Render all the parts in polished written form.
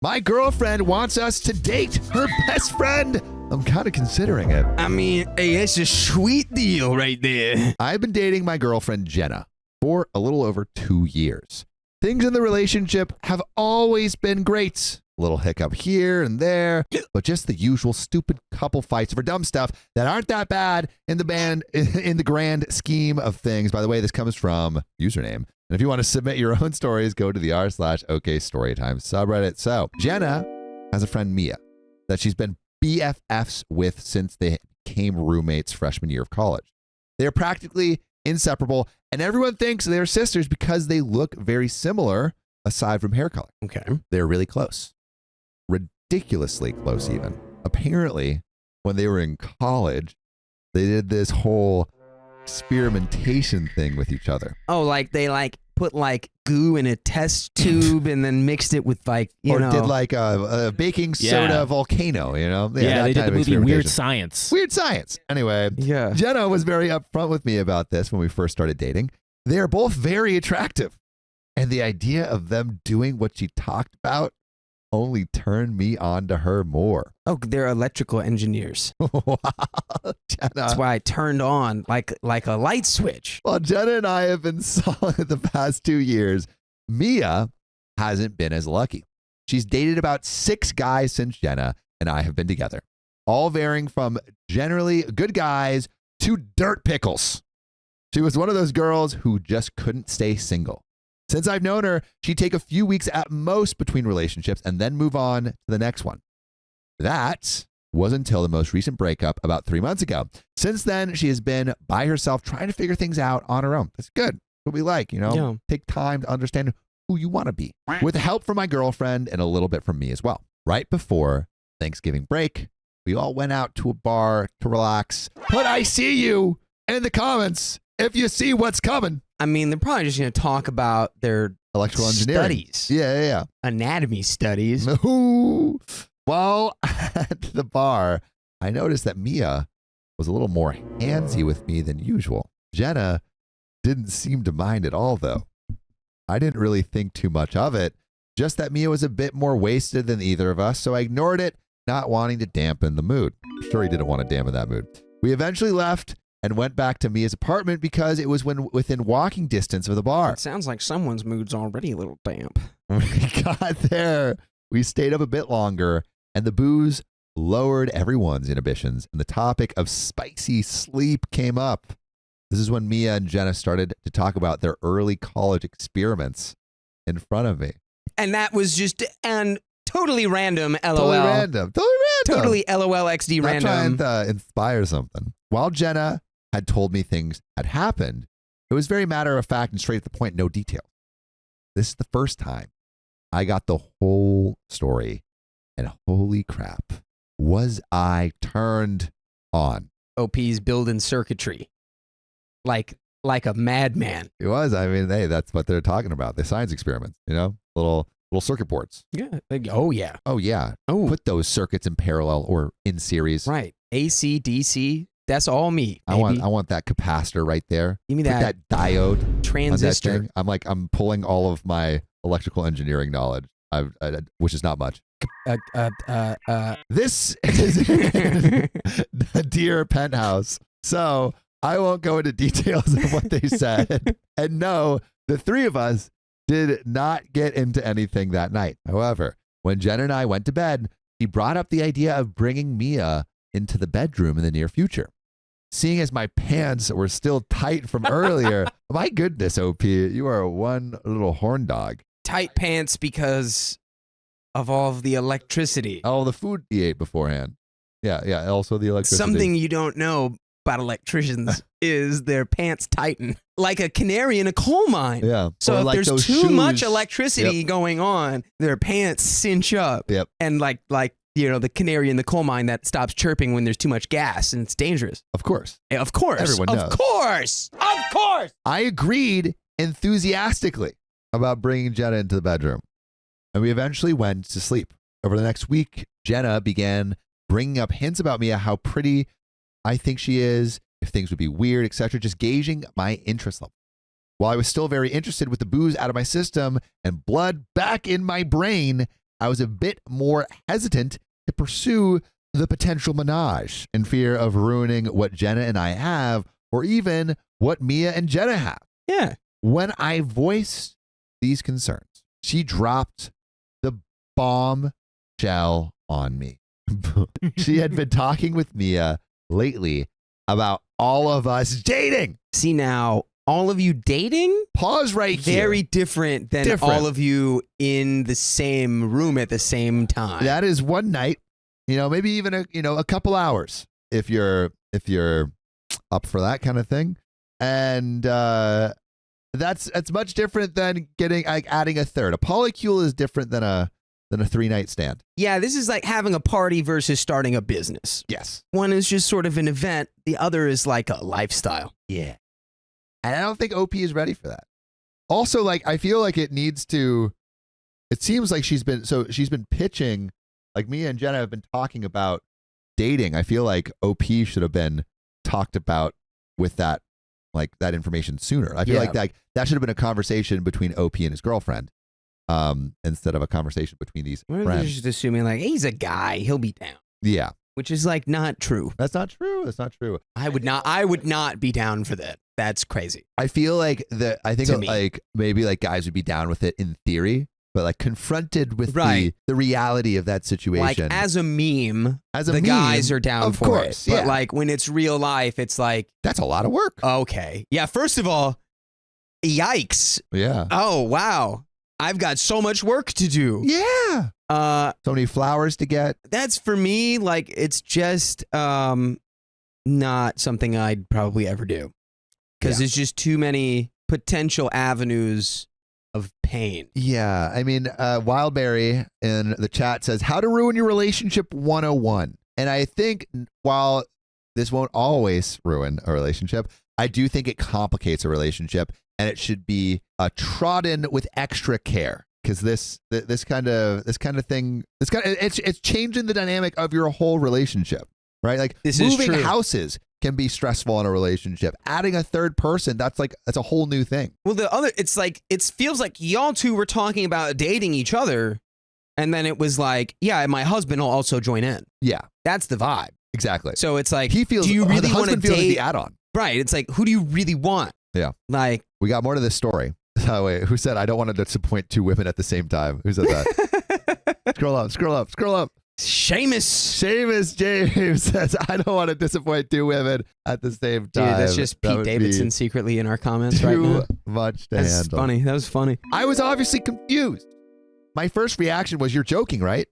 My girlfriend wants us to date her best friend. I'm kind of considering it. I mean, hey, it's a sweet deal right there. I've been dating my girlfriend, Jenna, for a little over 2 years. Things in the relationship have always been great. A little hiccup here and there, but just the usual stupid couple fights for dumb stuff that aren't that bad in the grand scheme of things. By the way, this comes from username. And if you want to submit your own stories, go to the r/OK Storytime subreddit. So Jenna has a friend, Mia, that she's been BFFs with since they became roommates freshman year of college. They're practically inseparable, and everyone thinks they're sisters because they look very similar aside from hair color. Okay. They're really close. Ridiculously close even. Apparently, when they were in college, they did this whole experimentation thing with each other. Oh, like they put goo in a test tube and then mixed it with you know. Did a baking soda volcano, you know? Yeah, they did the movie Weird Science. Weird Science. Anyway, yeah. Jenna was very upfront with me about this when we first started dating. They are both very attractive. And the idea of them doing what she talked about only turned me on to her more. Oh, they're electrical engineers. Wow, Jenna. That's why I turned on like a light switch. Well, Jenna and I have been solid the past 2 years. Mia hasn't been as lucky. She's dated about 6 guys since Jenna and I have been together, all varying from generally good guys to dirt pickles. She was one of those girls who just couldn't stay single. Since I've known her, she'd take a few weeks at most between relationships and then move on to the next one. That was until the most recent breakup about 3 months ago. Since then, she has been by herself trying to figure things out on her own. That's good. What we like, you know? Yeah. Take time to understand who you want to be. With help from my girlfriend and a little bit from me as well. Right before Thanksgiving break, we all went out to a bar to relax. But I see you in the comments if you see what's coming. I mean, they're probably just going to talk about their Electrical engineering studies. Yeah. Anatomy studies. Ooh. Well, at the bar, I noticed that Mia was a little more handsy with me than usual. Jenna didn't seem to mind at all, though. I didn't really think too much of it, just that Mia was a bit more wasted than either of us, so I ignored it, not wanting to dampen the mood. I'm sure he didn't want to dampen that mood. We eventually left and went back to Mia's apartment because it was within walking distance of the bar. It sounds like someone's mood's already a little damp. When we got there, we stayed up a bit longer, and the booze lowered everyone's inhibitions, and the topic of spicy sleep came up. This is when Mia and Jenna started to talk about their early college experiments in front of me. And that was just totally random, LOL. Totally random. Totally LOL XD Not random. trying to inspire something. While Jenna had told me things had happened, it was very matter of fact and straight to the point, no detail. This is the first time I got the whole story, and holy crap, was I turned on. OP's building circuitry. Like a madman. It was. I mean, hey, that's what they're talking about. The science experiments, you know, little circuit boards. Yeah. Oh, yeah. Oh, yeah. Oh, Put those circuits in parallel or in series. right. AC, DC. That's all me. I want that capacitor right there. Give me Put that diode on that transistor. thing. I'm pulling all of my electrical engineering knowledge, which is not much. This is the Dear Penthouse. So I won't go into details of what they said. And no, the three of us did not get into anything that night. However, when Jen and I went to bed, he brought up the idea of bringing Mia into the bedroom in the near future. Seeing as my pants were still tight from earlier, my goodness, OP, you are one little horn dog. Tight pants because of all of the electricity. Oh, the food he ate beforehand. Yeah. Also the electricity. Something you don't know about electricians is their pants tighten like a canary in a coal mine. Yeah. So Or if like there's those too much shoes. electricity going on, their pants cinch up. Yep. And like you know, the canary in the coal mine that stops chirping when there's too much gas and it's dangerous. Of course. Of course. Everyone knows. Of course. I agreed enthusiastically about bringing Jenna into the bedroom, and we eventually went to sleep. Over the next week, Jenna began bringing up hints about Mia, how pretty I think she is, if things would be weird, etc., just gauging my interest level. While I was still very interested with the booze out of my system and blood back in my brain, I was a bit more hesitant to pursue the potential menage in fear of ruining what Jenna and I have, or even what Mia and Jenna have. Yeah. When I voiced these concerns, she dropped the bombshell on me. She had been talking with Mia lately about all of us dating. See, now, all of you dating? Pause right here. Very different than all of you in the same room at the same time. That is one night, maybe even a couple hours if you're up for that kind of thing. And that's much different than adding a third. A polycule is different than a 3-night stand. Yeah, this is like having a party versus starting a business. Yes. One is just sort of an event. The other is like a lifestyle. Yeah. And I don't think OP is ready for that. Also, I feel like it seems like she's been pitching, like Mia and Jenna have been talking about dating. I feel like OP should have been talked about with that information sooner. I feel like that should have been a conversation between OP and his girlfriend, instead of a conversation between these friends. They're just assuming he's a guy, he'll be down. Yeah. Which is not true. That's not true. That's not true. I would not be down for that. That's crazy. I feel like maybe guys would be down with it in theory, but confronted with the reality of that situation. As a meme, guys are down for course, it. But when it's real life, it's that's a lot of work. Okay. Yeah, first of all, yikes. Yeah. Oh, wow. I've got so much work to do. Yeah. So many flowers to get. That's for me, it's just not something I'd probably ever do. Because there's just too many potential avenues of pain. Yeah. I mean, Wildberry in the chat says, how to ruin your relationship 101. And I think while this won't always ruin a relationship, I do think it complicates a relationship, and it should be trodden with extra care. Because this kind of thing, it's changing the dynamic of your whole relationship, right? This moving is true. houses can be stressful in a relationship. Adding a third person, that's a whole new thing. Well, it feels like y'all two were talking about dating each other, and then it was my husband will also join in. Yeah, that's the vibe. Exactly. So it's he feels. Do you really want to date? The add-on, right? It's who do you really want? Yeah. We got more to this story. Oh, wait, who said I don't want to disappoint two women at the same time? Who said that? Scroll up. Seamus James says, I don't want to disappoint two women at the same time. Dude, that's just Pete Davidson secretly in our comments right now. Too much to handle. Funny. That was funny. I was obviously confused. My first reaction was, you're joking, right?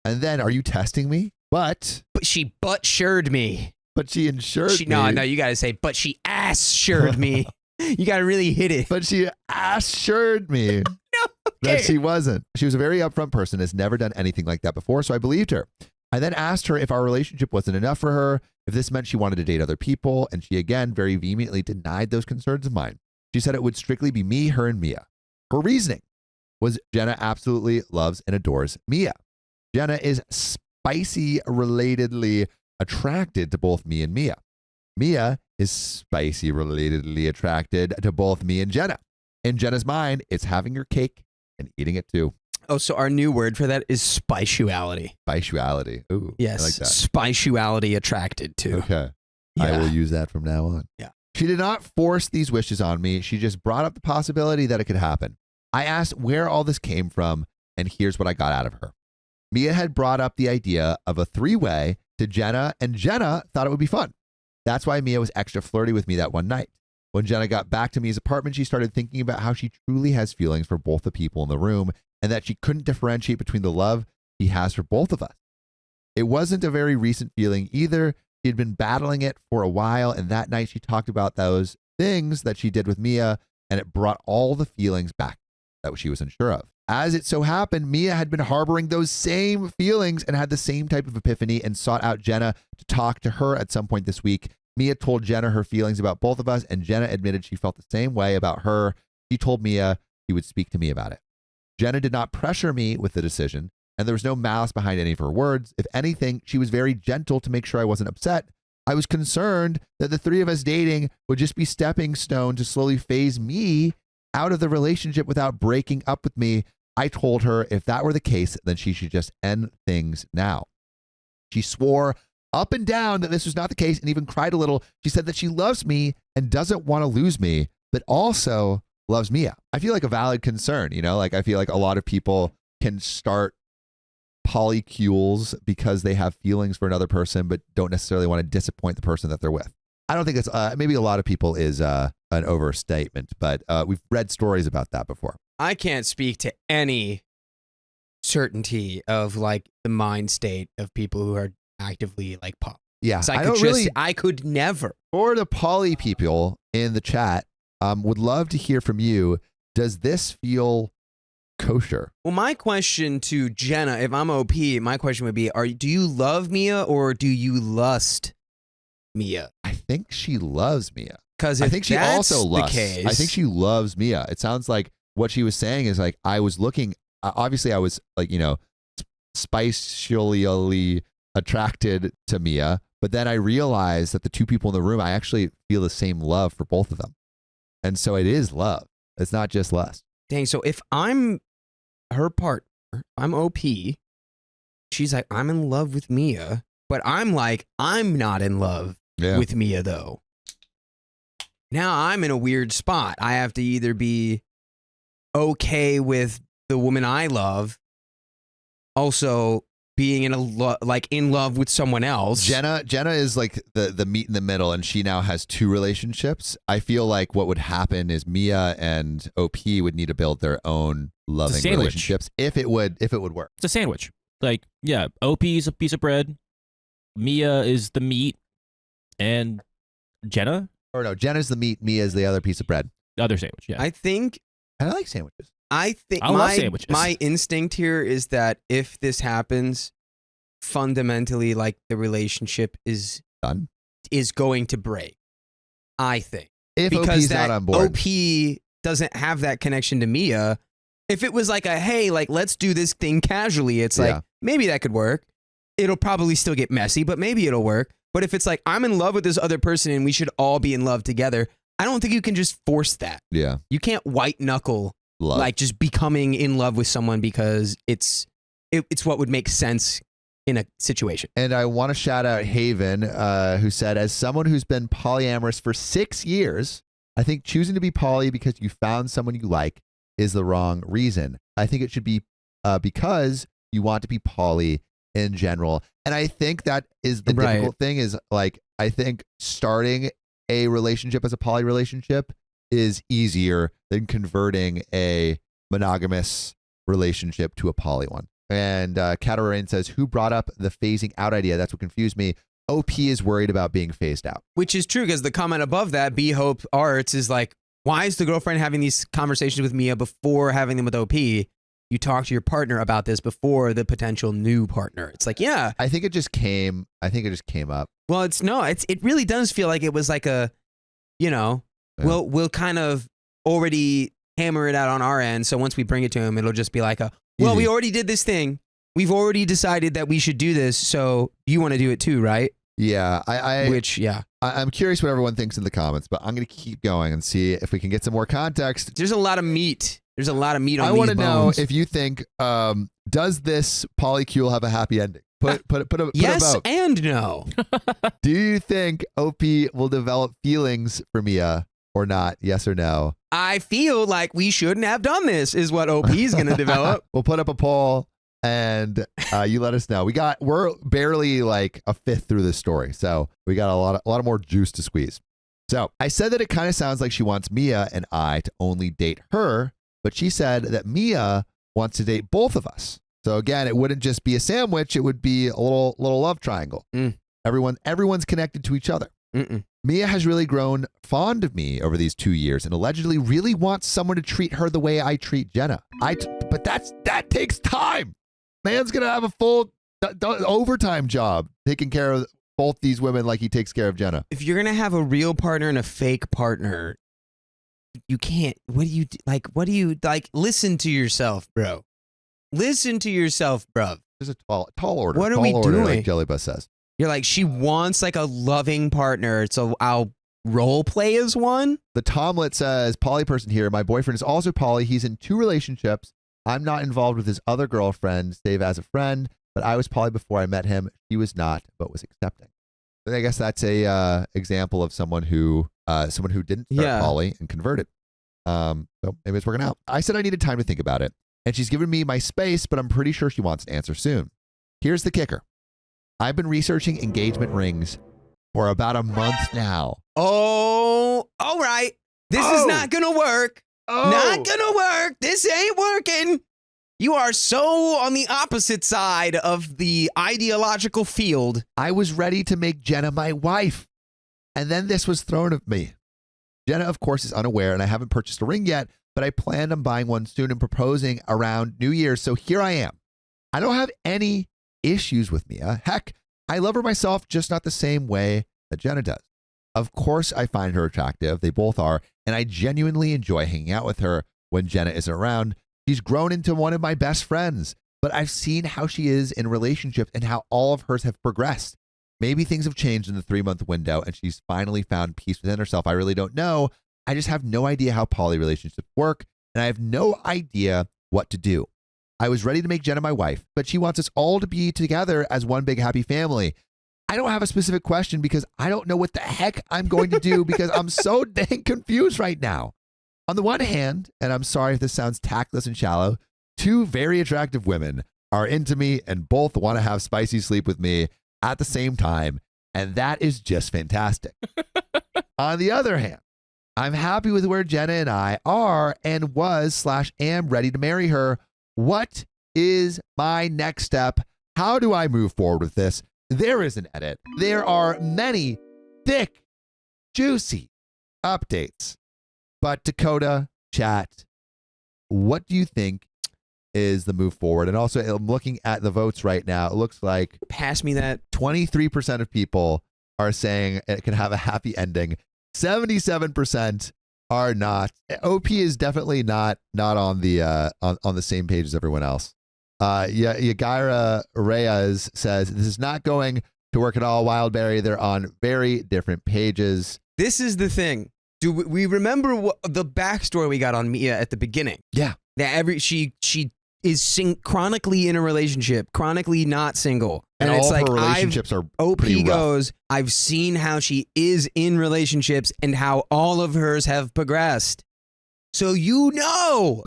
And then, are you testing me? But she butt-sured me. But she insured me. No, you got to say, but she ass-sured me. You got to really hit it. But she assured me that she wasn't. She was a very upfront person, has never done anything like that before, so I believed her. I then asked her if our relationship wasn't enough for her, if this meant she wanted to date other people, and she again very vehemently denied those concerns of mine. She said it would strictly be me, her, and Mia. Her reasoning was Jenna absolutely loves and adores Mia. Jenna is spicy-relatedly attracted to both me and Mia. Mia is spicy-relatedly attracted to both me and Jenna. In Jenna's mind, it's having your cake and eating it too. Oh, so our new word for that is spiciality. Spiciality. Ooh, yes, I like that. Spiciality attracted to. Okay. Yeah. I will use that from now on. Yeah. She did not force these wishes on me. She just brought up the possibility that it could happen. I asked where all this came from, and here's what I got out of her. Mia had brought up the idea of a 3-way to Jenna, and Jenna thought it would be fun. That's why Mia was extra flirty with me that one night. When Jenna got back to Mia's apartment, she started thinking about how she truly has feelings for both the people in the room, and that she couldn't differentiate between the love he has for both of us. It wasn't a very recent feeling either. She had been battling it for a while, and that night she talked about those things that she did with Mia, and it brought all the feelings back that she was unsure of. As it so happened, Mia had been harboring those same feelings and had the same type of epiphany and sought out Jenna to talk to her at some point this week. Mia told Jenna her feelings about both of us, and Jenna admitted she felt the same way about her. She told Mia he would speak to me about it. Jenna did not pressure me with the decision, and there was no malice behind any of her words. If anything, she was very gentle to make sure I wasn't upset. I was concerned that the three of us dating would just be stepping stone to slowly phase me out of the relationship without breaking up with me. I told her if that were the case, then she should just end things now. She swore up and down that this was not the case and even cried a little. She said that she loves me and doesn't want to lose me, but also loves Mia. I feel like a valid concern, you know, like I feel like a lot of people can start polycules because they have feelings for another person, but don't necessarily want to disappoint the person that they're with. I don't think it's maybe a lot of people is an overstatement, but we've read stories about that before. I can't speak to any certainty of like the mind state of people who are actively like poly. Yeah, So I could never. For the poly people in the chat, would love to hear from you. Does this feel kosher? Well, my question to Jenna, if I'm OP, my question would be: do you love Mia or do you lust Mia? I think she loves Mia. Because I think she also lusts. Case, I think she loves Mia. It sounds like what she was saying is like I was looking. Obviously, I was like, you know, spatially attracted to Mia, but then I realized that the two people in the room, I actually feel the same love for both of them, and so it is love. It's not just lust. Dang. So if I'm her partner, I'm OP. She's like, I'm in love with Mia, but I'm like, I'm not in love with Mia though. Now I'm in a weird spot. I have to either be okay with the woman I love, also being in in love with someone else. Jenna is like the meat in the middle, and she now has two relationships. I feel like what would happen is Mia and OP would need to build their own loving relationships if it would work. It's a sandwich. Like, yeah, OP is a piece of bread, Mia is the meat, and Jenna? Or no, Jenna's the meat, Mia's the other piece of bread. The other sandwich, yeah. I think I like sandwiches. I love sandwiches. My instinct here is that if this happens, fundamentally, like the relationship is done, is going to break. I think if because OP's not on board, OP doesn't have that connection to Mia. If it was like a hey, like let's do this thing casually, it's like maybe that could work. It'll probably still get messy, but maybe it'll work. But if it's like I'm in love with this other person and we should all be in love together, I don't think you can just force that. Yeah, you can't white knuckle. Love. Like just becoming in love with someone because it's what would make sense in a situation. And I want to shout out Haven, who said, as someone who's been polyamorous for 6 years, I think choosing to be poly because you found someone you like is the wrong reason. I think it should be because you want to be poly in general. And I think that is the difficult thing is like, I think starting a relationship as a poly relationship is easier than converting a monogamous relationship to a poly one. And Catarine says, who brought up the phasing out idea? That's what confused me. OP is worried about being phased out. Which is true because the comment above that, B Hope Arts, is like, why is the girlfriend having these conversations with Mia before having them with OP? You talk to your partner about this before the potential new partner. It's like, yeah. I think it just came up. Well, it really does feel like it was like a, you know, we'll kind of already hammer it out on our end. So once we bring it to him, it'll just be like well, we already did this thing. We've already decided that we should do this. So you want to do it too, right? Yeah. I'm curious what everyone thinks in the comments, but I'm going to keep going and see if we can get some more context. There's a lot of meat. There's a lot of meat on these bones. I want to know if you think, does this polycule have a happy ending? Put a yes vote. And no. Do you think OP will develop feelings for Mia or not? Yes or no? I feel like we shouldn't have done this is what OP is going to develop. We'll put up a poll and you let us know. We're barely like a fifth through this story. So we got a lot of more juice to squeeze. So I said that it kind of sounds like she wants Mia and I to only date her, but she said that Mia wants to date both of us. So again, it wouldn't just be a sandwich. It would be a little love triangle. Everyone's connected to each other. Mia has really grown fond of me over these 2 years and allegedly really wants someone to treat her the way I treat Jenna. But that takes time. Man's going to have a full overtime job taking care of both these women like he takes care of Jenna. If you're going to have a real partner and a fake partner, you can't. What do you like? Listen to yourself, bro. Listen to yourself, bro. There's a tall order. What are we doing? Like Jellybus says. You're like, she wants like a loving partner, so I'll role play as one. The Tomlet says, poly person here. My boyfriend is also poly. He's in 2 relationships I'm not involved with his other girlfriend, save as a friend, but I was poly before I met him. She was not, but was accepting. And I guess that's a example of someone who didn't start poly and converted. So maybe it's working out. I said I needed time to think about it, and she's given me my space, but I'm pretty sure she wants an answer soon. Here's the kicker. I've been researching engagement rings for about a month now. Oh, all right. This is not going to work. Not going to work. This ain't working. You are so on the opposite side of the ideological field. I was ready to make Jenna my wife, and then this was thrown at me. Jenna, of course, is unaware, and I haven't purchased a ring yet, but I planned on buying one soon and proposing around New Year's, so here I am. I don't have any issues with Mia. Heck, I love her myself, just not the same way that Jenna does. Of course, I find her attractive. They both are, and I genuinely enjoy hanging out with her when Jenna isn't around. She's grown into one of my best friends, but I've seen how she is in relationships and how all of hers have progressed. Maybe things have changed in the 3-month window and she's finally found peace within herself. I really don't know. I just have no idea how poly relationships work, and I have no idea what to do. I was ready to make Jenna my wife, but she wants us all to be together as one big happy family. I don't have a specific question because I don't know what the heck I'm going to do because I'm so dang confused right now. On the one hand, and I'm sorry if this sounds tactless and shallow, 2 very attractive women are into me and both want to have spicy sleep with me at the same time, and that is just fantastic. On the other hand, I'm happy with where Jenna and I are and am ready to marry her. What is my next step? How do I move forward with this? There is an edit. There are many thick, juicy updates. But Dakota, chat, what do you think is the move forward? And also, I'm looking at the votes right now. It looks like pass me that. 23% of people are saying it can have a happy ending. 77% are not. OP is definitely not on the same page as everyone else. Yagaira Reyes says this is not going to work at all. Wildberry, they're on very different pages. This is the thing. Do we remember the backstory we got on Mia at the beginning? Yeah. That she is chronically in a relationship, chronically not single. And it's all like her relationships are OP goes, I've seen how she is in relationships and how all of hers have progressed. So you know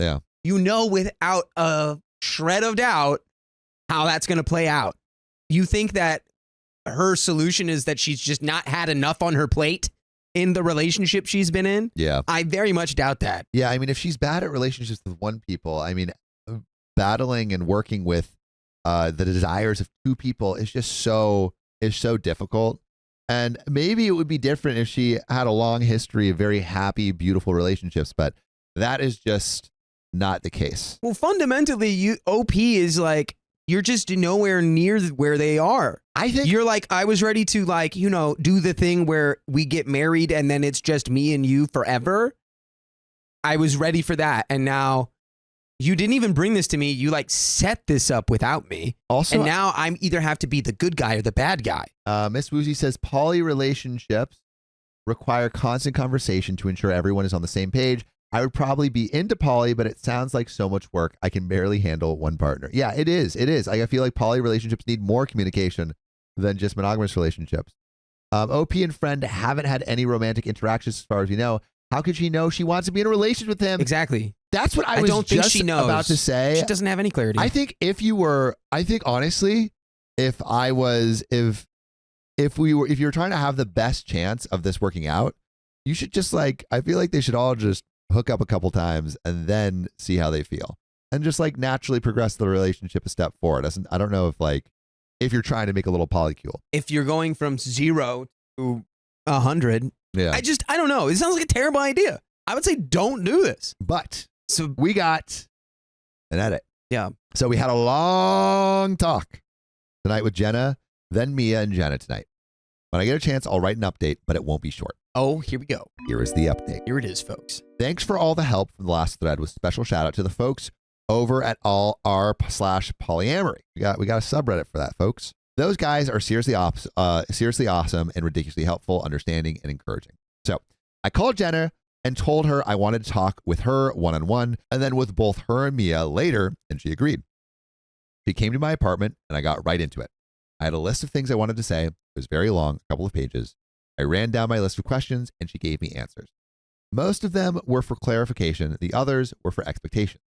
without a shred of doubt how that's going to play out. You think that her solution is that she's just not had enough on her plate in the relationship she's been in? Yeah. I very much doubt that. Yeah, I mean, if she's bad at relationships with one people, I mean, battling and working with the desires of 2 people is just so difficult. And maybe it would be different if she had a long history of very happy, beautiful relationships, but that is just not the case. Well, fundamentally, OP is like, you're just nowhere near where they are. I think you're like, I was ready to do the thing where we get married and then it's just me and you forever. I was ready for that. And now you didn't even bring this to me. You set this up without me. Also, and now I'm either have to be the good guy or the bad guy. Miss Woozy says poly relationships require constant conversation to ensure everyone is on the same page. I would probably be into poly, but it sounds like so much work. I can barely handle one partner. Yeah, it is. It is. I feel like poly relationships need more communication than just monogamous relationships. OP and friend haven't had any romantic interactions as far as we know. How could she know she wants to be in a relationship with him? Exactly. That's what I was don't just think she knows. about to say. She doesn't have any clarity. I think honestly, if you were trying to have the best chance of this working out, you should just I feel like they should all just hook up a couple times and then see how they feel and just naturally progress the relationship a step forward. I don't know if you're trying to make a little polycule. If you're going from 0 to 100, yeah. I don't know. It sounds like a terrible idea. I would say don't do this. But we got an edit. Yeah. So we had a long talk tonight with Jenna, then Mia and Jenna tonight. When I get a chance, I'll write an update, but it won't be short. Oh, here we go. Here is the update. Here it is, folks. Thanks for all the help from the last thread with special shout out to the folks over at r/polyamory. We got a subreddit for that, folks. Those guys are seriously awesome and ridiculously helpful, understanding, and encouraging. So I called Jenna and told her I wanted to talk with her one-on-one and then with both her and Mia later, and she agreed. She came to my apartment and I got right into it. I had a list of things I wanted to say. It was very long, a couple of pages. I ran down my list of questions and she gave me answers. Most of them were for clarification. The others were for expectation.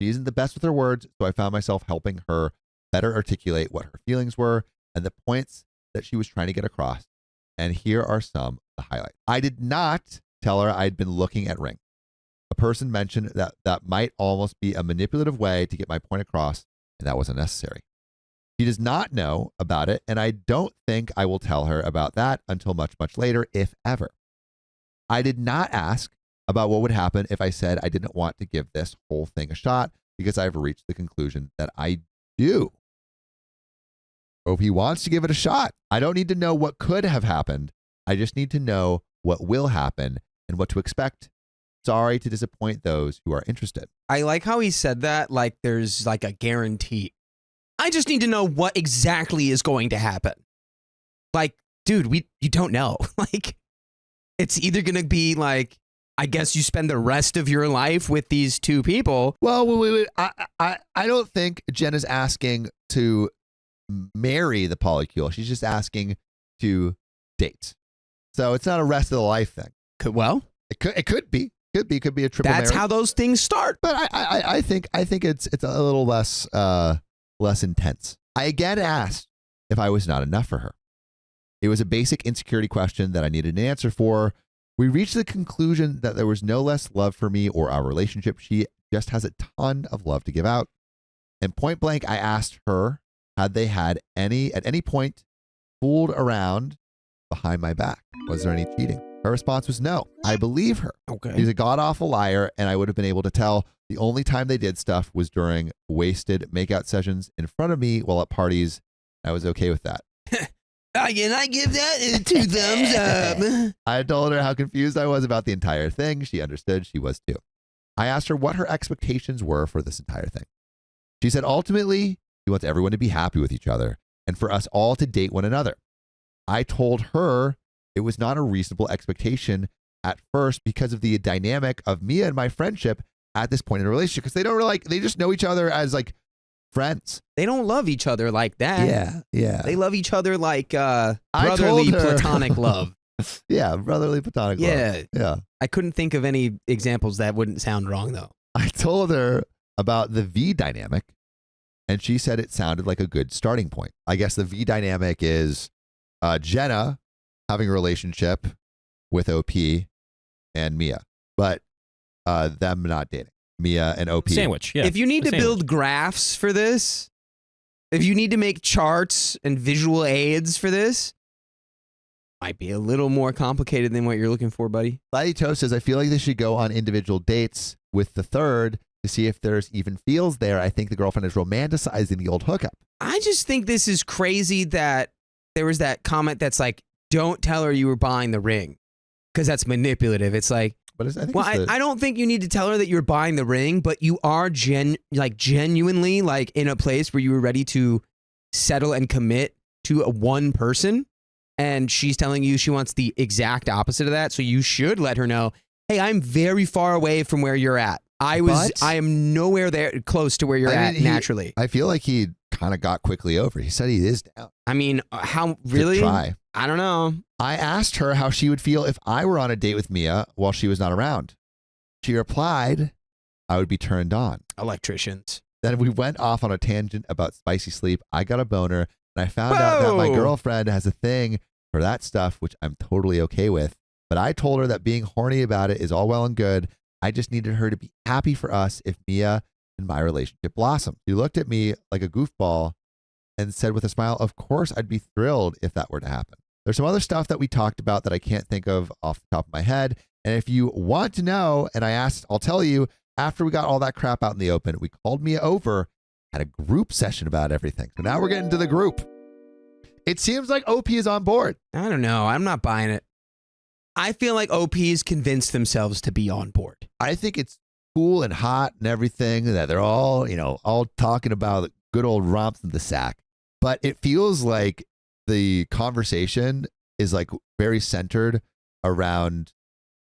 She isn't the best with her words, so I found myself helping her better articulate what her feelings were and the points that she was trying to get across. And here are some of the highlights. I did not tell her I'd been looking at rings. A person mentioned that might almost be a manipulative way to get my point across, and that was unnecessary. She does not know about it, and I don't think I will tell her about that until much, much later, if ever. I did not ask about what would happen if I said I didn't want to give this whole thing a shot because I've reached the conclusion that I do. OP wants to give it a shot. I don't need to know what could have happened. I just need to know what will happen and what to expect. Sorry to disappoint those who are interested. I like how he said that like there's like a guarantee. I just need to know what exactly is going to happen. Like, dude, you don't know. Like, it's either going to be like, I guess you spend the rest of your life with these two people. Well, wait. I don't think Jen is asking to marry the polycule. She's just asking to date. So it's not a rest of the life thing. It could be a triple That's marriage. how those things start. But I think it's a little less intense. I again asked if I was not enough for her. It was a basic insecurity question that I needed an answer for. We reached the conclusion that there was no less love for me or our relationship. She just has a ton of love to give out. And point blank, I asked her, had they at any point fooled around behind my back? Was there any cheating? Her response was no. I believe her. Okay. She's a god-awful liar, and I would have been able to tell the only time they did stuff was during wasted makeout sessions in front of me while at parties. I was okay with that. Can I give that 2 thumbs up? I told her how confused I was about the entire thing. She understood. She was too. I asked her what her expectations were for this entire thing. She said ultimately, she wants everyone to be happy with each other and for us all to date one another. I told her it was not a reasonable expectation at first because of the dynamic of Mia and my friendship at this point in a relationship, because they just know each other as like friends. They don't love each other like that. Yeah. They love each other like brotherly platonic love. Yeah, brotherly platonic love. Yeah. I couldn't think of any examples that wouldn't sound wrong though. I told her about the V dynamic, and she said it sounded like a good starting point. I guess the V dynamic is Jenna having a relationship with OP and Mia, but them not dating. Mia and OP. Sandwich, yeah. If you need to build graphs for this, if you need to make charts and visual aids for this, might be a little more complicated than what you're looking for, buddy. Ladito says, I feel like they should go on individual dates with the third to see if there's even feels there. I think the girlfriend is romanticizing the old hookup. I just think this is crazy that there was that comment that's like, don't tell her you were buying the ring because that's manipulative. It's like, I don't think you need to tell her that you're buying the ring, but you are genuinely like in a place where you were ready to settle and commit to one person. And she's telling you she wants the exact opposite of that. So you should let her know, hey, I'm very far away from where you're at. I am nowhere there close to where you're at naturally. I feel like he kind of got quickly over. He said he is down. I mean, how really? Try. I don't know. I asked her how she would feel if I were on a date with Mia while she was not around. She replied, I would be turned on. Electricians. Then we went off on a tangent about spicy sleep. I got a boner, and I found out that my girlfriend has a thing for that stuff, which I'm totally okay with. But I told her that being horny about it is all well and good. I just needed her to be happy for us if Mia and my relationship blossomed. She looked at me like a goofball and said with a smile, of course, I'd be thrilled if that were to happen. There's some other stuff that we talked about that I can't think of off the top of my head. And if you want to know, and I asked, I'll tell you, after we got all that crap out in the open, we called Mia over, had a group session about everything. So now we're getting to the group. It seems like OP is on board. I don't know. I'm not buying it. I feel like OP's convinced themselves to be on board. I think it's cool and hot and everything that they're all, all talking about good old romps in the sack. But it feels like the conversation is like very centered around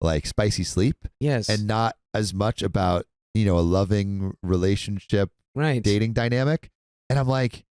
like spicy sleep Yes. and not as much about, a loving relationship, right. dating dynamic. And I'm like,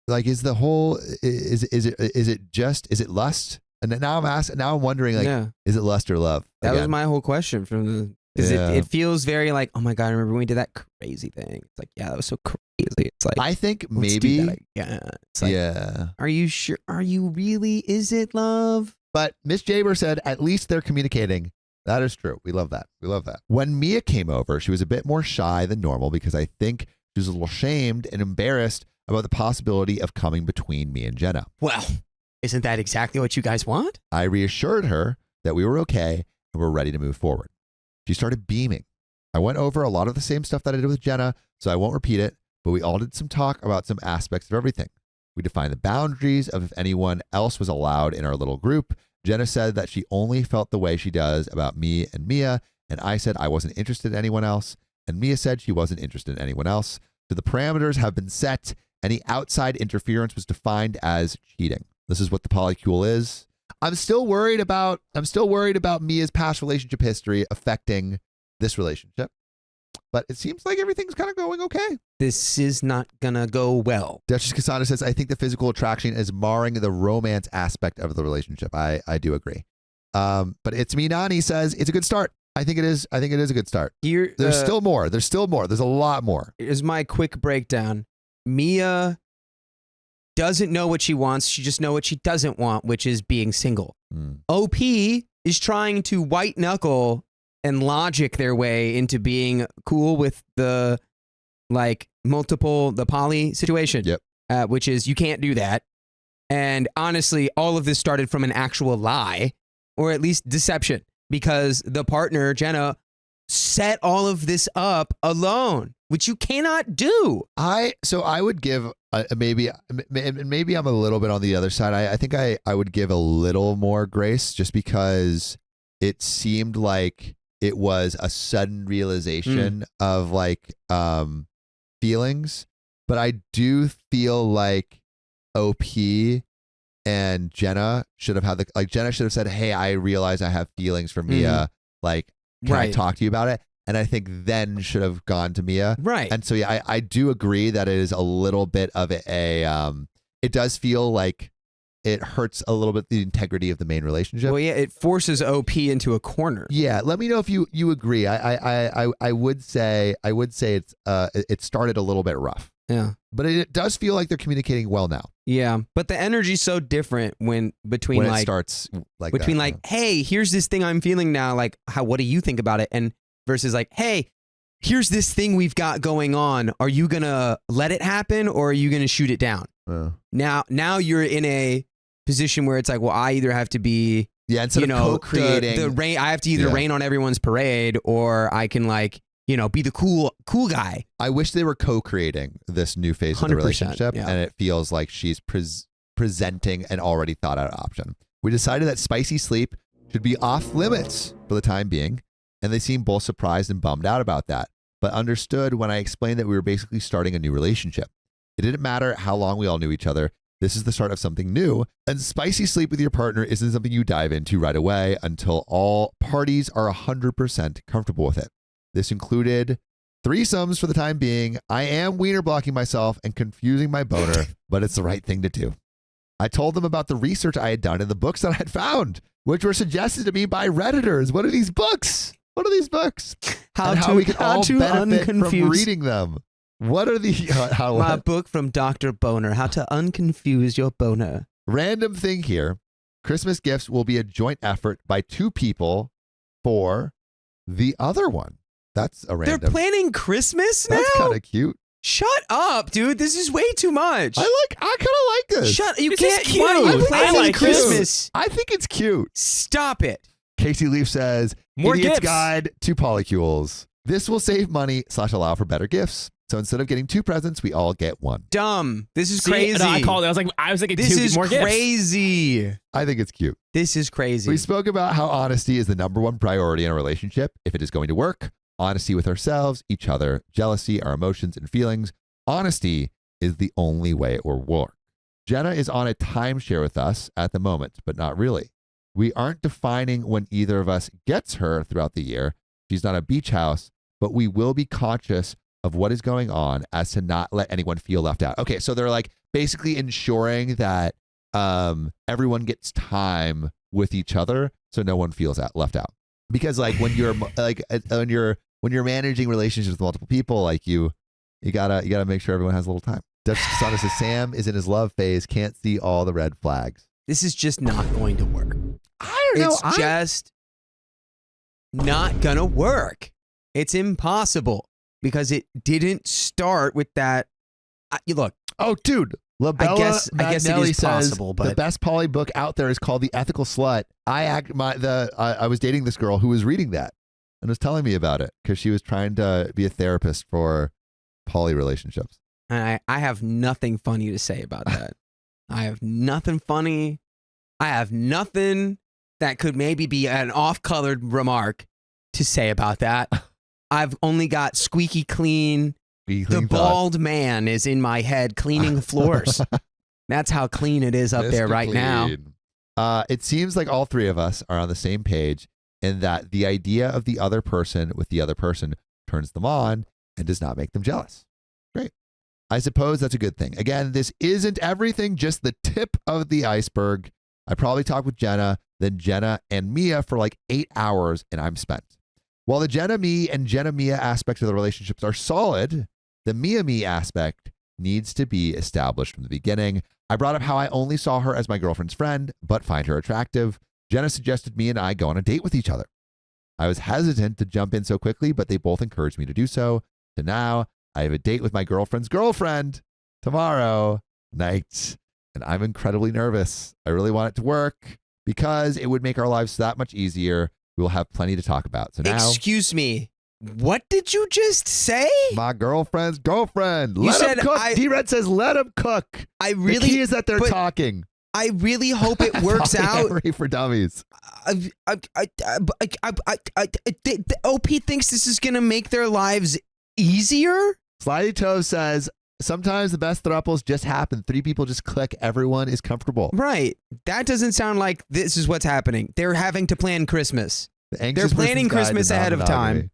is the whole, is it lust? And now I'm wondering, like, is it lust or love? That again? was my whole question from the, because it feels very like, oh my God, I remember when we did that crazy thing. It's like, yeah, that was so crazy. It's like, I think let's maybe, do that again. It's like, are you sure? Are you really? Is it love? But Miss Jaber said, at least they're communicating. That is true. We love that. We love that. When Mia came over, she was a bit more shy than normal because I think she was a little shamed and embarrassed about the possibility of coming between me and Jenna. Well, isn't that exactly what you guys want? I reassured her that we were okay and were ready to move forward. She started beaming. I went over a lot of the same stuff that I did with Jenna, so I won't repeat it, but we all did some talk about some aspects of everything. We defined the boundaries of if anyone else was allowed in our little group. Jenna said that she only felt the way she does about me and Mia, and I said I wasn't interested in anyone else, and Mia said she wasn't interested in anyone else. So the parameters have been set. Any outside interference was defined as cheating. This is what the polycule is. I'm still worried about Mia's past relationship history affecting this relationship. But it seems like everything's kind of going okay. This is not gonna go well. Duchess Cassandra says, I think the physical attraction is marring the romance aspect of the relationship. I do agree. But It's Me Nani says it's a good start. I think it is a good start. There's still more. There's a lot more. Here's my quick breakdown. Mia doesn't know what she wants. She just knows what she doesn't want, which is being single. OP is trying to white knuckle and logic their way into being cool with the the poly situation. Yep. Which is you can't do that. And honestly, all of this started from an actual lie, or at least deception, because the partner, Jenna, set all of this up alone, which you cannot do. So I would give maybe I'm a little bit on the other side. I think I would give a little more grace just because it seemed like it was a sudden realization of feelings, but I do feel like OP and Jenna should have had Jenna should have said, hey, I realize I have feelings for Mia. Can I talk to you about it? And I think then should have gone to Mia. Right. And so, yeah, I do agree that it is a little bit of it does feel like it hurts a little bit the integrity of the main relationship. Well, yeah, it forces OP into a corner. Yeah. Let me know if you agree. I would say it's it started a little bit rough. Yeah. But it does feel like they're communicating well now. Yeah. But the energy's so different between it starts hey, here's this thing I'm feeling now. What do you think about it? And versus hey, here's this thing we've got going on. Are you going to let it happen or are you going to shoot it down? Now you're in a position where it's I either have to be, instead of co-creating, I have to either rain on everyone's parade or I can be the cool guy. I wish they were co-creating this new phase of the relationship, and it feels like she's presenting an already thought out option. We decided that spicy sleep should be off limits for the time being, and they seemed both surprised and bummed out about that, but understood when I explained that we were basically starting a new relationship. It didn't matter how long we all knew each other. This is the start of something new, and spicy sleep with your partner isn't something you dive into right away until all parties are 100% comfortable with it. This included threesomes for the time being. I am wiener blocking myself and confusing my boner, but it's the right thing to do. I told them about the research I had done in the books that I had found, which were suggested to me by Redditors. What are these books? How we can all benefit from reading them. What are the... My book from Dr. Boner, How to Unconfuse Your Boner. Random thing here. Christmas gifts will be a joint effort by two people for the other one. That's a random... They're planning Christmas now? That's kind of cute. Shut up, dude. This is way too much. I kind of like this. You this can't... Is cute. Why planning like Christmas? I think it's cute. Stop it. Casey Leaf says, More Idiot's gifts. Guide to Polycules. This will save money / allow for better gifts. So instead of getting 2 presents, we all get 1. Dumb. This is See, crazy. I called it. I was thinking this 2 is more gifts. crazy. I think it's cute. This is crazy. We spoke about how honesty is the #1 priority in a relationship. If it is going to work, honesty with ourselves, each other, jealousy, our emotions and feelings. Honesty is the only way it will work. Jenna is on a timeshare with us at the moment, but not really. We aren't defining when either of us gets her throughout the year. She's not a beach house, but we will be conscious of what is going on as to not let anyone feel left out. Okay, so they're like basically ensuring that everyone gets time with each other so no one feels left out. Because like when you're when you're managing relationships with multiple people, like you gotta make sure everyone has a little time. Dutch Sana says Sam is in his love phase, can't see all the red flags. This is just not going to work. I don't know. It's just not gonna work. It's impossible because it didn't start with that. Look. Oh, dude. LaBella I guess it is possible, but the best poly book out there is called The Ethical Slut. I was dating this girl who was reading that and was telling me about it because she was trying to be a therapist for poly relationships. And I have nothing funny to say about that. I have nothing funny. I have nothing that could maybe be an off-colored remark to say about that. I've only got squeaky clean. The bald man is in my head cleaning the floors. That's how clean it is up there right now. It seems like all three of us are on the same page in that the idea of the other person with the other person turns them on and does not make them jealous. Great. I suppose that's a good thing. Again, this isn't everything, just the tip of the iceberg. I probably talked with Jenna, then Jenna and Mia for like 8 hours, and I'm spent. While the Jenna me and Jenna Mia aspects of the relationships are solid, the Mia me aspect needs to be established from the beginning. I brought up how I only saw her as my girlfriend's friend, but find her attractive. Jenna suggested me and I go on a date with each other. I was hesitant to jump in so quickly, but they both encouraged me to do so. So now I have a date with my girlfriend's girlfriend tomorrow night, and I'm incredibly nervous. I really want it to work because it would make our lives that much easier. We will have plenty to talk about. So now, excuse me. What did you just say? My girlfriend's girlfriend. Let him cook. D-Red says, let him cook. The key is that they're talking. I really hope it works out. For dummies. OP thinks this is going to make their lives easier? Slidey Toe says, sometimes the best throuples just happen. 3 people just click. Everyone is comfortable. Right. That doesn't sound like this is what's happening. They're having to plan Christmas. They're planning Christmas ahead of time.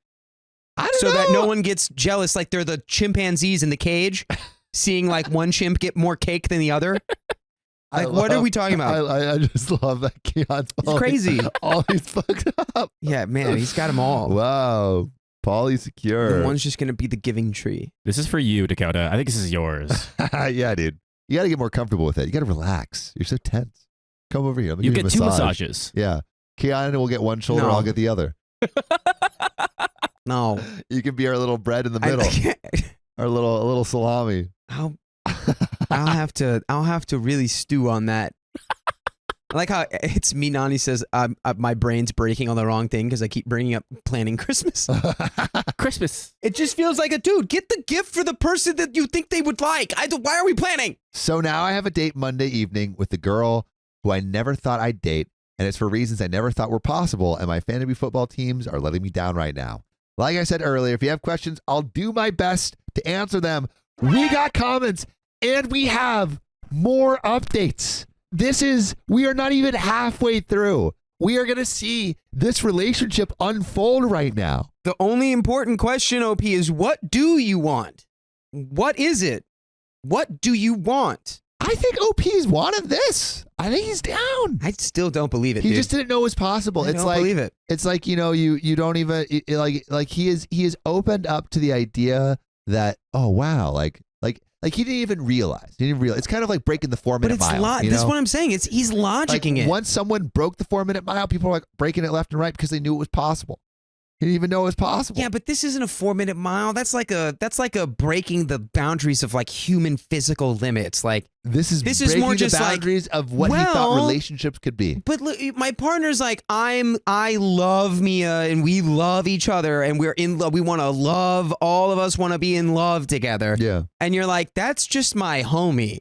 So that no one gets jealous like they're the chimpanzees in the cage, seeing like one chimp get more cake than the other. Like, what are we talking about? I just love that Keon's crazy. All he's fucked up. Yeah, man, he's got them all. Wow. Pauly secure. And one's just going to be the giving tree. This is for you, Dakota. I think this is yours. Yeah, dude. You got to get more comfortable with it. You got to relax. You're so tense. Come over here. You get 2 massages. Yeah. Keon will get one shoulder. I'll get the other. No. You can be our little bread in the middle. Our little salami. I'll have to really stew on that. I like how it's me, Nani says, my brain's breaking on the wrong thing because I keep bringing up planning Christmas. Christmas. It just feels like dude, get the gift for the person that you think they would like. Why are we planning? So now I have a date Monday evening with the girl who I never thought I'd date, and it's for reasons I never thought were possible, and my fantasy football teams are letting me down right now. Like I said earlier, if you have questions, I'll do my best to answer them. We got comments, and we have more updates. We are not even halfway through. We are going to see this relationship unfold right now. The only important question, OP, is what do you want? What is it? What do you want? I think OP's wanted this. I think he's down. I still don't believe it. He just didn't know it was possible. I don't believe it. It's like, you don't even like he is opened up to the idea that, oh wow, like he didn't even realize. It's kind of like breaking the 4-minute mile. That's what I'm saying. He's logicking it. Once someone broke the 4-minute mile, people are like breaking it left and right because they knew it was possible. He didn't even know it was possible. Yeah, but this isn't a 4-minute mile. That's like a breaking the boundaries of like human physical limits. Like this is more just the boundaries of what he thought relationships could be. But look, my partner's like, I love Mia and we love each other and we're in love. We want to love. All of us want to be in love together. Yeah. And you're like, that's just my homie.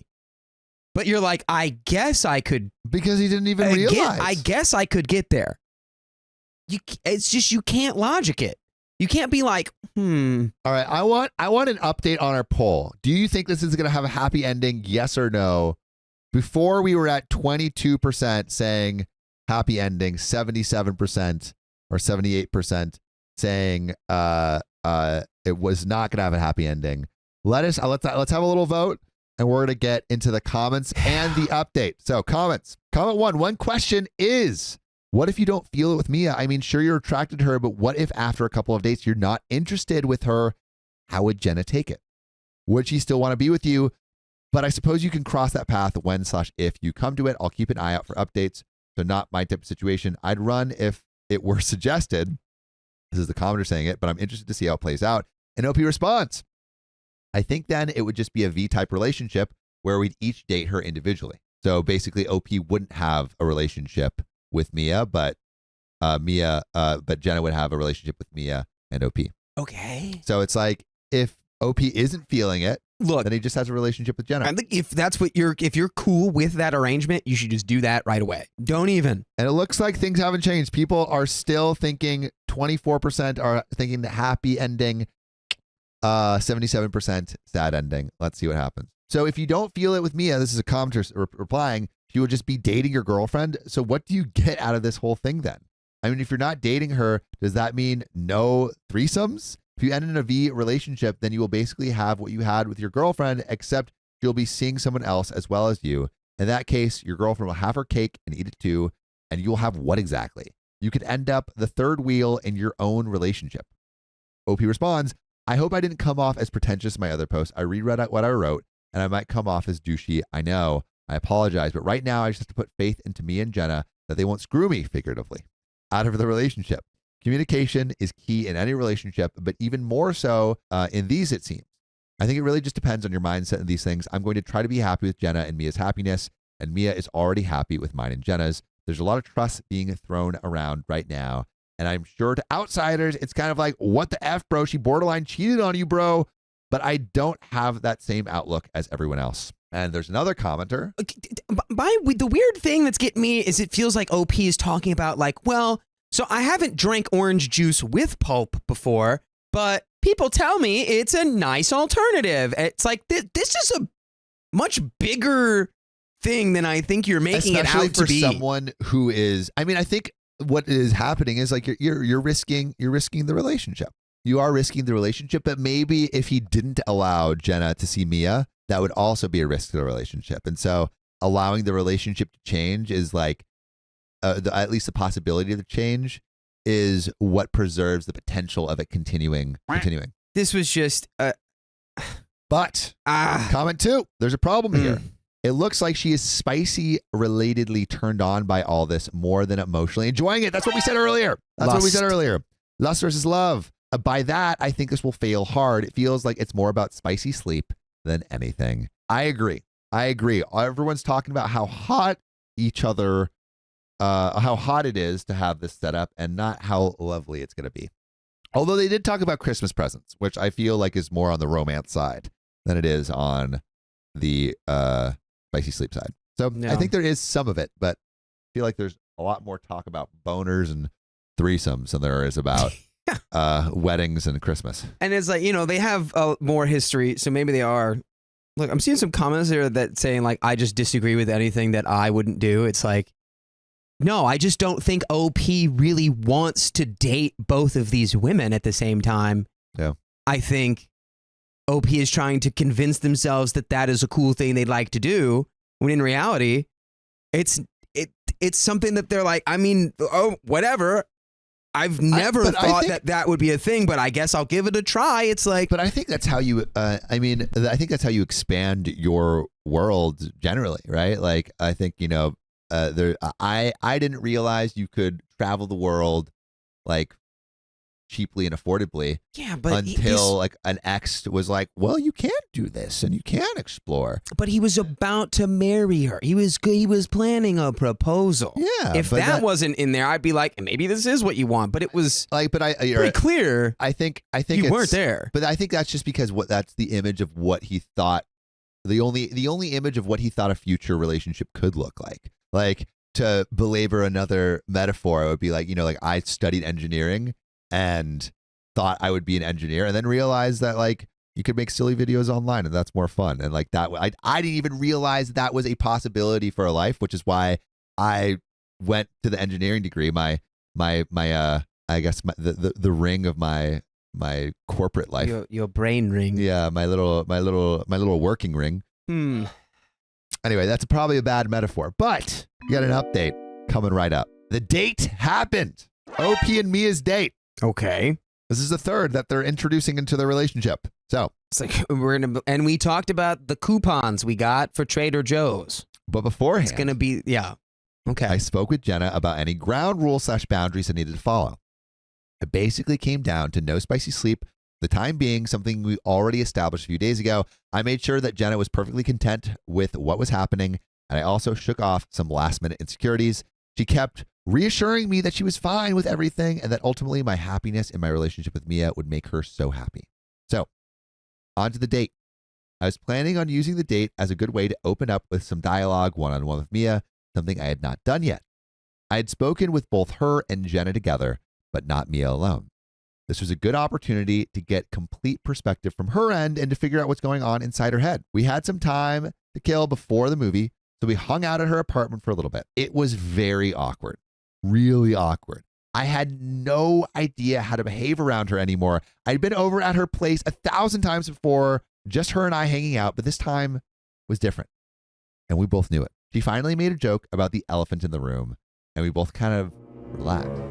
But you're like, I guess I could, because he didn't even realize. I guess I could get there. It's just you can't logic it. You can't be like, All right, I want an update on our poll. Do you think this is going to have a happy ending? Yes or no? Before we were at 22% saying happy ending, 77% or 78% saying it was not going to have a happy ending. Let's have a little vote, and we're going to get into the comments and the update. So comments. Comment one question is, what if you don't feel it with Mia? I mean, sure, you're attracted to her, but what if after a couple of dates you're not interested with her? How would Jenna take it? Would she still want to be with you? But I suppose you can cross that path when/if you come to it. I'll keep an eye out for updates. So not my type of situation. I'd run if it were suggested. This is the commenter saying it, but I'm interested to see how it plays out. And OP responds, I think then it would just be a V-type relationship where we'd each date her individually. So basically OP wouldn't have a relationship with Mia, but Jenna would have a relationship with Mia and OP. Okay. So it's like if OP isn't feeling it, look, then he just has a relationship with Jenna. I think if you're cool with that arrangement, you should just do that right away. Don't even. And it looks like things haven't changed. People are still thinking 24% are thinking the happy ending, 77% sad ending. Let's see what happens. So if you don't feel it with Mia, this is a commenter replying, she will just be dating your girlfriend. So what do you get out of this whole thing then? I mean, if you're not dating her, does that mean no threesomes? If you end in a V relationship, then you will basically have what you had with your girlfriend, except you'll be seeing someone else as well as you. In that case, your girlfriend will have her cake and eat it too, and you'll have what exactly? You could end up the third wheel in your own relationship. OP responds, I hope I didn't come off as pretentious in my other post. I reread what I wrote, and I might come off as douchey. I know. I apologize, but right now I just have to put faith into me and Jenna that they won't screw me, figuratively, out of the relationship. Communication is key in any relationship, but even more so in these, it seems. I think it really just depends on your mindset in these things. I'm going to try to be happy with Jenna and Mia's happiness, and Mia is already happy with mine and Jenna's. There's a lot of trust being thrown around right now, and I'm sure to outsiders, it's kind of like, what the F, bro? She borderline cheated on you, bro. But I don't have that same outlook as everyone else. And there's another commenter. The weird thing that's getting me is it feels like OP is talking about like, well, so I haven't drank orange juice with pulp before, but people tell me it's a nice alternative. It's like, this is a much bigger thing than I think you're making Especially it out to be. for someone who is, I mean, I think what is happening is like you're risking the relationship. You are risking the relationship, but maybe if he didn't allow Jenna to see Mia, that would also be a risk to the relationship. And so allowing the relationship to change is like, at least the possibility of the change is what preserves the potential of it continuing. This was just But comment 2, there's a problem here. It looks like she is spicy relatedly turned on by all this more than emotionally enjoying it. That's what we said earlier. Lust versus love. By that, I think this will fail hard. It feels like it's more about spicy sleep than anything. I agree. Everyone's talking about how hot how hot it is to have this setup and not how lovely it's going to be. Although they did talk about Christmas presents, which I feel like is more on the romance side than it is on the spicy sleep side. So I think there is some of it, but I feel like there's a lot more talk about boners and threesomes than there is about weddings and Christmas. And it's like, they have more history, so maybe they are. Look, I'm seeing some comments there that saying like, I just disagree with anything that I wouldn't do. It's like, no, I just don't think OP really wants to date both of these women at the same time. Yeah. I think OP is trying to convince themselves that that is a cool thing they'd like to do, when in reality, it's something that they're like, I mean, oh, whatever. I've never thought that would be a thing, but I guess I'll give it a try. It's like, but I think that's how you. I think that's how you expand your world generally, right? Like, I think I didn't realize you could travel the world like cheaply and affordably. Yeah, but until like an ex was like, well, you can do this and you can explore. But he was about to marry her. He was planning a proposal. Yeah. If that wasn't in there, I'd be like, maybe this is what you want. But it was like, pretty clear. I think you weren't there. But I think that's just because that's the image of what he thought. The only image of what he thought a future relationship could look like. Like, to belabor another metaphor, it would be like, like I studied engineering and thought I would be an engineer, and then realized that like you could make silly videos online and that's more fun. And like that, I didn't even realize that was a possibility for a life, which is why I went to the engineering degree, my I guess the ring of my corporate life. Your brain ring. Yeah, my little working ring. Anyway, that's probably a bad metaphor, but you got an update coming right up. The date happened. OP and Mia's date. Okay. This is the third that they're introducing into their relationship. So it's like and we talked about the coupons we got for Trader Joe's. But beforehand, it's gonna be Okay. I spoke with Jenna about any ground rules / boundaries I needed to follow. It basically came down to no spicy sleep. The time being something we already established a few days ago. I made sure that Jenna was perfectly content with what was happening, and I also shook off some last-minute insecurities. She kept reassuring me that she was fine with everything and that ultimately my happiness in my relationship with Mia would make her so happy. So, on to the date. I was planning on using the date as a good way to open up with some dialogue one-on-one with Mia, something I had not done yet. I had spoken with both her and Jenna together, but not Mia alone. This was a good opportunity to get complete perspective from her end and to figure out what's going on inside her head. We had some time to kill before the movie, so we hung out at her apartment for a little bit. It was very awkward, really awkward. I had no idea how to behave around her anymore. I'd been over at her place 1,000 times before, just her and I hanging out, but this time was different. And we both knew it. She finally made a joke about the elephant in the room, and we both kind of relaxed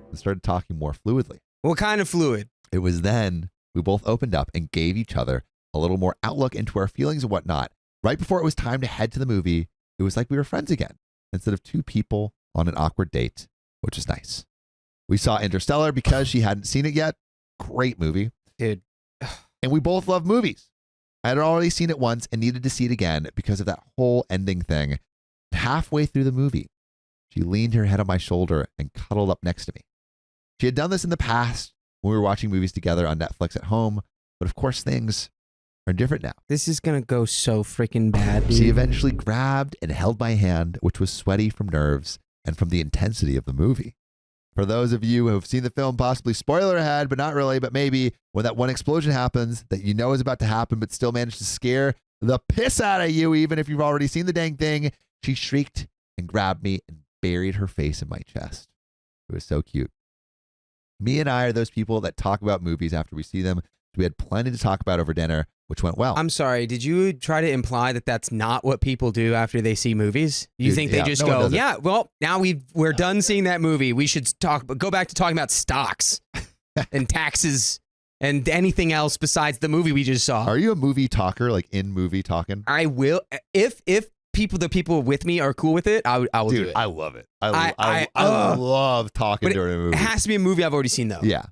and started talking more fluidly. What kind of fluid? It was then we both opened up and gave each other a little more outlook into our feelings and whatnot. Right before it was time to head to the movie, it was like we were friends again, instead of two people on an awkward date, which is nice. We saw Interstellar because she hadn't seen it yet. Great movie. Dude. And we both love movies. I had already seen it once and needed to see it again because of that whole ending thing. Halfway through the movie, she leaned her head on my shoulder and cuddled up next to me. She had done this in the past when we were watching movies together on Netflix at home, but of course things are different now. This is going to go so freaking bad, dude. She eventually grabbed and held my hand, which was sweaty from nerves and from the intensity of the movie. For those of you who have seen the film, possibly spoiler ahead, but not really, but maybe when that one explosion happens that you know is about to happen, but still managed to scare the piss out of you, even if you've already seen the dang thing, she shrieked and grabbed me and buried her face in my chest. It was so cute. Me and I are those people that talk about movies after we see them. We had plenty to talk about over dinner, which went well. I'm sorry. Did you try to imply that that's not what people do after they see movies? You think they just go, yeah, well, now we're done seeing that movie. We should go back to talking about stocks and taxes and anything else besides the movie we just saw. Are you a movie talker, like in movie talking? I will. If the people with me are cool with it, I will do it. I love it. I love talking during a movie. It has to be a movie I've already seen though. Yeah.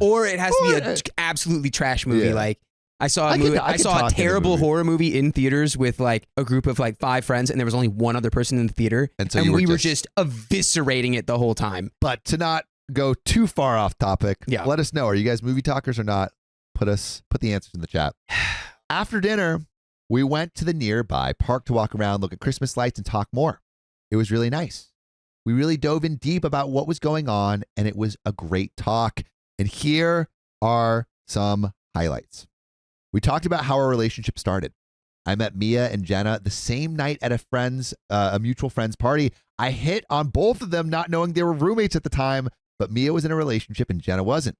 Or it has to be an absolutely trash movie. Yeah. Like I saw a terrible horror movie in theaters with like a group of like 5 friends, and there was only one other person in the theater, and we were just eviscerating it the whole time. But to not go too far off topic, yeah. Let us know. Are you guys movie talkers or not? Put the answers in the chat. After dinner, we went to the nearby park to walk around, look at Christmas lights, and talk more. It was really nice. We really dove in deep about what was going on, and it was a great talk. And here are some highlights. We talked about how our relationship started. I met Mia and Jenna the same night at a mutual friend's party. I hit on both of them, not knowing they were roommates at the time, but Mia was in a relationship and Jenna wasn't.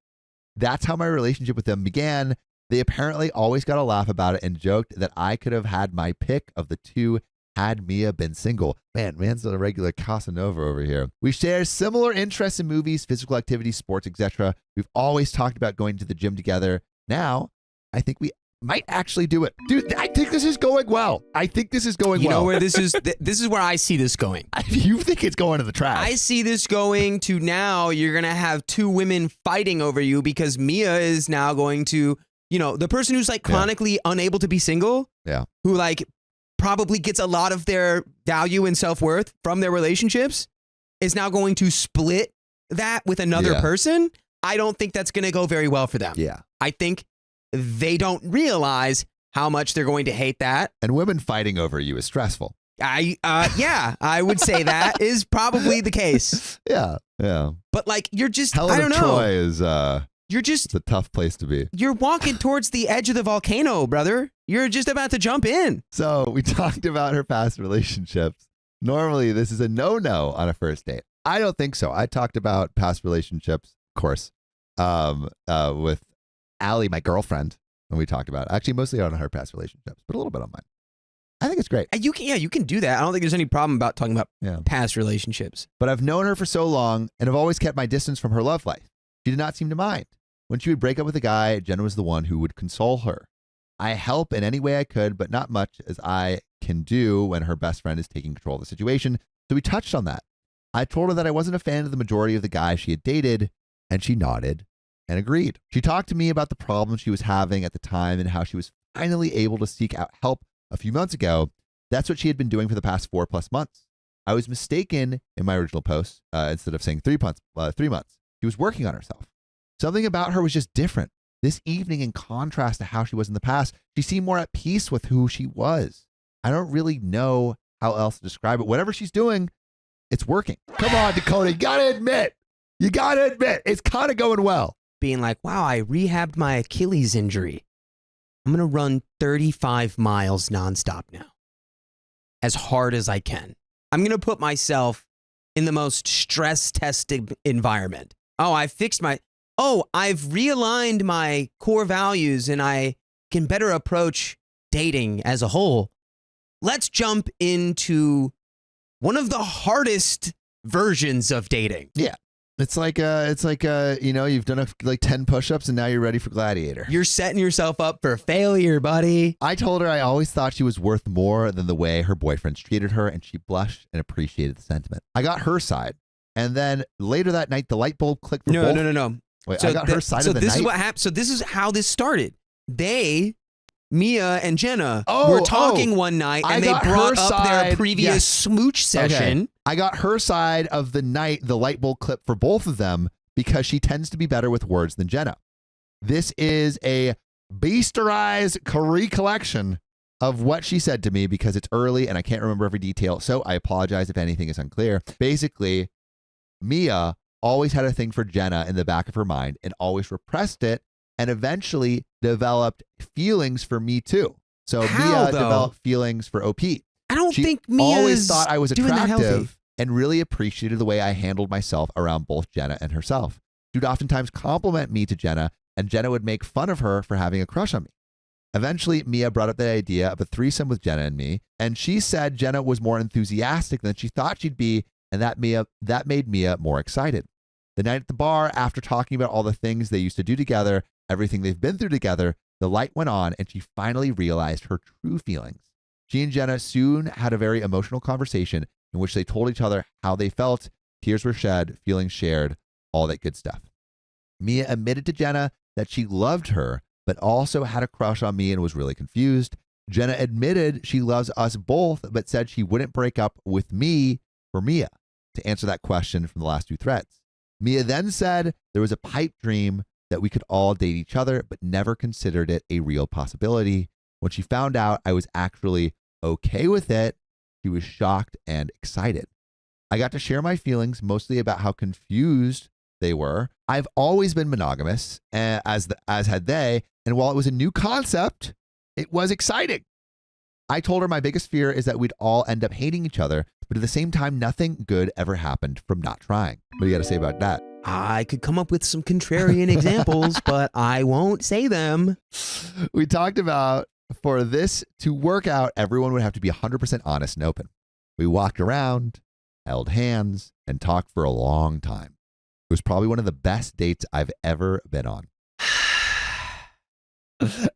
That's how my relationship with them began. They apparently always got a laugh about it and joked that I could have had my pick of the two had Mia been single. Man's a regular Casanova over here. We share similar interests in movies, physical activities, sports, etc. We've always talked about going to the gym together. Now, I think we might actually do it. Dude, I think this is going well. You know where this is? This is where I see this going. You think it's going to the trash? I see this going to now you're going to have 2 women fighting over you because Mia is now going to, the person who's like chronically unable to be single, who like probably gets a lot of their value and self-worth from their relationships, is now going to split that with another person. I don't think that's going to go very well for them. Yeah. I think they don't realize how much they're going to hate that. And women fighting over you is stressful. I would say that is probably the case. Yeah. But like, you're just, Helen I don't of know. Troy is, it's a tough place to be. You're walking towards the edge of the volcano, brother. You're just about to jump in. So we talked about her past relationships. Normally, this is a no-no on a first date. I don't think so. I talked about past relationships, of course, with Allie, my girlfriend, when we talked about it. Actually, mostly on her past relationships, but a little bit on mine. I think it's great. You can do that. I don't think there's any problem about talking about past relationships. But I've known her for so long and have always kept my distance from her love life. She did not seem to mind. When she would break up with a guy, Jenna was the one who would console her. I help in any way I could, but not much as I can do when her best friend is taking control of the situation. So we touched on that. I told her that I wasn't a fan of the majority of the guys she had dated, and she nodded and agreed. She talked to me about the problems she was having at the time and how she was finally able to seek out help a few months ago. That's what she had been doing for the past 4+ months. I was mistaken in my original post. Instead of saying 3 months, 3 months. She was working on herself. Something about her was just different. This evening, in contrast to how she was in the past, she seemed more at peace with who she was. I don't really know how else to describe it. Whatever she's doing, it's working. Come on, Dakota. You got to admit. It's kind of going well. Being like, wow, I rehabbed my Achilles injury. I'm going to run 35 miles nonstop now. As hard as I can. I'm going to put myself in the most stress-tested environment. I've realigned my core values and I can better approach dating as a whole. Let's jump into one of the hardest versions of dating. Yeah. It's like you've done like 10 push-ups and now you're ready for Gladiator. You're setting yourself up for failure, buddy. I told her I always thought she was worth more than the way her boyfriends treated her, and she blushed and appreciated the sentiment. I got her side. And then later that night, the light bulb clicked for both. No. Wait, I got her side of the night. So this is what happened. So this is how this started. Mia and Jenna were talking one night and they brought up their previous smooch session. Okay. I got her side of the night, the light bulb clip for both of them because she tends to be better with words than Jenna. This is a bastardized recollection of what she said to me because it's early and I can't remember every detail. So I apologize if anything is unclear. Basically, Mia always had a thing for Jenna in the back of her mind and always repressed it and eventually developed feelings for me too. So Mia developed feelings for OP. I don't think Mia always thought I was attractive and really appreciated the way I handled myself around both Jenna and herself. She would oftentimes compliment me to Jenna, and Jenna would make fun of her for having a crush on me. Eventually, Mia brought up the idea of a threesome with Jenna and me, and she said Jenna was more enthusiastic than she thought she'd be, and that made Mia more excited. The night at the bar, after talking about all the things they used to do together, everything they've been through together, the light went on, and she finally realized her true feelings. She and Jenna soon had a very emotional conversation in which they told each other how they felt, tears were shed, feelings shared, all that good stuff. Mia admitted to Jenna that she loved her, but also had a crush on me and was really confused. Jenna admitted she loves us both, but said she wouldn't break up with me for Mia, to answer that question from the last 2 threads. Mia then said there was a pipe dream that we could all date each other, but never considered it a real possibility. When she found out I was actually okay with it, she was shocked and excited. I got to share my feelings mostly about how confused they were. I've always been monogamous, as had they, and while it was a new concept, it was exciting. I told her my biggest fear is that we'd all end up hating each other, but at the same time, nothing good ever happened from not trying. What do you got to say about that? I could come up with some contrarian examples, but I won't say them. We talked about for this to work out, everyone would have to be 100% honest and open. We walked around, held hands, and talked for a long time. It was probably one of the best dates I've ever been on.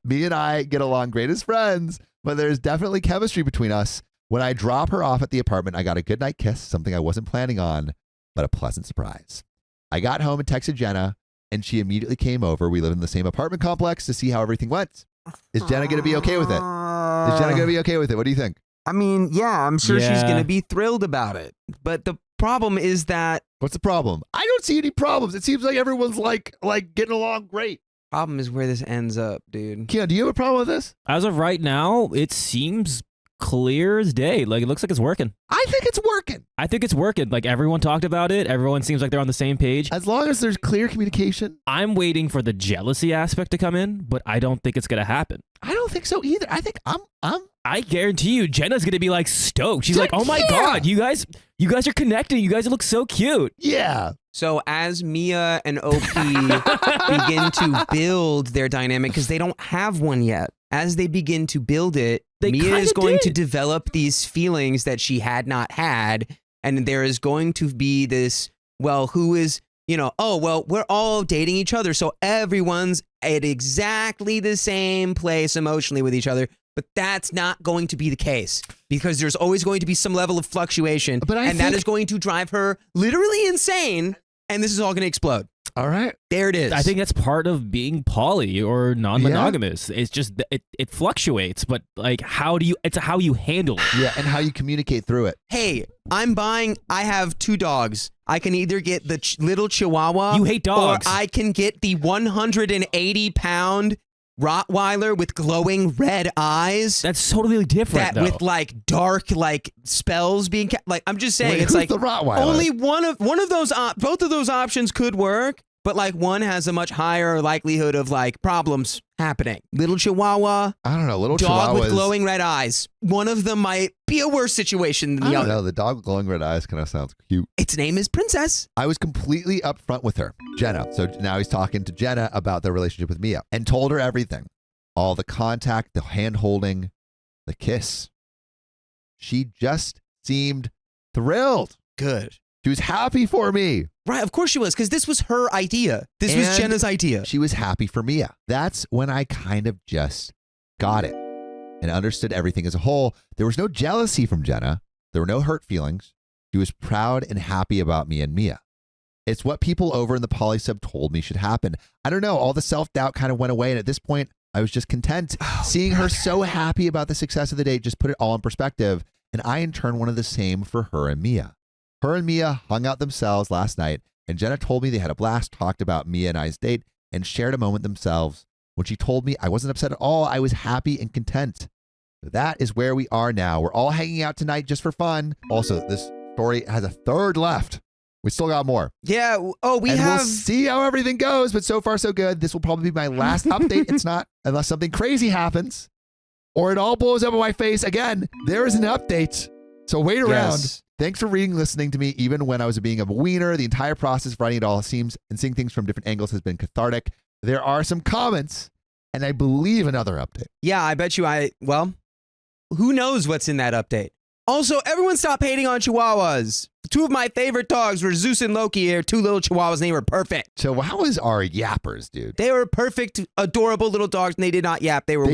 Me and I get along great as friends, but there's definitely chemistry between us. When I drop her off at the apartment, I got a goodnight kiss, something I wasn't planning on, but a pleasant surprise. I got home and texted Jenna, and she immediately came over. We live in the same apartment complex to see how everything went. Is Jenna going to be okay with it? Is Jenna going to be okay with it? What do you think? I mean, yeah, I'm sure she's going to be thrilled about it. But the problem is that... What's the problem? I don't see any problems. It seems like everyone's like getting along great. Problem is where this ends up, dude. Keon, do you have a problem with this? As of right now, it seems clear as day. Like, it looks like it's working. I think it's working. I think it's working. Like, everyone talked about it. Everyone seems like they're on the same page. As long as there's clear communication. I'm waiting for the jealousy aspect to come in, but I don't think it's going to happen. I don't think so either. I think I guarantee you, Jenna's going to be like stoked. She's like, oh my God, you guys are connecting. You guys look so cute. Yeah. So as Mia and OP begin to build their dynamic, because they don't have one yet, as they begin to build it, Mia is going to develop these feelings that she had not had. And there is going to be this, well, who is, oh, well, we're all dating each other. So everyone's at exactly the same place emotionally with each other. But that's not going to be the case because there's always going to be some level of fluctuation. And that is going to drive her literally insane. And this is all going to explode. All right. There it is. I think that's part of being poly or non-monogamous. Yeah. It's just, it fluctuates, but like, it's how you handle it. Yeah, and how you communicate through it. Hey, I have 2 dogs. I can either get the little Chihuahua. You hate dogs. Or I can get the 180-pound Rottweiler with glowing red eyes. That's totally different. With like dark spells being I'm just saying. It's like the Rottweiler? Only one of those. Both of those options could work, but like one has a much higher likelihood of like problems happening. Little Chihuahua. I don't know. Little dog Chihuahuas with glowing red eyes. One of them might be a worse situation than the other. I don't know. The dog with glowing red eyes kind of sounds cute. Its name is Princess. I was completely upfront with her, Jenna. So now he's talking to Jenna about their relationship with Mia and told her everything. All the contact, the hand holding, the kiss. She just seemed thrilled. Good. She was happy for me. Right, of course she was, because this was her idea. This was Jenna's idea. She was happy for Mia. That's when I kind of just got it and understood everything as a whole. There was no jealousy from Jenna. There were no hurt feelings. She was proud and happy about me and Mia. It's what people over in the poly sub told me should happen. I don't know. All the self-doubt kind of went away. And at this point, I was just content. Seeing her so happy about the success of the date just put it all in perspective. And I, in turn, wanted the same for her and Mia. Her and Mia hung out themselves last night, and Jenna told me they had a blast, talked about Mia and I's date, and shared a moment themselves. When she told me I wasn't upset at all, I was happy and content. So that is where we are now. We're all hanging out tonight just for fun. Also, this story has a third left. We still got more. Yeah. Oh, we'll see how everything goes, but so far so good. This will probably be my last update. It's not, unless something crazy happens or it all blows up in my face again. There is an update. So wait around. Yes. Thanks for listening to me, even when I was being a wiener. The entire process of writing it all seems and seeing things from different angles has been cathartic. There are some comments, and I believe another update. Yeah, I bet you who knows what's in that update? Also, everyone stop hating on Chihuahuas. 2 of my favorite dogs were Zeus and Loki. They're 2 little Chihuahuas, and they were perfect. So how is our yappers, dude? They were perfect, adorable little dogs, and they did not yap. They were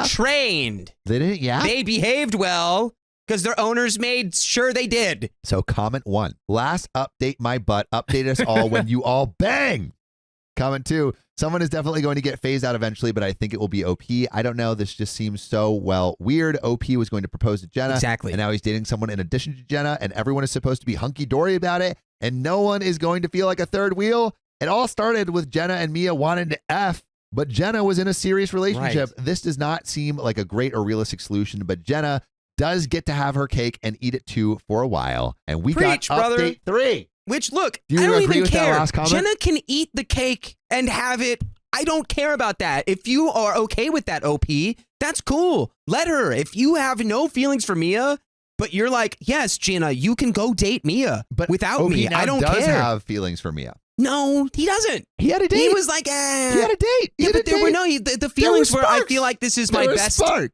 trained. They didn't yap? They behaved well. Because their owners made sure they did. So comment 1. Last update my butt. Update us all when you all bang. Comment 2. Someone is definitely going to get phased out eventually, but I think it will be OP. I don't know. This just seems so, weird. OP was going to propose to Jenna. Exactly. And now he's dating someone in addition to Jenna, and everyone is supposed to be hunky-dory about it, and no one is going to feel like a third wheel. It all started with Jenna and Mia wanting to F, but Jenna was in a serious relationship. Right. This does not seem like a great or realistic solution, but Jenna does get to have her cake and eat it too for a while. And we got update 3. Which, look, do you I don't agree even with care. That last comment? Jenna can eat the cake and have it. I don't care about that. If you are okay with that, OP, that's cool. Let her. If you have no feelings for Mia, but you're like, yes, Jenna, you can go date Mia without me. I don't care. He does have feelings for Mia. No, he doesn't. He had a date. He was like, He had a date. Yeah, but there were the feelings were, I feel like this is my best friend.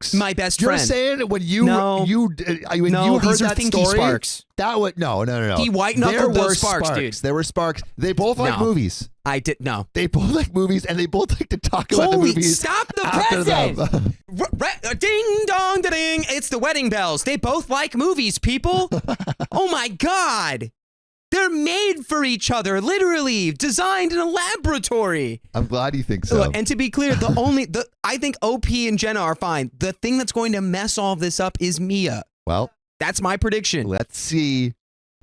You're saying when you heard that story, sparks. That would no. He white knuckled those sparks, dude. There were sparks. They both like movies. I did no. They both like movies, and they both like to talk about the movies. Stop the presses! Ding dong da ding! It's the wedding bells. They both like movies, people. Oh my god! They're made for each other, literally designed in a laboratory. I'm glad you think so. Look, and to be clear, I think OP and Jenna are fine. The thing that's going to mess all this up is Mia. Well, that's my prediction. Let's see.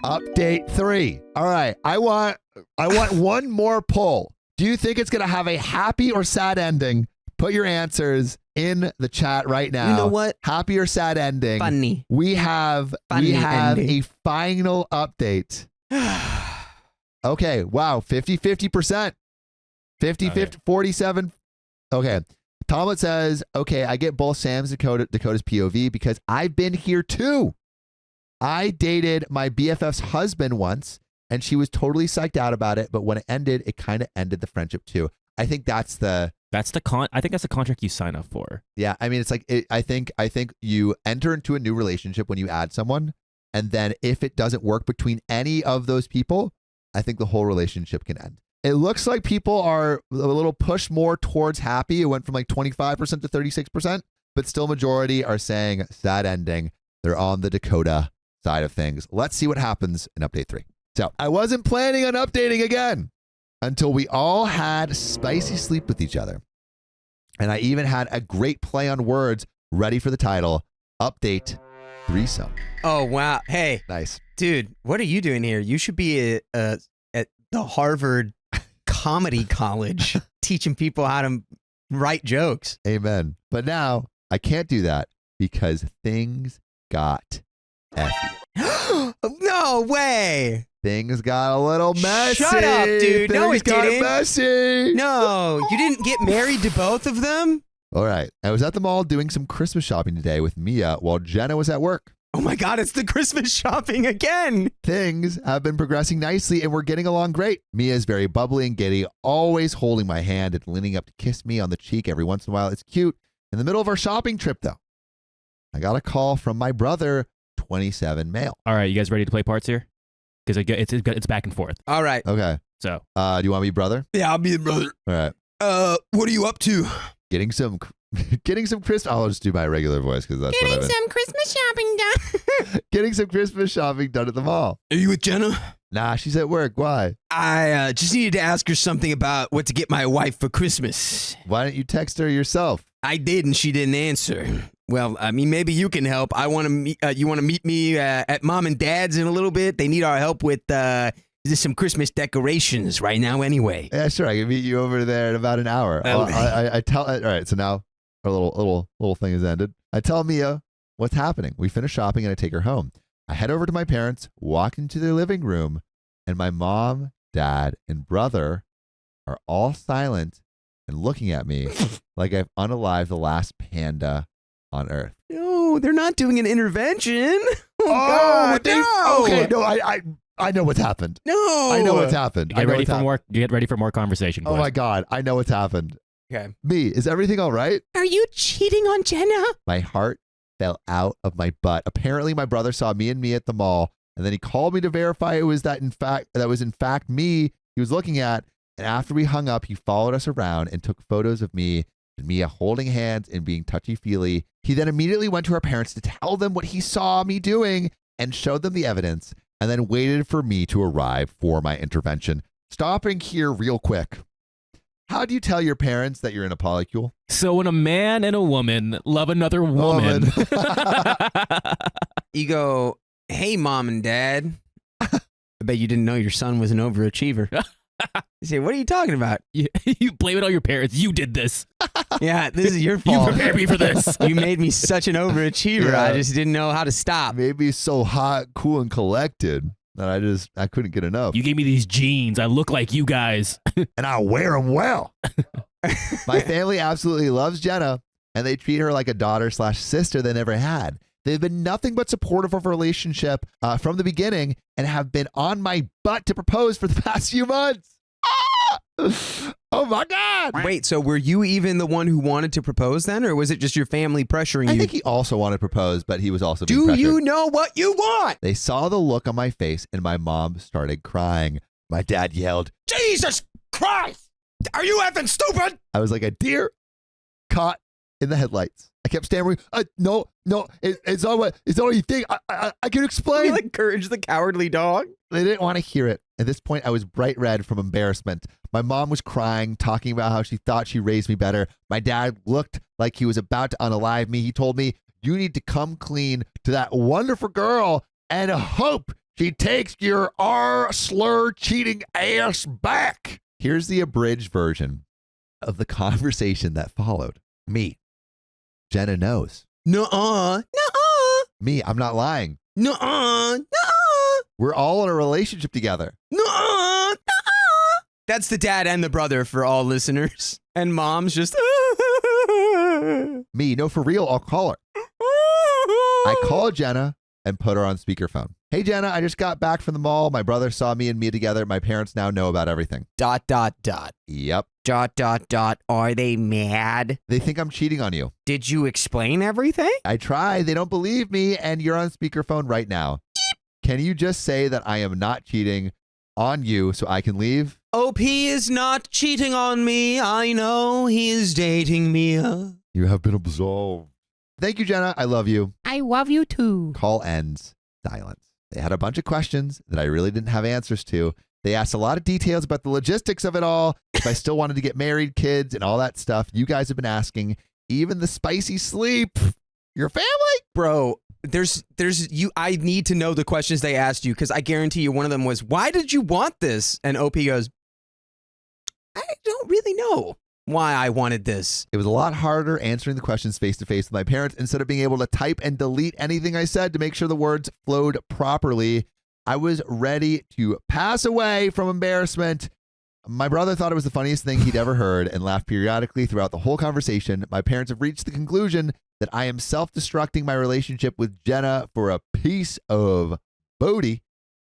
Update 3. All right, I want one more poll. Do you think it's going to have a happy or sad ending? Put your answers in the chat right now. You know what? Happy or sad ending? Funny. We have Ending. a final update. Okay, wow, 50%. 50, 47. Okay. Tomlet says, okay, I get both Sam's and Dakota's POV because I've been here too. I dated my BFF's husband once and she was totally psyched out about it, but when it ended, it kind of ended the friendship too. I think I think that's the contract you sign up for. Yeah, I mean, it's like I think you enter into a new relationship when you add someone, and then if it doesn't work between any of those people, I think the whole relationship can end. It looks like people are a little push more towards happy. It went from like 25% to 36%, but still majority are saying sad ending. They're on the Dakota side of things. Let's see what happens in update 3. So I wasn't planning on updating again until we all had spicy sleep with each other. And I even had a great play on words ready for the title, Update Threesome. Oh, wow. Hey. Nice. Dude, what are you doing here? You should be at the Harvard Comedy College teaching people how to write jokes. Amen. But now I can't do that because things got effy. No way. Things got a little messy. Shut up, dude. No, Things it got didn't. messy. No, you didn't get married to both of them? All right. I was at the mall doing some Christmas shopping today with Mia while Jenna was at work. Oh my God, it's the Christmas shopping again. Things have been progressing nicely and we're getting along great. Mia is very bubbly and giddy, always holding my hand and leaning up to kiss me on the cheek every once in a while. It's cute. In the middle of our shopping trip, though, I got a call from my brother, 27 male. All right, you guys ready to play parts here? Because it's back and forth. All right. Okay. So, do you want me brother? Yeah, I'll be the brother. All right. What are you up to? Getting some Christmas. I'll just do my regular voice because that's what I've been. Some Christmas shopping done. Getting some Christmas shopping done at the mall. Are you with Jenna? Nah, she's at work. Why? I just needed to ask her something about what to get my wife for Christmas. Why don't you text her yourself? I did, and she didn't answer. Well, I mean, maybe you can help. I want to meet. You want to meet me at Mom and Dad's in a little bit? They need our help with some Christmas decorations right now. Anyway. Yeah, sure. I can meet you over there in about an hour. Okay. I tell. All right. So now our little thing has ended. I tell Mia what's happening. We finish shopping and I take her home. I head over to my parents, walk into their living room, and my mom, dad, and brother are all silent and looking at me like I've unalived the last panda on Earth. No, they're not doing an intervention. Oh, God, no. Okay, no, I know what's happened. No, I know what's happened. get ready for more conversation. Oh boys. my God, I know what's happened. Okay. Me, is everything all right? Are you cheating on Jenna? My heart fell out of my butt. Apparently, my brother saw me and Mia at the mall, and then he called me to verify it was in fact me he was looking at. And after we hung up, he followed us around and took photos of me and Mia holding hands and being touchy-feely. He then immediately went to our parents to tell them what he saw me doing and showed them the evidence, and then waited for me to arrive for my intervention. Stopping here real quick. How do you tell your parents that you're in a polycule? So when a man and a woman love another woman. You go, hey, Mom and Dad. I bet you didn't know your son was an overachiever. You say, what are you talking about? You blame it on your parents. You did this. Yeah, this is your fault. You prepared me for this. You made me such an overachiever. Yeah. I just didn't know how to stop. Maybe so hot, cool, and collected that I couldn't get enough. You gave me these jeans. I look like you guys. And I wear them well. My family absolutely loves Jenna, and they treat her like a daughter/sister they never had. They've been nothing but supportive of our relationship from the beginning and have been on my butt to propose for the past few months. Oh my God. Wait, so were you even the one who wanted to propose then, or was it just your family pressuring you? I think he also wanted to propose, but he was also being Do pressured. you know what you want? They saw the look on my face, and my mom started crying. My dad yelled, Jesus Christ! Are you effing stupid? I was like a deer caught in the headlights. I kept stammering, no, it's not what you think. I can explain. You like Courage the Cowardly Dog? They didn't want to hear it. At this point, I was bright red from embarrassment. My mom was crying, talking about how she thought she raised me better. My dad looked like he was about to unalive me. He told me, you need to come clean to that wonderful girl and hope she takes your R-slur cheating ass back. Here's the abridged version of the conversation that followed. Me, Jenna knows. Nuh-uh. Nuh-uh. Me, I'm not lying. Nuh-uh. Nuh-uh. We're all in a relationship together. Nuh-uh. Nuh-uh. That's the dad and the brother for all listeners. And mom's just... Me, no, for real, I'll call her. I call Jenna and put her on speakerphone. Hey, Jenna, I just got back from the mall. My brother saw me and Mia together. My parents now know about everything. ... ... Yep. ... Are they mad? They think I'm cheating on you. Did you explain everything? I tried. They don't believe me, and you're on speakerphone right now. Can you just say that I am not cheating on you so I can leave? OP is not cheating on me. I know he is dating Mia. You have been absolved. Thank you, Jenna. I love you. I love you too. Call ends. Silence. They had a bunch of questions that I really didn't have answers to. They asked a lot of details about the logistics of it all. If I still wanted to get married, kids, and all that stuff you guys have been asking. Even the spicy sleep. Your family? Bro, there's you. I need to know the questions they asked you because I guarantee you one of them was, why did you want this? And OP goes, I don't really know why I wanted this. It was a lot harder answering the questions face to face with my parents instead of being able to type and delete anything I said to make sure the words flowed properly. I was ready to pass away from embarrassment. My brother thought it was the funniest thing he'd ever heard and laughed periodically throughout the whole conversation. My parents have reached the conclusion that I am self-destructing my relationship with Jenna for a piece of booty.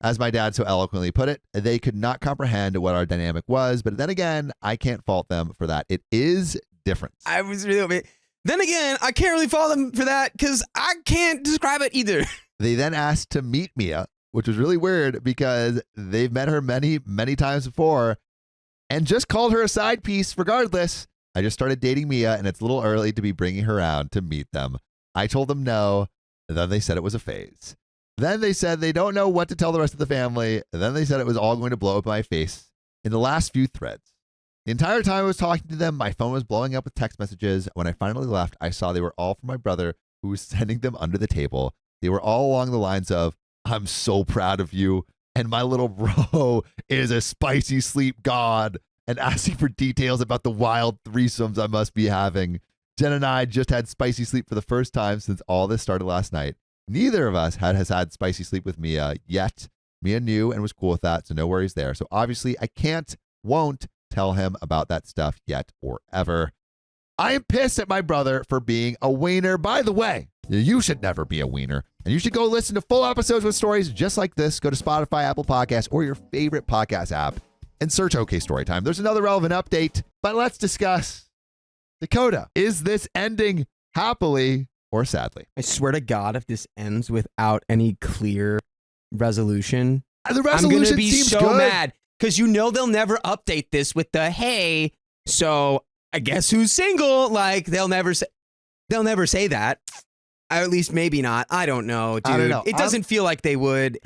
As my dad so eloquently put it, they could not comprehend what our dynamic was, but then again, I can't fault them for that. It is different. I was really... Then again, I can't really fault them for that because I can't describe it either. They then asked to meet Mia, which was really weird because they've met her many, many times before and just called her a side piece regardless. I just started dating Mia, and it's a little early to be bringing her around to meet them. I told them no, and then they said it was a phase. Then they said they don't know what to tell the rest of the family, and then they said it was all going to blow up in my face in the last few threads. The entire time I was talking to them, my phone was blowing up with text messages. When I finally left, I saw they were all from my brother, who was sending them under the table. They were all along the lines of, I'm so proud of you, and my little bro is a spicy sleep god, and asking for details about the wild threesomes I must be having. Jen and I just had spicy sleep for the first time since all this started last night. Neither of us has had spicy sleep with Mia yet. Mia knew and was cool with that, so no worries there. So obviously I won't tell him about that stuff yet or ever. I am pissed at my brother for being a wiener. By the way, you should never be a wiener. And you should go listen to full episodes with stories just like this. Go to Spotify, Apple Podcasts, or your favorite podcast app and search OK Storytime. There's another relevant update, but let's discuss. Dakota, is this ending happily or sadly? I swear to God, if this ends without any clear resolution, the resolution I'm going to be seems so good. mad because they'll never update this with the, hey, so I guess who's single? Like they'll never say that. At least maybe not. I don't know, dude. I don't know. It doesn't feel like they would.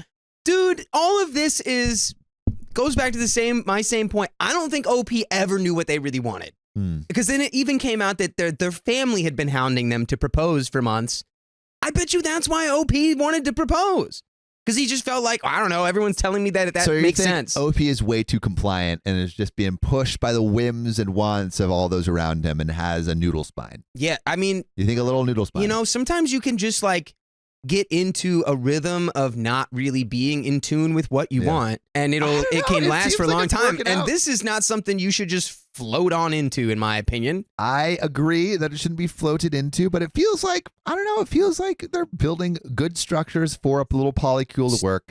Dude, all of this goes back to my same point. I don't think OP ever knew what they really wanted. Because then it even came out that their family had been hounding them to propose for months. I bet you that's why OP wanted to propose. Because he just felt like, I don't know, everyone's telling me that so makes sense. OP is way too compliant and is just being pushed by the whims and wants of all those around him and has a noodle spine. Yeah, I mean... You think a little noodle spine? Sometimes you can just get into a rhythm of not really being in tune with what you want. And it can last for a long time. And this is not something you should just float on into, in my opinion. I agree that it shouldn't be floated into, but it feels like, I don't know, it feels like they're building good structures for a little polycule to work.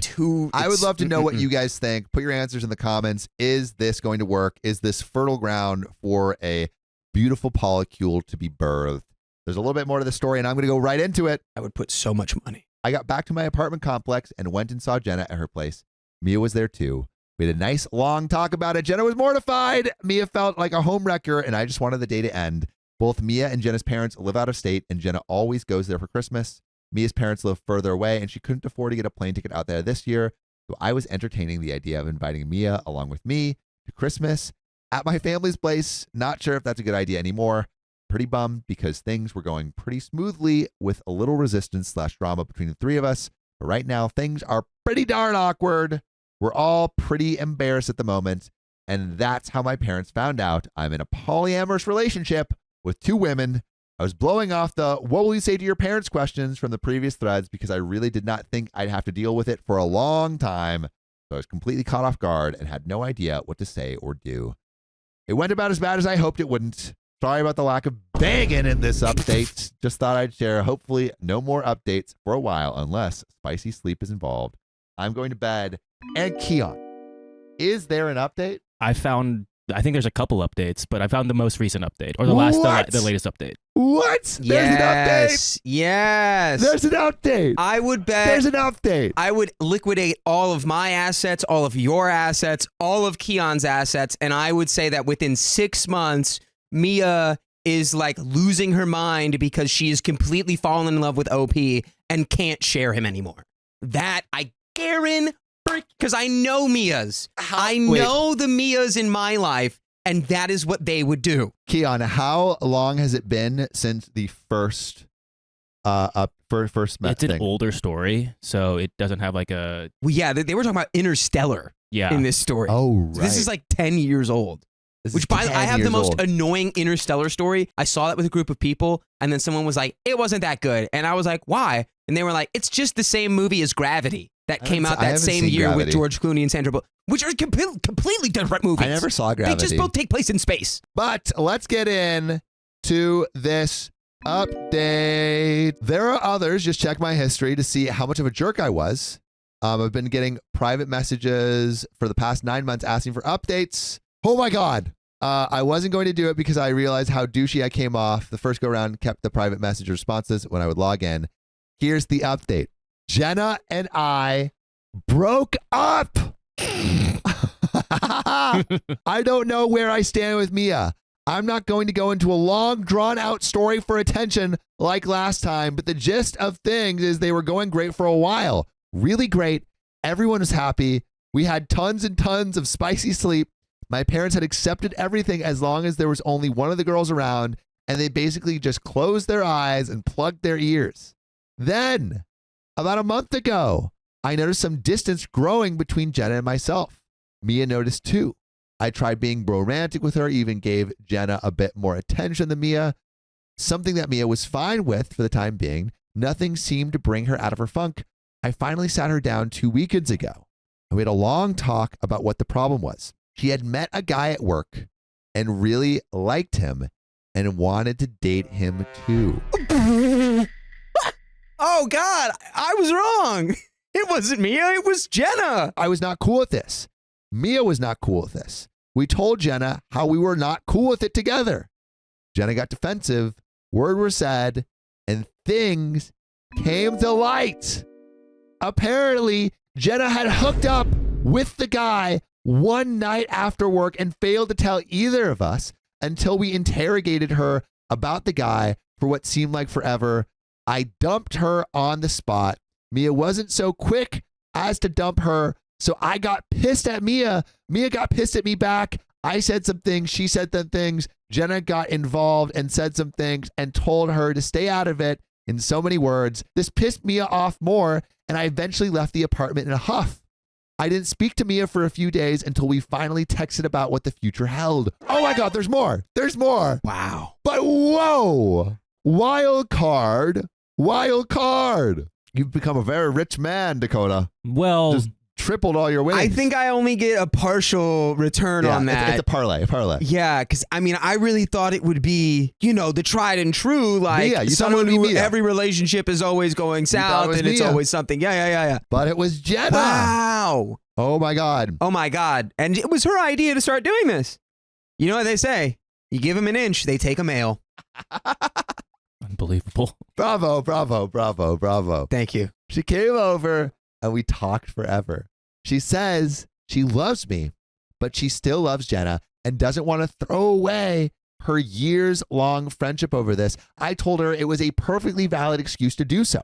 I would love to know what you guys think. Put your answers in the comments. Is this going to work? Is this fertile ground for a beautiful polycule to be birthed? There's a little bit more to the story, and I'm going to go right into it. I would put so much money. I got back to my apartment complex and went and saw Jenna at her place. Mia was there too. We had a nice long talk about it. Jenna was mortified. Mia felt like a homewrecker, and I just wanted the day to end. Both Mia and Jenna's parents live out of state, and Jenna always goes there for Christmas. Mia's parents live further away, and she couldn't afford to get a plane ticket out there this year, so I was entertaining the idea of inviting Mia along with me to Christmas at my family's place. Not sure if that's a good idea anymore. Pretty bummed because things were going pretty smoothly with a little resistance/drama between the three of us. But right now, things are pretty darn awkward. We're all pretty embarrassed at the moment. And that's how my parents found out I'm in a polyamorous relationship with two women. I was blowing off the what will you say to your parents questions from the previous threads because I really did not think I'd have to deal with it for a long time. So I was completely caught off guard and had no idea what to say or do. It went about as bad as I hoped it wouldn't. Sorry about the lack of banging in this update. Just thought I'd share. Hopefully no more updates for a while unless spicy sleep is involved. I'm going to bed. And Keon, is there an update? I think there's a couple updates, but I found the most recent update or the latest update. What? There's an update. Yes. There's an update. I would bet there's an update. I would liquidate all of my assets, all of your assets, all of Keon's assets, and I would say that within 6 months, Mia is like losing her mind because she is completely fallen in love with OP and can't share him anymore. That I guarantee. Because I know Mias. I know the Mias in my life, and that is what they would do. Keon, how long has it been since the first met It's an older story, so it doesn't have like a... Well, yeah, they were talking about Interstellar in this story. Oh, right. So this is like 10 years old. Which, by the way, I have the most annoying Interstellar story. I saw that with a group of people, and then someone was like, it wasn't that good. And I was like, why? And they were like, it's just the same movie as Gravity. That came out that same year Gravity. with George Clooney and Sandra Bullock, which are completely different movies. I never saw Gravity. They just both take place in space. But let's get in to this update. There are others. Just check my history to see how much of a jerk I was. I've been getting private messages for the past 9 months asking for updates. Oh my God. I wasn't going to do it because I realized how douchey I came off. The first go round kept the private message responses when I would log in. Here's the update. Jenna and I broke up. I don't know where I stand with Mia. I'm not going to go into a long, drawn-out story for attention like last time, but the gist of things is they were going great for a while. Really great. Everyone was happy. We had tons and tons of spicy sleep. My parents had accepted everything as long as there was only one of the girls around, and they basically just closed their eyes and plugged their ears. Then, about a month ago, I noticed some distance growing between Jenna and myself. Mia noticed too. I tried being romantic with her, even gave Jenna a bit more attention than Mia, something that Mia was fine with for the time being. Nothing seemed to bring her out of her funk. I finally sat her down 2 weekends ago, and we had a long talk about what the problem was. She had met a guy at work and really liked him and wanted to date him too. Oh, God, I was wrong. It wasn't Mia, it was Jenna. I was not cool with this. Mia was not cool with this. We told Jenna how we were not cool with it together. Jenna got defensive, words were said, and things came to light. Apparently, Jenna had hooked up with the guy one night after work and failed to tell either of us until we interrogated her about the guy for what seemed like forever. I dumped her on the spot. Mia wasn't so quick as to dump her, so I got pissed at Mia. Mia got pissed at me back. I said some things. She said some things. Jenna got involved and said some things and told her to stay out of it in so many words. This pissed Mia off more, and I eventually left the apartment in a huff. I didn't speak to Mia for a few days until we finally texted about what the future held. Oh my God, there's more. There's more. Wow. But whoa. Wild card. Wild card. You've become a very rich man, Dakota. Well, just tripled all your wins. I think I only get a partial return on that. It's a parlay. Yeah, because I mean, I really thought it would be, the tried and true, like someone who every relationship is always going south and it's always something. Yeah. But it was Jenna. Wow. Oh my God. And it was her idea to start doing this. You know what they say? You give them an inch, they take a mile. Unbelievable. Bravo. Thank you. She came over and we talked forever. She says she loves me, but she still loves Jenna and doesn't want to throw away her years-long friendship over this. I told her it was a perfectly valid excuse to do so.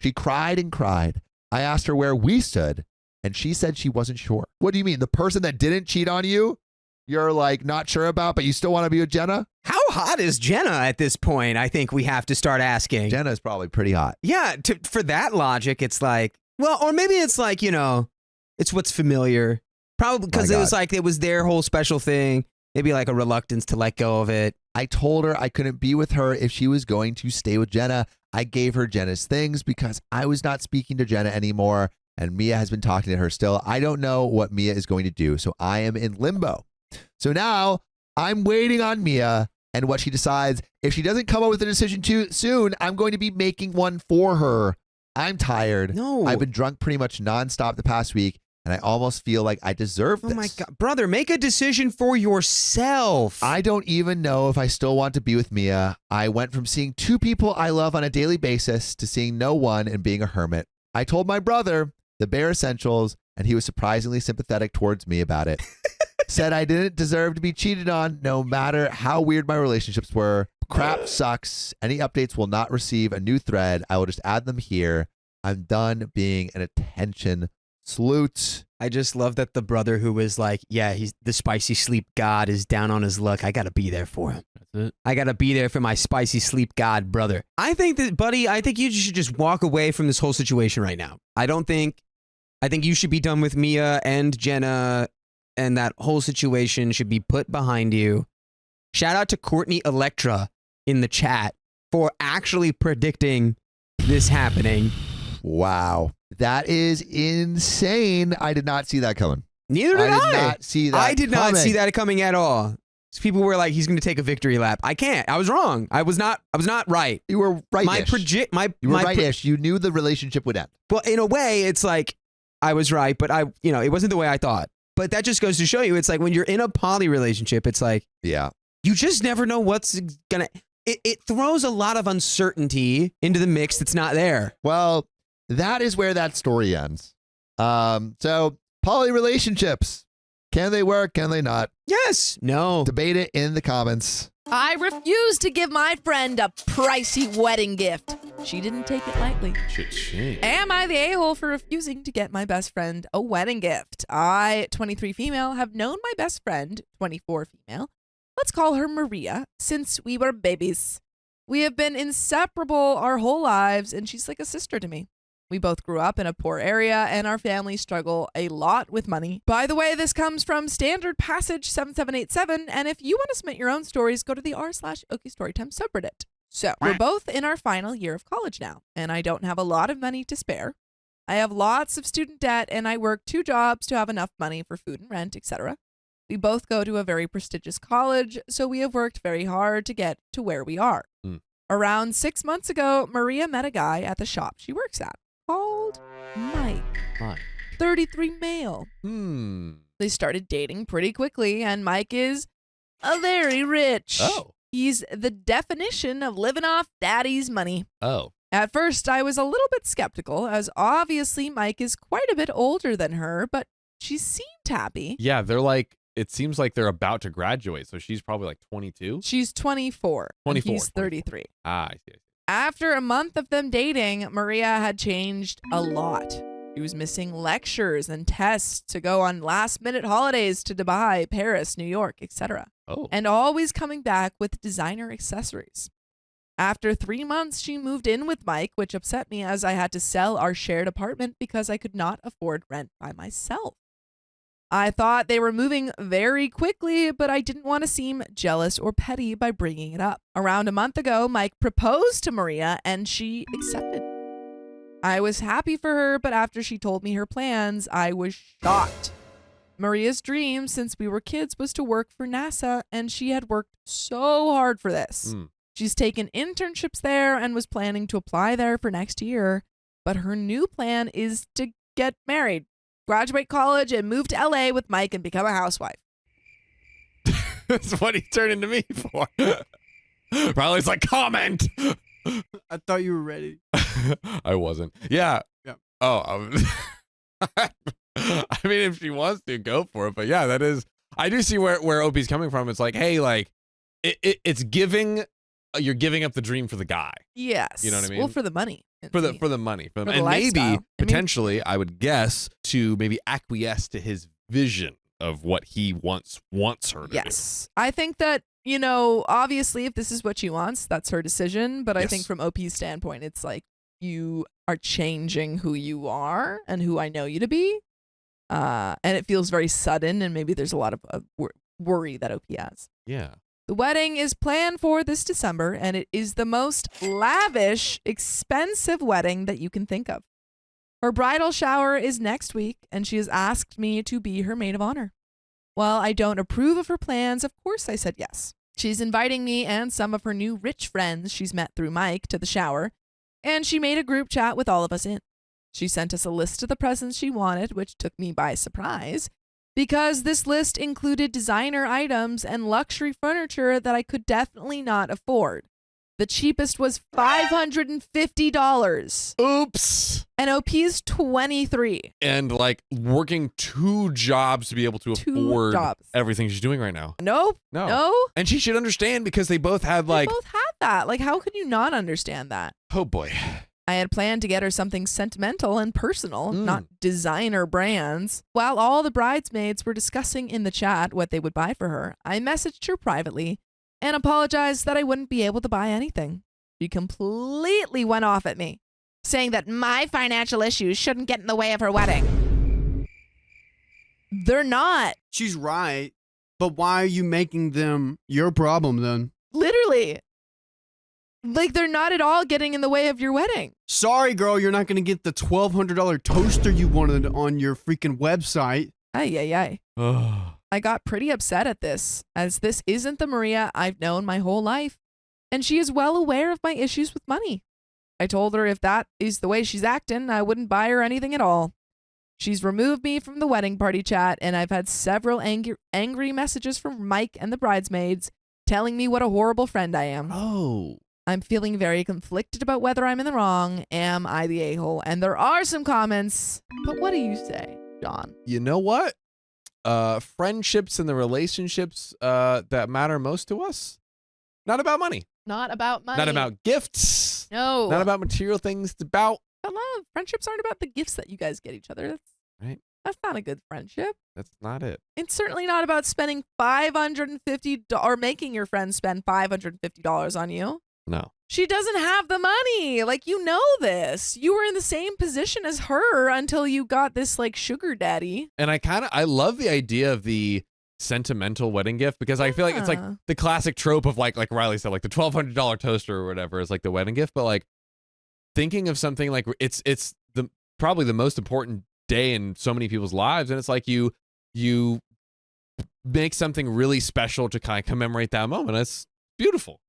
She cried and cried. I asked her where we stood, and she said she wasn't sure. What do you mean? The person that didn't cheat on you, you're like not sure about, but you still want to be with Jenna? How hot is Jenna at this point? I think we have to start asking. Jenna is probably pretty hot. Yeah, for that logic, it's like, well, or maybe it's like, it's what's familiar. Probably because it was like, it was their whole special thing. Maybe like a reluctance to let go of it. I told her I couldn't be with her if she was going to stay with Jenna. I gave her Jenna's things because I was not speaking to Jenna anymore, and Mia has been talking to her still. I don't know what Mia is going to do, so I am in limbo. So now I'm waiting on Mia and what she decides. If she doesn't come up with a decision too soon, I'm going to be making one for her. I'm tired. No. I've been drunk pretty much nonstop the past week, and I almost feel like I deserve this. Oh my God. Brother, make a decision for yourself. I don't even know if I still want to be with Mia. I went from seeing 2 people I love on a daily basis to seeing no one and being a hermit. I told my brother the bare essentials, and he was surprisingly sympathetic towards me about it. Said I didn't deserve to be cheated on no matter how weird my relationships were. Crap sucks. Any updates will not receive a new thread. I will just add them here. I'm done being an attention sloot. I just love that the brother who was like, yeah, he's the spicy sleep god is down on his luck. I got to be there for him. That's it. I got to be there for my spicy sleep god brother. I think that, buddy, I think you should just walk away from this whole situation right now. I think you should be done with Mia and Jenna, and that whole situation should be put behind you. Shout out to Courtney Electra in the chat for actually predicting this happening. Wow. That is insane. I did not see that coming. Neither did I. did not see that I did not coming. see that coming at all. People were like, he's going to take a victory lap. I can't. I was wrong. I was not right. You were right-ish. You were right-ish. You knew the relationship would end. Well, in a way, it's like I was right, but it wasn't the way I thought. But that just goes to show you, it's like when you're in a poly relationship, it's like, yeah, you just never know what's gonna. It throws a lot of uncertainty into the mix that's not there. Well, that is where that story ends. So poly relationships, can they work? Can they not? Yes. No. Debate it in the comments. I refuse to give my friend a pricey wedding gift. She didn't take it lightly. Cha-ching. Am I the a-hole for refusing to get my best friend a wedding gift? I, 23 female, have known my best friend, 24 female, let's call her Maria, since we were babies. We have been inseparable our whole lives, and she's like a sister to me. We both grew up in a poor area, and our families struggle a lot with money. By the way, this comes from Standard Passage 7787, and if you want to submit your own stories, go to the r/OK Storytime subreddit. So, we're both in our final year of college now, and I don't have a lot of money to spare. I have lots of student debt, and I work 2 jobs to have enough money for food and rent, etc. We both go to a very prestigious college, so we have worked very hard to get to where we are. Around 6 months ago, Maria met a guy at the shop she works at called Mike. 33 male. They started dating pretty quickly, and Mike is very rich. Oh. He's the definition of living off daddy's money. Oh. At first, I was a little bit skeptical, as obviously Mike is quite a bit older than her, but she seemed happy. Yeah, they're like, it seems like they're about to graduate, so she's probably like 22. She's 24. 24. He's 33. Ah, I see. After a month of them dating, Maria had changed a lot. She was missing lectures and tests to go on last-minute holidays to Dubai, Paris, New York, etc. Oh. And always coming back with designer accessories. After 3 months, she moved in with Mike, which upset me as I had to sell our shared apartment because I could not afford rent by myself. I thought they were moving very quickly, but I didn't want to seem jealous or petty by bringing it up. Around a month ago, Mike proposed to Maria, and she accepted. I was happy for her, but after she told me her plans, I was shocked. Maria's dream since we were kids was to work for NASA, and she had worked so hard for this. She's taken internships there and was planning to apply there for next year, but her new plan is to get married, graduate college, and move to LA with Mike and become a housewife. That's what he turned into me for. Riley's like, comment. I thought you were ready. I wasn't. Yeah. Yeah. Oh, I mean, if she wants to, go for it. But yeah, that is. I do see where OP's coming from. It's like, hey, like, it's giving. You're giving up the dream for the guy. Yes. You know what I mean? Well, for the money. For the money. the and lifestyle. maybe, potentially, I would guess, to maybe acquiesce to his vision of what he wants her to do. Yes. I think that, obviously, if this is what she wants, that's her decision. But I think from OP's standpoint, it's like you are changing who you are and who I know you to be. And it feels very sudden, and maybe there's a lot of worry that OP has. Yeah. The wedding is planned for this December, and it is the most lavish, expensive wedding that you can think of. Her bridal shower is next week, and she has asked me to be her maid of honor. While I don't approve of her plans, of course I said yes. She's inviting me and some of her new rich friends she's met through Mike to the shower, and she made a group chat with all of us in. She sent us a list of the presents she wanted, which took me by surprise, because this list included designer items and luxury furniture that I could definitely not afford. The cheapest was $550. Oops. And OP's 23. And like working 2 jobs to be able to afford everything she's doing right now. Nope. No. And she should understand because they both had They both had that. Like, how could you not understand that? Oh boy. I had planned to get her something sentimental and personal, not designer brands. While all the bridesmaids were discussing in the chat what they would buy for her, I messaged her privately and apologized that I wouldn't be able to buy anything. She completely went off at me, saying that my financial issues shouldn't get in the way of her wedding. They're not. She's right, but why are you making them your problem then? Literally. Like, they're not at all getting in the way of your wedding. Sorry, girl, you're not going to get the $1,200 toaster you wanted on your freaking website. Ay. I got pretty upset at this, as this isn't the Maria I've known my whole life, and she is well aware of my issues with money. I told her if that is the way she's acting, I wouldn't buy her anything at all. She's removed me from the wedding party chat, and I've had several angry messages from Mike and the bridesmaids telling me what a horrible friend I am. Oh. I'm feeling very conflicted about whether I'm in the wrong. Am I the a-hole? And there are some comments, but what do you say, John? You know what? Friendships and the relationships that matter most to us, not about money. Not about money. Not about gifts. No. Not about material things. It's about love. Friendships aren't about the gifts that you guys get each other. That's not a good friendship. That's not it. It's certainly not about spending $550 or making your friends spend $550 on you. No. She doesn't have the money. Like, you know this. You were in the same position as her until you got this like sugar daddy. And I love the idea of the sentimental wedding gift because I feel like it's like the classic trope of like Riley said, like the $1,200 toaster or whatever is like the wedding gift. But like thinking of something like it's the probably the most important day in so many people's lives, and it's like you make something really special to kind of commemorate that moment. It's beautiful.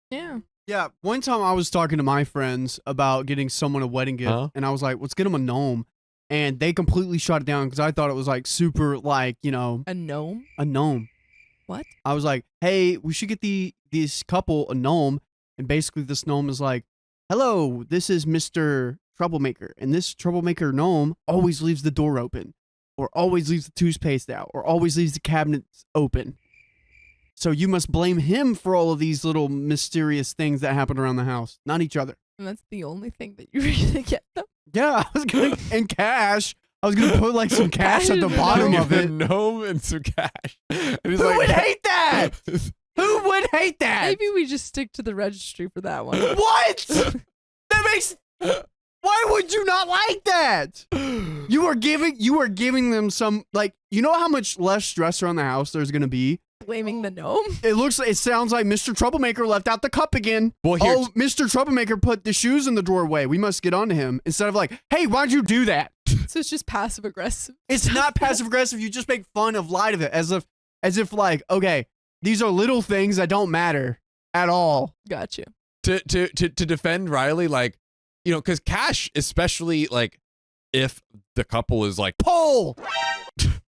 Yeah, one time I was talking to my friends about getting someone a wedding gift, and I was like, let's get them a gnome. And they completely shut it down because I thought it was like super like, you know. A gnome? A gnome. What? I was like, hey, we should get this couple a gnome. And basically this gnome is like, hello, this is Mr. Troublemaker. And this troublemaker gnome always leaves the door open, or always leaves the toothpaste out, or always leaves the cabinets open. So you must blame him for all of these little mysterious things that happen around the house, not each other. And that's the only thing that you're going to get them? Yeah, I was going to, and cash. I was going to put like some cash at the bottom of it. Gnome and some cash. And Who would hate that? Who would hate that? Maybe we just stick to the registry for that one. What? That makes... Why would you not like that? You are giving them some, like, you know how much less stress around the house there's going to be? Blaming the gnome? It sounds like Mr. Troublemaker left out the cup again. Well, Mr. Troublemaker put the shoes in the doorway. We must get on to him. Instead of like, hey, why'd you do that? So it's just passive aggressive. It's not passive aggressive. You just make fun of light of it as if like, okay, these are little things that don't matter at all. Got you. To defend Riley, like, you know, because cash, especially like if the couple is like, pull.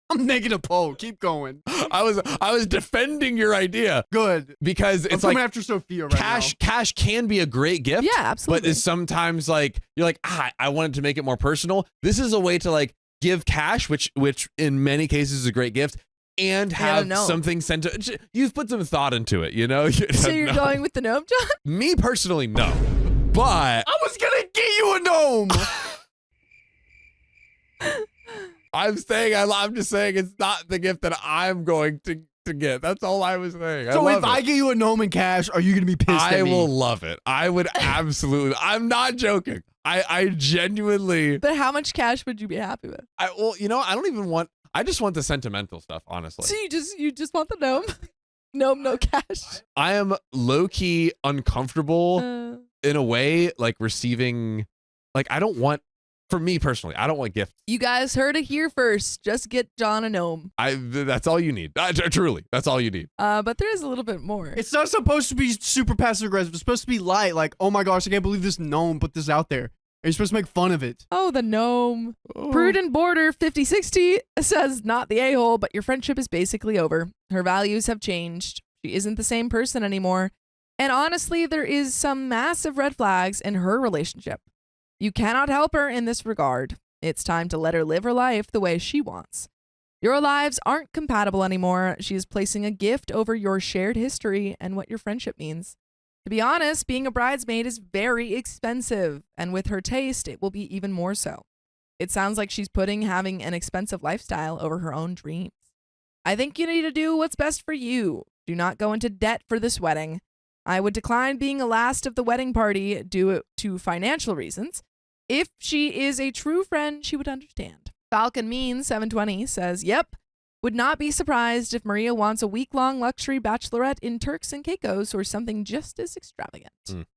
I'm making a poll. Keep going. I was defending your idea. Good. Because it's I'm like coming after Sophia right now. Cash can be a great gift. Yeah, absolutely. But it's sometimes like you're like, I wanted to make it more personal. This is a way to like give cash, which in many cases is a great gift, and have something sent to. You've put some thought into it, you know. So you're going with the gnome, John? Me personally, no. But I was gonna get you a gnome. I'm just saying it's not the gift that I'm going to get. That's all I was saying. So if I get you a gnome in cash, are you going to be pissed at me? I will love it. I would absolutely. I'm not joking. I genuinely. But how much cash would you be happy with? Well, you know, I don't even want. I just want the sentimental stuff, honestly. So you just want the gnome? No cash. I am low-key uncomfortable Uh, in a way, like receiving, like I don't want, for me personally, I don't want gifts. you guys heard it here first. Just get John a gnome. That's all you need. Truly, that's all you need. But there is a little bit more. It's not supposed to be super passive aggressive. It's supposed to be light. Like, oh my gosh, I can't believe this gnome put this out there. And you're supposed to make fun of it. Oh, the gnome. Oh. Prudent Border 5060 says, not the a-hole, but your friendship is basically over. Her values have changed. She isn't the same person anymore. And honestly, there is some massive red flags in her relationship. You cannot help her in this regard. It's time to let her live her life the way she wants. Your lives aren't compatible anymore. She is placing a gift over your shared history and what your friendship means. To be honest, being a bridesmaid is very expensive, and with her taste, it will be even more so. It sounds like she's putting having an expensive lifestyle over her own dreams. I think you need to do what's best for you. Do not go into debt for this wedding. I would decline being a last of the wedding party due to financial reasons. If she is a true friend, she would understand. Falcon Mean 720 says, yep, would not be surprised if Maria wants a week-long luxury bachelorette in Turks and Caicos or something just as extravagant.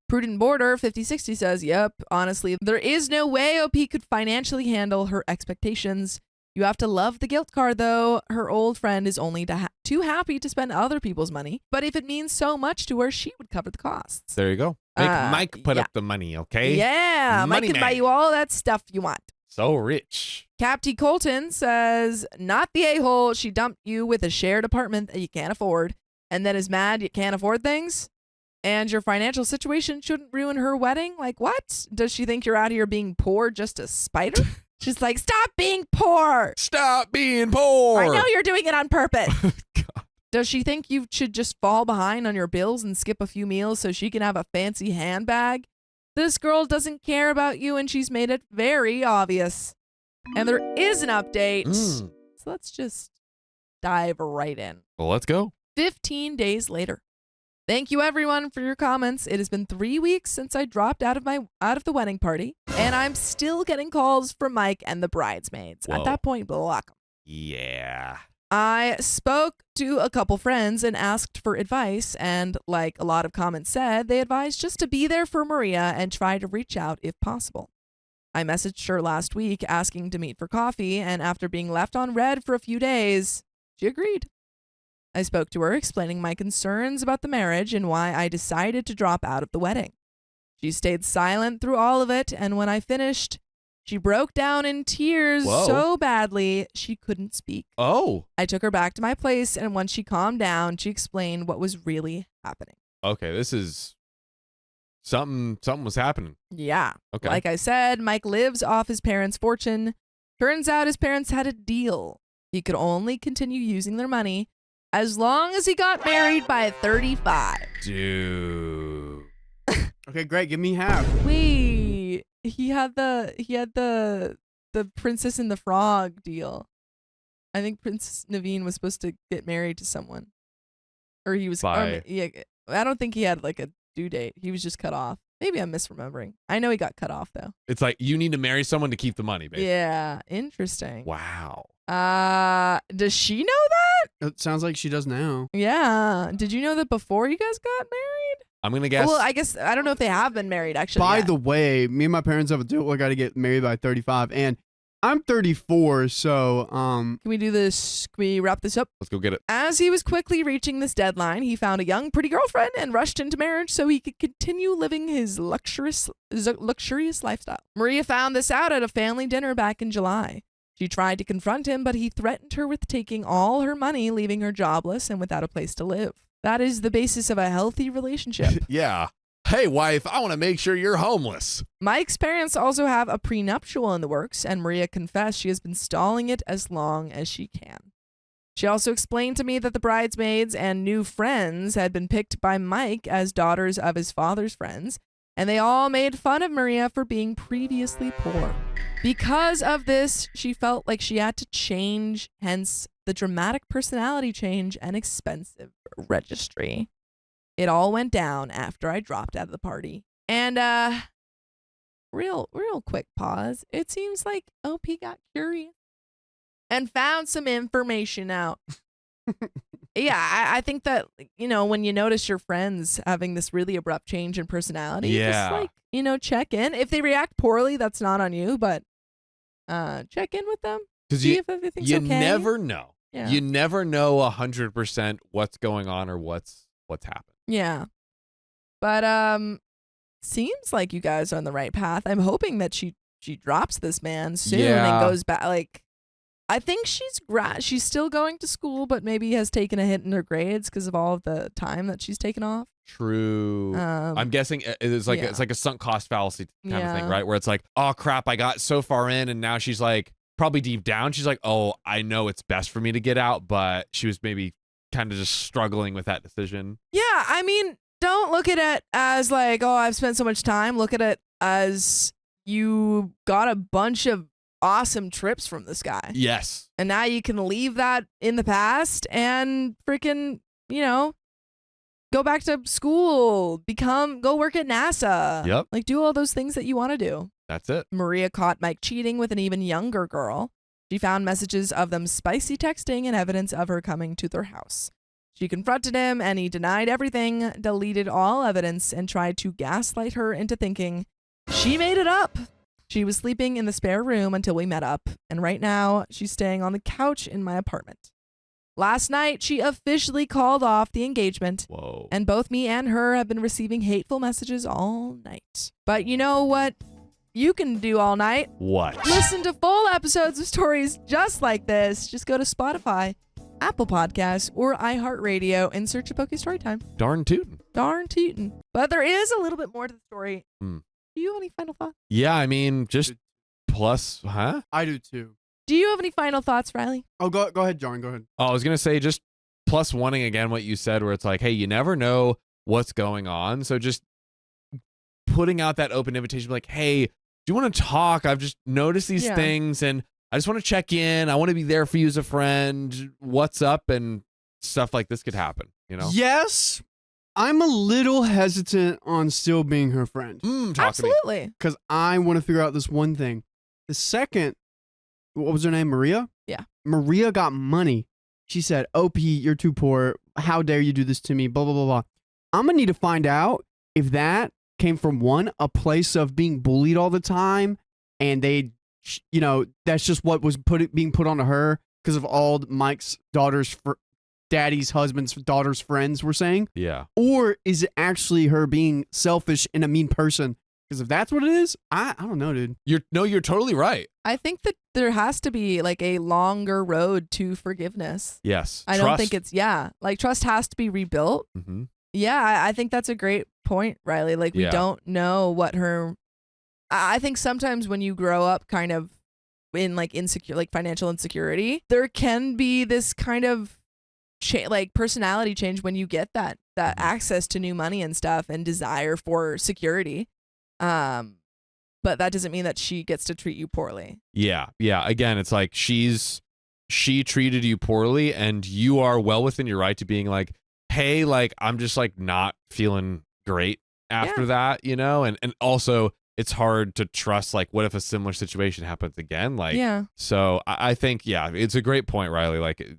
Prudent Border 5060 says, yep, honestly, there is no way OP could financially handle her expectations. You have to love the guilt card, though. Her old friend is only too happy to spend other people's money, but if it means so much to her, she would cover the costs. There you go. Make Mike put up the money, okay? Yeah, Money Mike can buy man. you all that stuff you want. So rich. Capty Colton says, not the a-hole. She dumped you with a shared apartment that you can't afford and then is mad you can't afford things. And your financial situation shouldn't ruin her wedding? Like, what? Does she think you're out here being poor just to spite her? She's like, stop being poor. Stop being poor. I know you're doing it on purpose. God. Does she think you should just fall behind on your bills and skip a few meals so she can have a fancy handbag? This girl doesn't care about you, and she's made it very obvious. And there is an update. So let's just dive right in. Well, let's go. 15 days later. Thank you, everyone, for your comments. It has been 3 weeks since I dropped out of the wedding party, and I'm still getting calls from Mike and the bridesmaids. Whoa. At that point, block them. Yeah. I spoke to a couple friends and asked for advice, and like a lot of comments said, they advised just to be there for Maria and try to reach out if possible. I messaged her last week asking to meet for coffee, and after being left on red for a few days, she agreed. I spoke to her explaining my concerns about the marriage and why I decided to drop out of the wedding. She stayed silent through all of it, and when I finished, she broke down in tears so badly she couldn't speak. Oh. I took her back to my place, and once she calmed down, she explained what was really happening. Okay, this is something was happening. Yeah. Okay. Like I said, Mike lives off his parents' fortune. Turns out his parents had a deal. He could only continue using their money as long as he got married by 35. Dude. Okay, great. Give me half. Wait, he had the Princess and the Frog deal. I think Princess Naveen was supposed to get married to someone, or he was. Yeah, I don't think he had like a due date. He was just cut off. Maybe I'm misremembering. I know he got cut off though. It's like you need to marry someone to keep the money, baby. Yeah, interesting. Wow. Does she know that? It sounds like she does now. Yeah. Did you know that before you guys got married? I'm gonna guess. Well, I guess I don't know if they have been married actually. By yet. the way, me and my parents have a deal. I got to get married by 35, and I'm 34, so Can we do this? Can we wrap this up? Let's go get it. As he was quickly reaching this deadline, he found a young, pretty girlfriend and rushed into marriage so he could continue living his luxurious lifestyle. Maria found this out at a family dinner back in July. She tried to confront him, but he threatened her with taking all her money, leaving her jobless and without a place to live. That is the basis of a healthy relationship. Yeah. Hey, wife, I want to make sure you're homeless. Mike's parents also have a prenuptial in the works, and Maria confessed she has been stalling it as long as she can. She also explained to me that the bridesmaids and new friends had been picked by Mike as daughters of his father's friends, and they all made fun of Maria for being previously poor. Because of this, she felt like she had to change, hence the dramatic personality change and expensive registry. It all went down after I dropped out of the party. And real quick pause. It seems like OP got curious and found some information out. Yeah, I think that, when you notice your friends having this really abrupt change in personality, just check in. If they react poorly, that's not on you, but check in with them. See if everything's okay. You never know. Yeah. You never know 100% what's going on or what's happened. Yeah. But seems like you guys are on the right path. I'm hoping that she drops this man soon and goes back. Like, I think she's still going to school, but maybe has taken a hit in her grades because of all of the time that she's taken off. True. I'm guessing it's like it's like a sunk cost fallacy kind of thing, right? Where it's like, oh crap, I got so far in, and now she's like, probably deep down, she's like, oh, I know it's best for me to get out, but she was maybe kind of just struggling with that decision. Yeah, I mean, don't look at it as like, oh, I've spent so much time. Look at it as you got a bunch of awesome trips from this guy. Yes. And now you can leave that in the past and freaking, go back to school, go work at NASA. Yep. Like, do all those things that you want to do. That's it. Maria caught Mike cheating with an even younger girl. She found messages of them spicy texting and evidence of her coming to their house. She confronted him and he denied everything, deleted all evidence, and tried to gaslight her into thinking she made it up. She was sleeping in the spare room until we met up, and right now she's staying on the couch in my apartment. Last night, she officially called off the engagement. Whoa. And both me and her have been receiving hateful messages all night. But you know what you can do all night? What? Listen to full episodes of stories just like this. Just go to Spotify, Apple Podcasts, or iHeartRadio and search a Poke Storytime. Darn tootin'. Darn tootin'. But there is a little bit more to the story. Do you have any final thoughts? Yeah, I mean, just plus, huh? I do too. Do you have any final thoughts, Riley? Oh, go ahead, John. Go ahead. Oh, I was going to say just plus wanting again what you said, where it's like, hey, you never know what's going on. So just putting out that open invitation, like, hey, do you want to talk? I've just noticed these things and I just want to check in. I want to be there for you as a friend. What's up? And stuff like this could happen, Yes. I'm a little hesitant on still being her friend. Absolutely. Because I want to figure out this one thing. The second, what was her name? Maria? Yeah. Maria got money. She said, OP, you're too poor. How dare you do this to me? Blah, blah, blah, blah. I'm going to need to find out if that came from a place of being bullied all the time. And they, that's just what was being put onto her because of all Mike's daddy's husband's daughter's friends were saying. Yeah. Or is it actually her being selfish and a mean person? Because if that's what it is, I don't know, dude. You're totally right. I think that there has to be like a longer road to forgiveness. Yes. I don't think it's, like trust has to be rebuilt. Mm-hmm. Yeah, I think that's a great point, Riley. Like we don't know what I think sometimes when you grow up kind of in like insecure, like financial insecurity, there can be this kind of like personality change when you get that access to new money and stuff and desire for security. But that doesn't mean that she gets to treat you poorly. Yeah. Again, it's like she treated you poorly and you are well within your right to being like, hey, like I'm just like not feeling great after that, and also it's hard to trust, like, what if a similar situation happens again? Like, so I think, it's a great point, Riley. Like,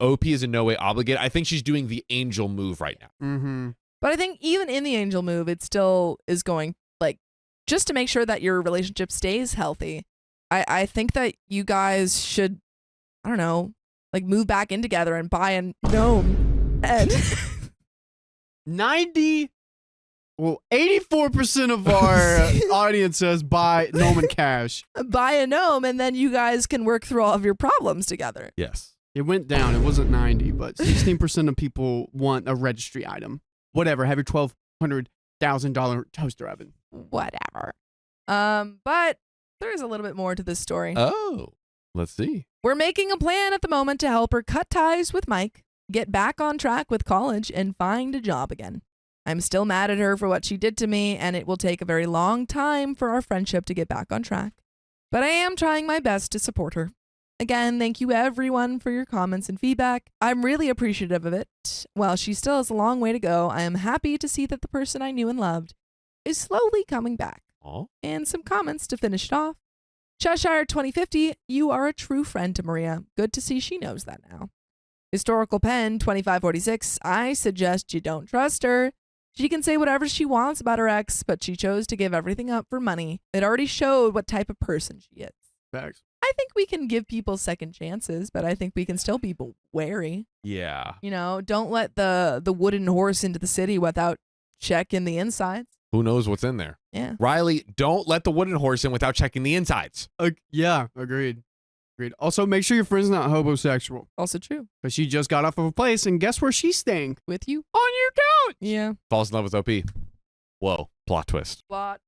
OP is in no way obligated. I think she's doing the angel move right now. Mm-hmm. But I think even in the angel move, it still is going, like, just to make sure that your relationship stays healthy. I think that you guys should, I don't know, like, move back in together and buy a gnome. And 84% of our audience says buy gnome and cash. Buy a gnome, and then you guys can work through all of your problems together. Yes. It went down. It wasn't 90, but 16% of people want a registry item. Whatever. Have your $1,200,000 toaster oven. Whatever. But there's a little bit more to this story. Oh, let's see. We're making a plan at the moment to help her cut ties with Mike, get back on track with college, and find a job again. I'm still mad at her for what she did to me, and it will take a very long time for our friendship to get back on track. But I am trying my best to support her. Again, thank you everyone for your comments and feedback. I'm really appreciative of it. While she still has a long way to go, I am happy to see that the person I knew and loved is slowly coming back. Aww. And some comments to finish it off. Cheshire 2050, you are a true friend to Maria. Good to see she knows that now. Historical Pen 2546. I suggest you don't trust her. She can say whatever she wants about her ex, but she chose to give everything up for money. It already showed what type of person she is. Facts. I think we can give people second chances, but I think we can still be wary. Yeah. You know, don't let the wooden horse into the city without checking the insides. Who knows what's in there? Yeah. Riley, don't let the wooden horse in without checking the insides. Yeah, agreed. Also, make sure your friend's not homosexual. Also true. Because she just got off of a place, and guess where she's staying? With you? On your couch. Yeah. Falls in love with OP. Whoa. Plot twist. What?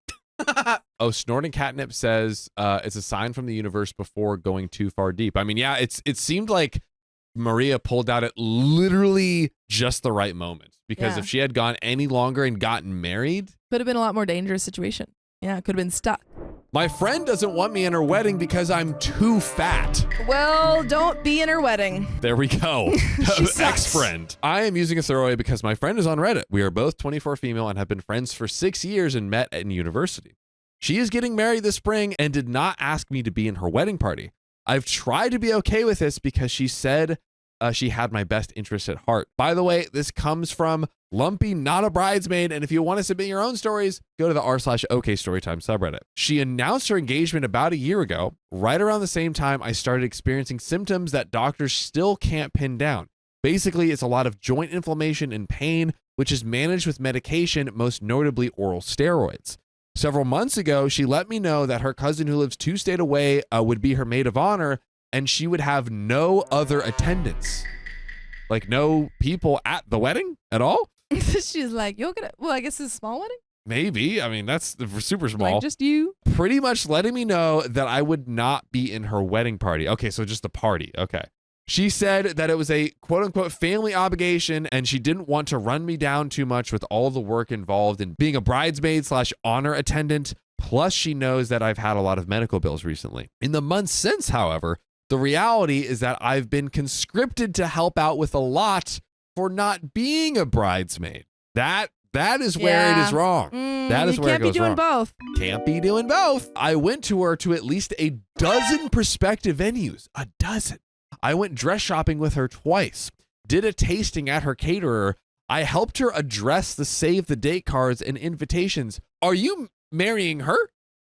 Oh, Snorting Catnip says it's a sign from the universe before going too far deep. I mean, yeah, it seemed like Maria pulled out at literally just the right moment. Because Yeah. if she had gone any longer and gotten married, Could have been a lot more dangerous situation. Yeah, could have been stuck. my friend doesn't want me in her wedding because I'm too fat. Well, don't be in her wedding. There we go. She sucks. Ex-friend. I am using a throwaway because my friend is on Reddit. We are both 24 female and have been friends for 6 years and met in university. She is getting married this spring and did not ask me to be in her wedding party. I've tried to be okay with this because she said she had my best interest at heart. By the way, this comes from Lumpy, not a bridesmaid. And if you want to submit your own stories, go to the r/OK Storytime subreddit. She announced her engagement about a year ago. Right around the same time, I started experiencing symptoms that doctors still can't pin down. Basically, it's a lot of joint inflammation and pain, which is managed with medication, most notably oral steroids. Several months ago, she let me know that her cousin who lives 2 states away would be her maid of honor, and she would have no other attendants. Like no people at the wedding at all? She's like, you're gonna, well, I guess it's a small wedding. Maybe. I mean, that's super small. Like just you. Pretty much letting me know that I would not be in her wedding party. Okay, so just the party. Okay. She said that it was a quote unquote family obligation and she didn't want to run me down too much with all the work involved in being a bridesmaid/honor attendant. Plus, she knows that I've had a lot of medical bills recently. In the months since, however, the reality is that I've been conscripted to help out with a lot for not being a bridesmaid. That is where it is wrong. That is where it goes wrong. You can't be doing both. Can't be doing both. I went to her to at least a dozen prospective venues. A dozen. I went dress shopping with her twice. Did a tasting at her caterer. I helped her address the save the date cards and invitations. Are you marrying her?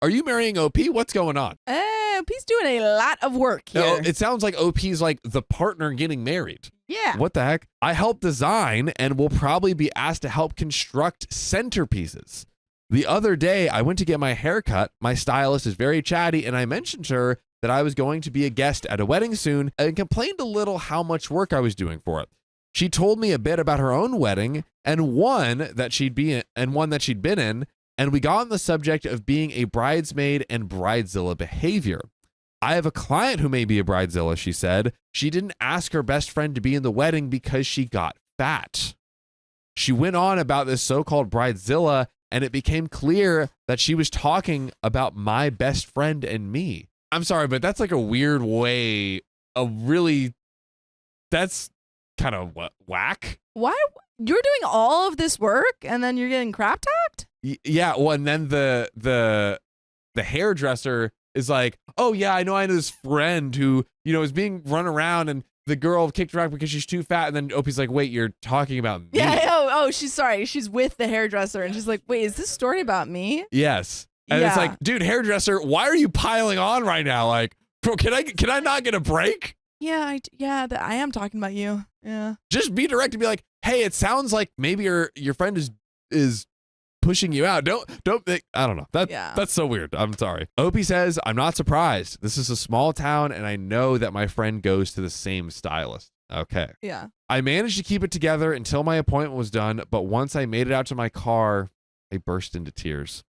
Are you marrying OP? What's going on? OP's doing a lot of work here. No, it sounds like OP's like the partner getting married. Yeah. What the heck? I help design and will probably be asked to help construct centerpieces. The other day, I went to get my hair cut. My stylist is very chatty, and I mentioned to her that I was going to be a guest at a wedding soon and complained a little how much work I was doing for it. She told me a bit about her own wedding and one that she'd been in, and we got on the subject of being a bridesmaid and bridezilla behavior. I have a client who may be a bridezilla, she said. She didn't ask her best friend to be in the wedding because she got fat. She went on about this so-called bridezilla, and it became clear that she was talking about my best friend and me. I'm sorry, but that's like a weird way of really, that's kind of whack. Why? You're doing all of this work and then you're getting crap talked? Yeah, well, and then the hairdresser is like, oh yeah, I know this friend who, is being run around and the girl kicked her out because she's too fat. And then Opie's like, wait, you're talking about me? Yeah, she's sorry. She's with the hairdresser and she's like, wait, is this story about me? Yes. And it's like, dude, hairdresser, why are you piling on right now? Like, bro, can I not get a break? Yeah, I am talking about you. Yeah. Just be direct and be like, hey, it sounds like maybe your friend is pushing you out. Don't I don't know. That's so weird. I'm sorry. Opie says, I'm not surprised. This is a small town and I know that my friend goes to the same stylist. Okay. Yeah. I managed to keep it together until my appointment was done, but once I made it out to my car, I burst into tears.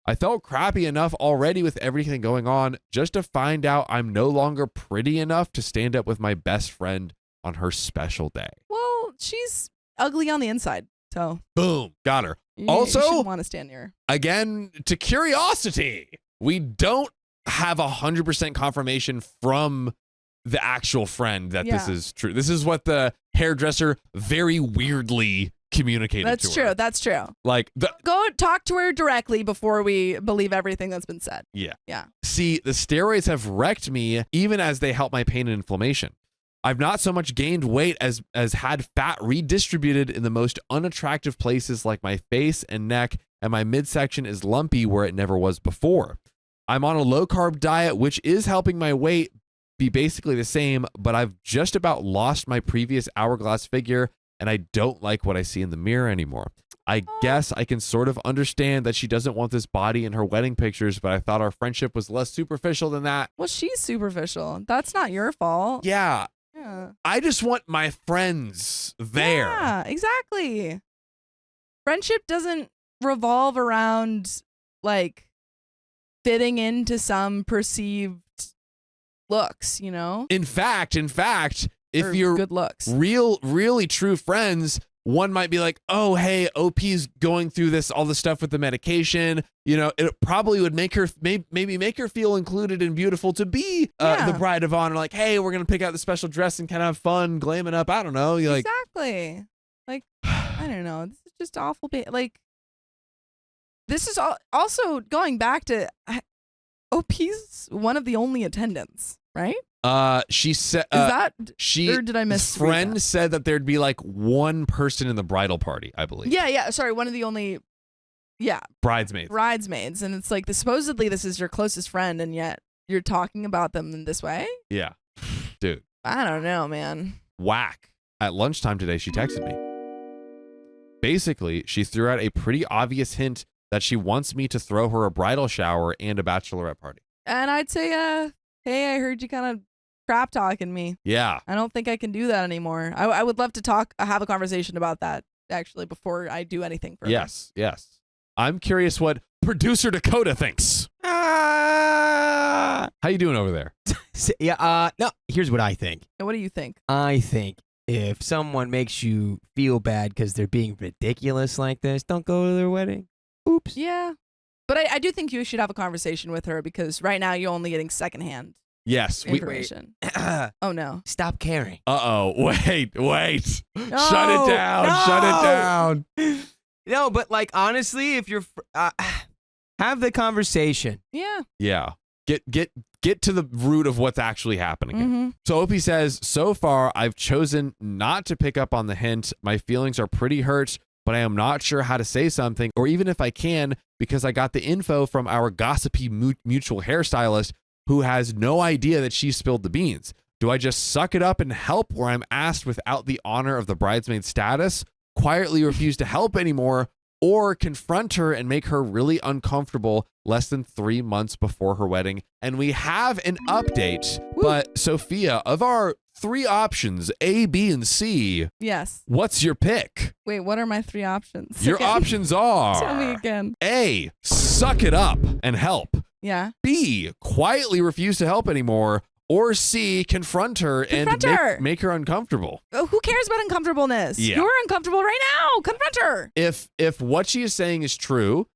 I felt crappy enough already with everything going on just to find out I'm no longer pretty enough to stand up with my best friend on her special day. Well, she's ugly on the inside, so. Boom. Got her. You Also, shouldn't want to stand near her. Again, to curiosity, we don't have 100% confirmation from the actual friend that this is true. This is what the hairdresser very weirdly communicated to her. That's true. Like, go talk to her directly before we believe everything that's been said. Yeah. Yeah. See, the steroids have wrecked me even as they help my pain and inflammation. I've not so much gained weight as had fat redistributed in the most unattractive places like my face and neck, and my midsection is lumpy where it never was before. I'm on a low-carb diet, which is helping my weight be basically the same, but I've just about lost my previous hourglass figure, and I don't like what I see in the mirror anymore. I guess I can sort of understand that she doesn't want this body in her wedding pictures, but I thought our friendship was less superficial than that. Well, she's superficial. That's not your fault. Yeah. Yeah. I just want my friends there. Yeah, exactly. Friendship doesn't revolve around like fitting into some perceived looks, you know? In fact, if Or you're good looks. really true friends, one might be like, oh, hey, OP's going through all this stuff with the medication. You know, it probably would make her, maybe make her feel included and beautiful to be the bride of honor. Like, hey, we're going to pick out the special dress and kind of have fun, glamming up. I don't know. You're like, exactly. Like, I don't know. This is just awful. Like, this is also going back to OP's one of the only attendants, right? She said, Is that, or did I miss? friend said that there'd be like one person in the bridal party, I believe. Yeah. Sorry, one of the only, bridesmaids, and it's like supposedly this is your closest friend, and yet you're talking about them in this way. Yeah, dude. I don't know, man. Whack. At lunchtime today, she texted me. Basically, she threw out a pretty obvious hint that she wants me to throw her a bridal shower and a bachelorette party. And I'd say, hey, I heard you kind of crap talking me. Yeah. I don't think I can do that anymore. I would love to have a conversation about that actually before I do anything further. Yes. I'm curious what producer Dakota thinks. How you doing over there? No, here's what I think. And what do you think? I think if someone makes you feel bad because they're being ridiculous like this, don't go to their wedding. Oops. Yeah. But I do think you should have a conversation with her because right now you're only getting secondhand Yes. information. Oh, no. Stop caring. Uh-oh. Wait. No, Shut it down. No, but like honestly, if you're have the conversation. Yeah. Yeah. Get to the root of what's actually happening here. Mm-hmm. So Opie says, so far I've chosen not to pick up on the hint. My feelings are pretty hurt, but I am not sure how to say something, or even if I can, because I got the info from our gossipy mutual hairstylist who has no idea that she spilled the beans. Do I just suck it up and help where I'm asked without the honor of the bridesmaid status, quietly refuse to help anymore, or confront her and make her really uncomfortable less than 3 months before her wedding? And we have an update. But Sophia, of our 3 options, A, B, and C, Yes. what's your pick? Wait, what are my 3 options? Your Again. options are Tell me again. A, suck it up and help. Yeah. B, quietly refuse to help anymore. Or C, confront her and make her uncomfortable. Oh, who cares about uncomfortableness? Yeah. You're uncomfortable right now. Confront her. If what she is saying is true,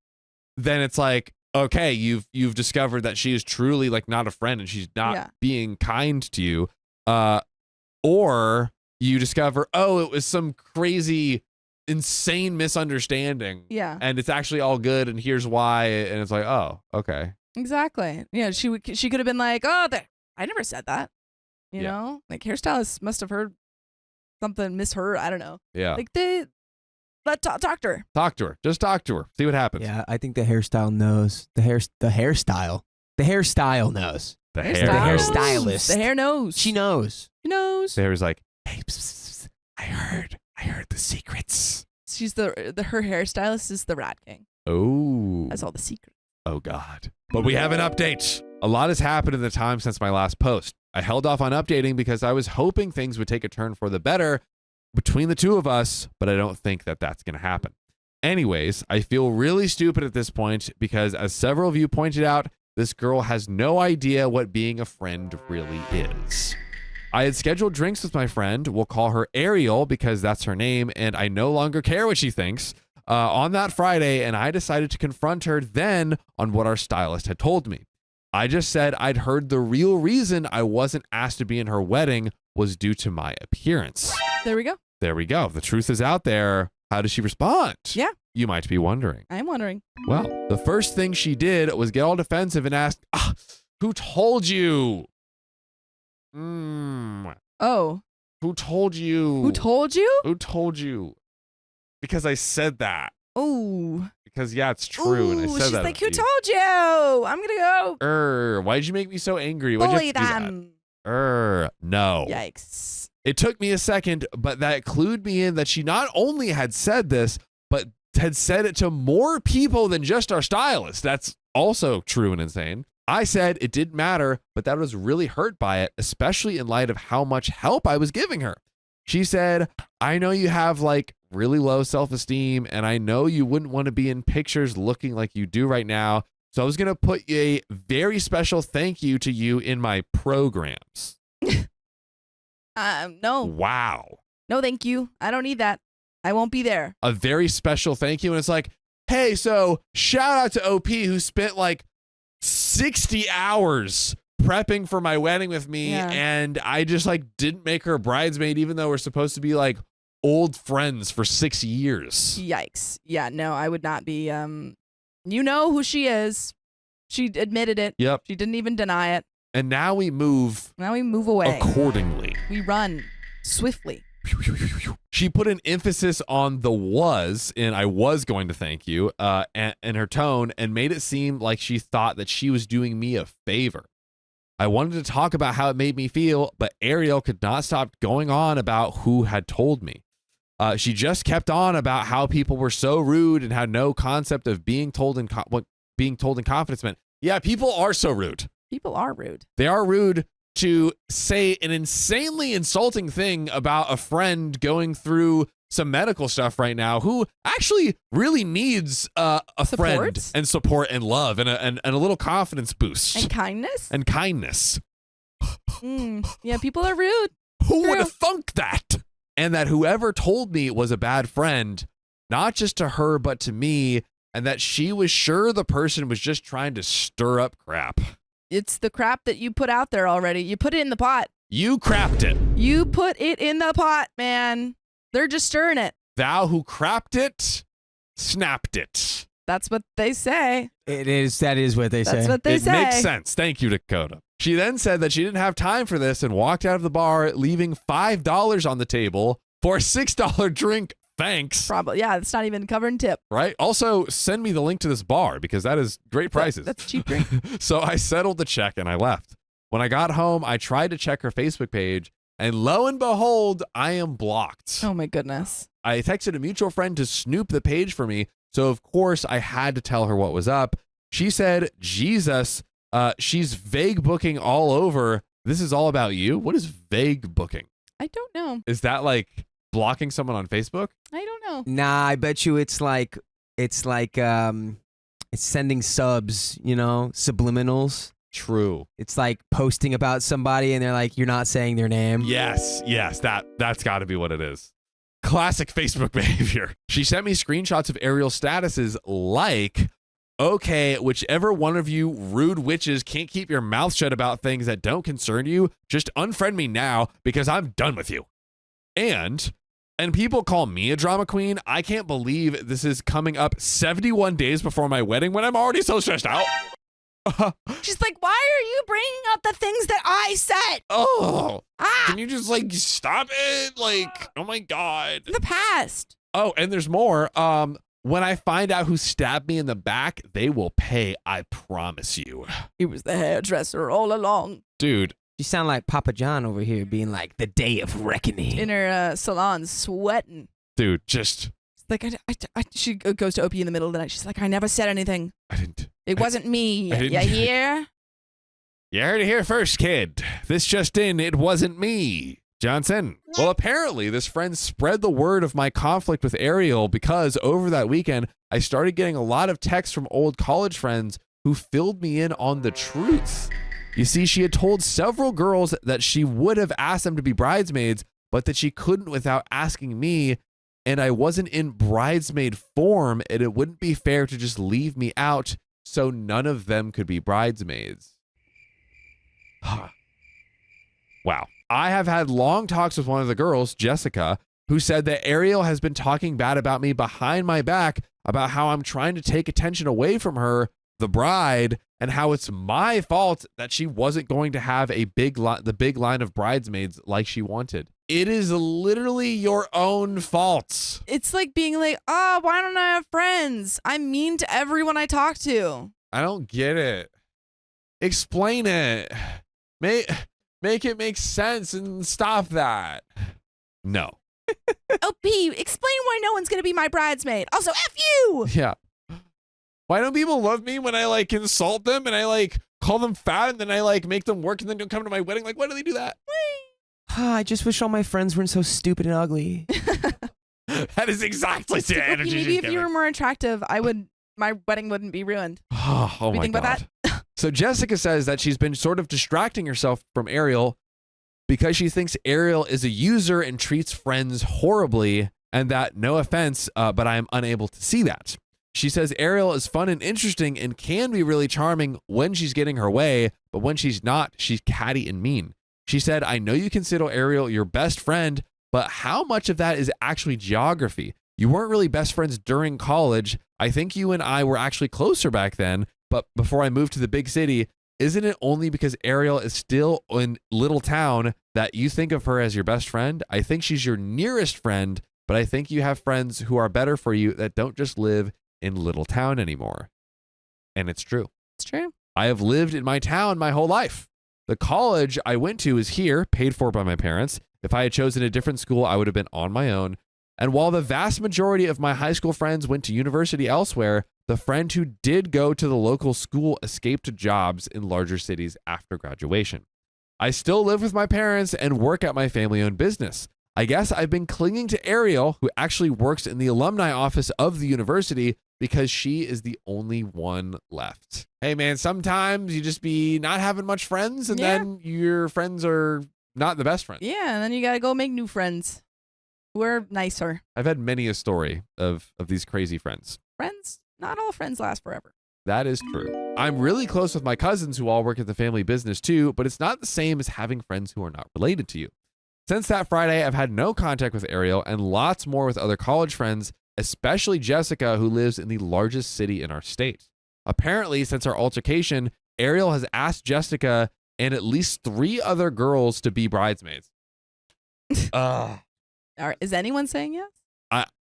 then it's like, okay, you've discovered that she is truly like not a friend and she's not being kind to you. Or you discover, oh, it was some crazy, insane misunderstanding. Yeah. And it's actually all good, and here's why. And it's like, oh, okay. Exactly. Yeah, she could have been like, oh, I never said that. You know? Like hairstylists must have heard something, misheard. I don't know. Yeah. Like talk to her. Talk to her. Just talk to her. See what happens. Yeah, I think the hairstyle knows. The hairstyle knows. The hairstylist. The hair knows. She knows. She knows. The hair is like, hey, psst, I heard the secrets. She's her hairstylist is the Rat King. Oh. That's all the secrets. Oh, God. But we have an update. A lot has happened in the time since my last post. I held off on updating because I was hoping things would take a turn for the better between the two of us, but I don't think that that's going to happen. Anyways, I feel really stupid at this point because, as several of you pointed out, this girl has no idea what being a friend really is. I had scheduled drinks with my friend. We'll call her Ariel because that's her name, and I no longer care what she thinks. On that Friday, and I decided to confront her then on what our stylist had told me. I just said I'd heard the real reason I wasn't asked to be in her wedding was due to my appearance. There we go. There we go. The truth is out there. How does she respond? Yeah. You might be wondering. I'm wondering. Well, the first thing she did was get all defensive and ask, who told you? Oh. Who told you? Who told you? Who told you? Because I said that. Oh. Because yeah, it's true, and I said she's that. like, who told you? I'm gonna go Why'd you make me so angry? Why'd bully you have to do them. that? No. Yikes. It took me a second, but that clued me in that she not only had said this, but had said it to more people than just our stylist. That's also true and insane. I said it didn't matter, but that I was really hurt by it, especially in light of how much help I was giving her. She said, I know you have like really low self-esteem, and I know you wouldn't want to be in pictures looking like you do right now. So I was going to put a very special thank you to you in my programs. No. Wow. No, thank you. I don't need that. I won't be there. A very special thank you. And it's like, hey, so shout out to OP who spent like 60 hours prepping for my wedding with me. Yeah. And I just like didn't make her bridesmaid, even though we're supposed to be like old friends for 6 years. Yikes. Yeah, no, I would not be. You know who she is. She admitted it. Yep. She didn't even deny it. And now we move Now we move away. accordingly. We run swiftly. She put an emphasis on the was in I was going to thank you and her tone, and made it seem like she thought that she was doing me a favor. I wanted to talk about how it made me feel, but Ariel could not stop going on about who had told me. She just kept on about how people were so rude and had no concept of being told in what being told in confidence meant. Yeah, people are so rude. People are rude. They are rude to say an insanely insulting thing about a friend going through some medical stuff right now who actually really needs a friend and support and love and a little confidence boost. And kindness? And kindness. Yeah, people are rude. Who would have thunk that? And that whoever told me was a bad friend, not just to her, but to me, and that she was sure the person was just trying to stir up crap. It's the crap that you put out there already. You put it in the pot. You crapped it. You put it in the pot, man. They're just stirring it. Thou who crapped it, snapped it. That's what they say. It is. That is what they say. That's what they say. It makes sense. Thank you, Dakota. She then said that she didn't have time for this and walked out of the bar, leaving $5 on the table for a $6 drink. Thanks. Probably. Yeah, it's not even covering tip. Right? Also, send me the link to this bar because that is great prices. That's cheap drink. So I settled the check and I left. When I got home, I tried to check her Facebook page, and lo and behold, I am blocked. Oh my goodness. I texted a mutual friend to snoop the page for me, so of course I had to tell her what was up. She said, Jesus, she's vague booking all over. This is all about you? What is vague booking? I don't know. Is that like blocking someone on Facebook? I don't know. Nah, I bet you it's sending subs, subliminals. True. It's like posting about somebody and they're like, you're not saying their name. Yes, that's got to be what it is. Classic Facebook behavior. She sent me screenshots of Ariel's statuses like, okay, whichever one of you rude witches can't keep your mouth shut about things that don't concern you, just unfriend me now because I'm done with you. And people call me a drama queen. I can't believe this is coming up 71 days before my wedding when I'm already so stressed out. She's like, why are you bringing up the things that I said? Oh, can you just like stop it? Like, oh my God. The past. Oh, and there's more. When I find out who stabbed me in the back, they will pay. I promise you. It was the hairdresser all along. Dude. You sound like Papa John over here being like, the day of reckoning. In her salon, sweating. Dude, just. Like, she goes to OP in the middle of the night. She's like, I never said anything. I didn't. It wasn't me. You hear? You heard it here first, kid. This just in, it wasn't me. Johnson. Well, apparently this friend spread the word of my conflict with Ariel because over that weekend, I started getting a lot of texts from old college friends who filled me in on the truth. You see, she had told several girls that she would have asked them to be bridesmaids, but that she couldn't without asking me, and I wasn't in bridesmaid form, and it wouldn't be fair to just leave me out, so none of them could be bridesmaids. Wow. I have had long talks with one of the girls, Jessica, who said that Ariel has been talking bad about me behind my back about how I'm trying to take attention away from her the bride, and how it's my fault that she wasn't going to have the big line of bridesmaids like she wanted. It is literally your own fault. It's like being like, oh, why don't I have friends? I'm mean to everyone I talk to. I don't get it. Explain it. Make it make sense and stop that. No. OP, explain why no one's going to be my bridesmaid. Also, F you. Yeah. Why don't people love me when I like insult them and I like call them fat and then I like make them work and then don't come to my wedding? Like, why do they do that? I just wish all my friends weren't so stupid and ugly. That is exactly the energy. Maybe if you were more attractive, my wedding wouldn't be ruined. Oh What do you my think God. about that? So Jessica says that she's been sort of distracting herself from Ariel because she thinks Ariel is a user and treats friends horribly, and that, no offense, but I am unable to see that. She says Ariel is fun and interesting and can be really charming when she's getting her way, but when she's not, she's catty and mean. She said, I know you consider Ariel your best friend, but how much of that is actually geography? You weren't really best friends during college. I think you and I were actually closer back then, but before I moved to the big city, isn't it only because Ariel is still in little town that you think of her as your best friend? I think she's your nearest friend, but I think you have friends who are better for you that don't just live in little town anymore. And it's true. It's true. I have lived in my town my whole life. The college I went to is here, paid for by my parents. If I had chosen a different school, I would have been on my own. And while the vast majority of my high school friends went to university elsewhere, the friend who did go to the local school escaped jobs in larger cities after graduation. I still live with my parents and work at my family-owned business. I guess I've been clinging to Ariel, who actually works in the alumni office of the university, because she is the only one left. Hey man, sometimes you just be not having much friends and then your friends are not the best friends. Yeah, and then you got to go make new friends who are nicer. I've had many a story of these crazy friends. Friends, not all friends last forever. That is true. I'm really close with my cousins who all work at the family business too, but it's not the same as having friends who are not related to you. Since that Friday, I've had no contact with Ariel and lots more with other college friends, especially Jessica, who lives in the largest city in our state. Apparently, since our altercation, Ariel has asked Jessica and at least 3 other girls to be bridesmaids. Is anyone saying yes?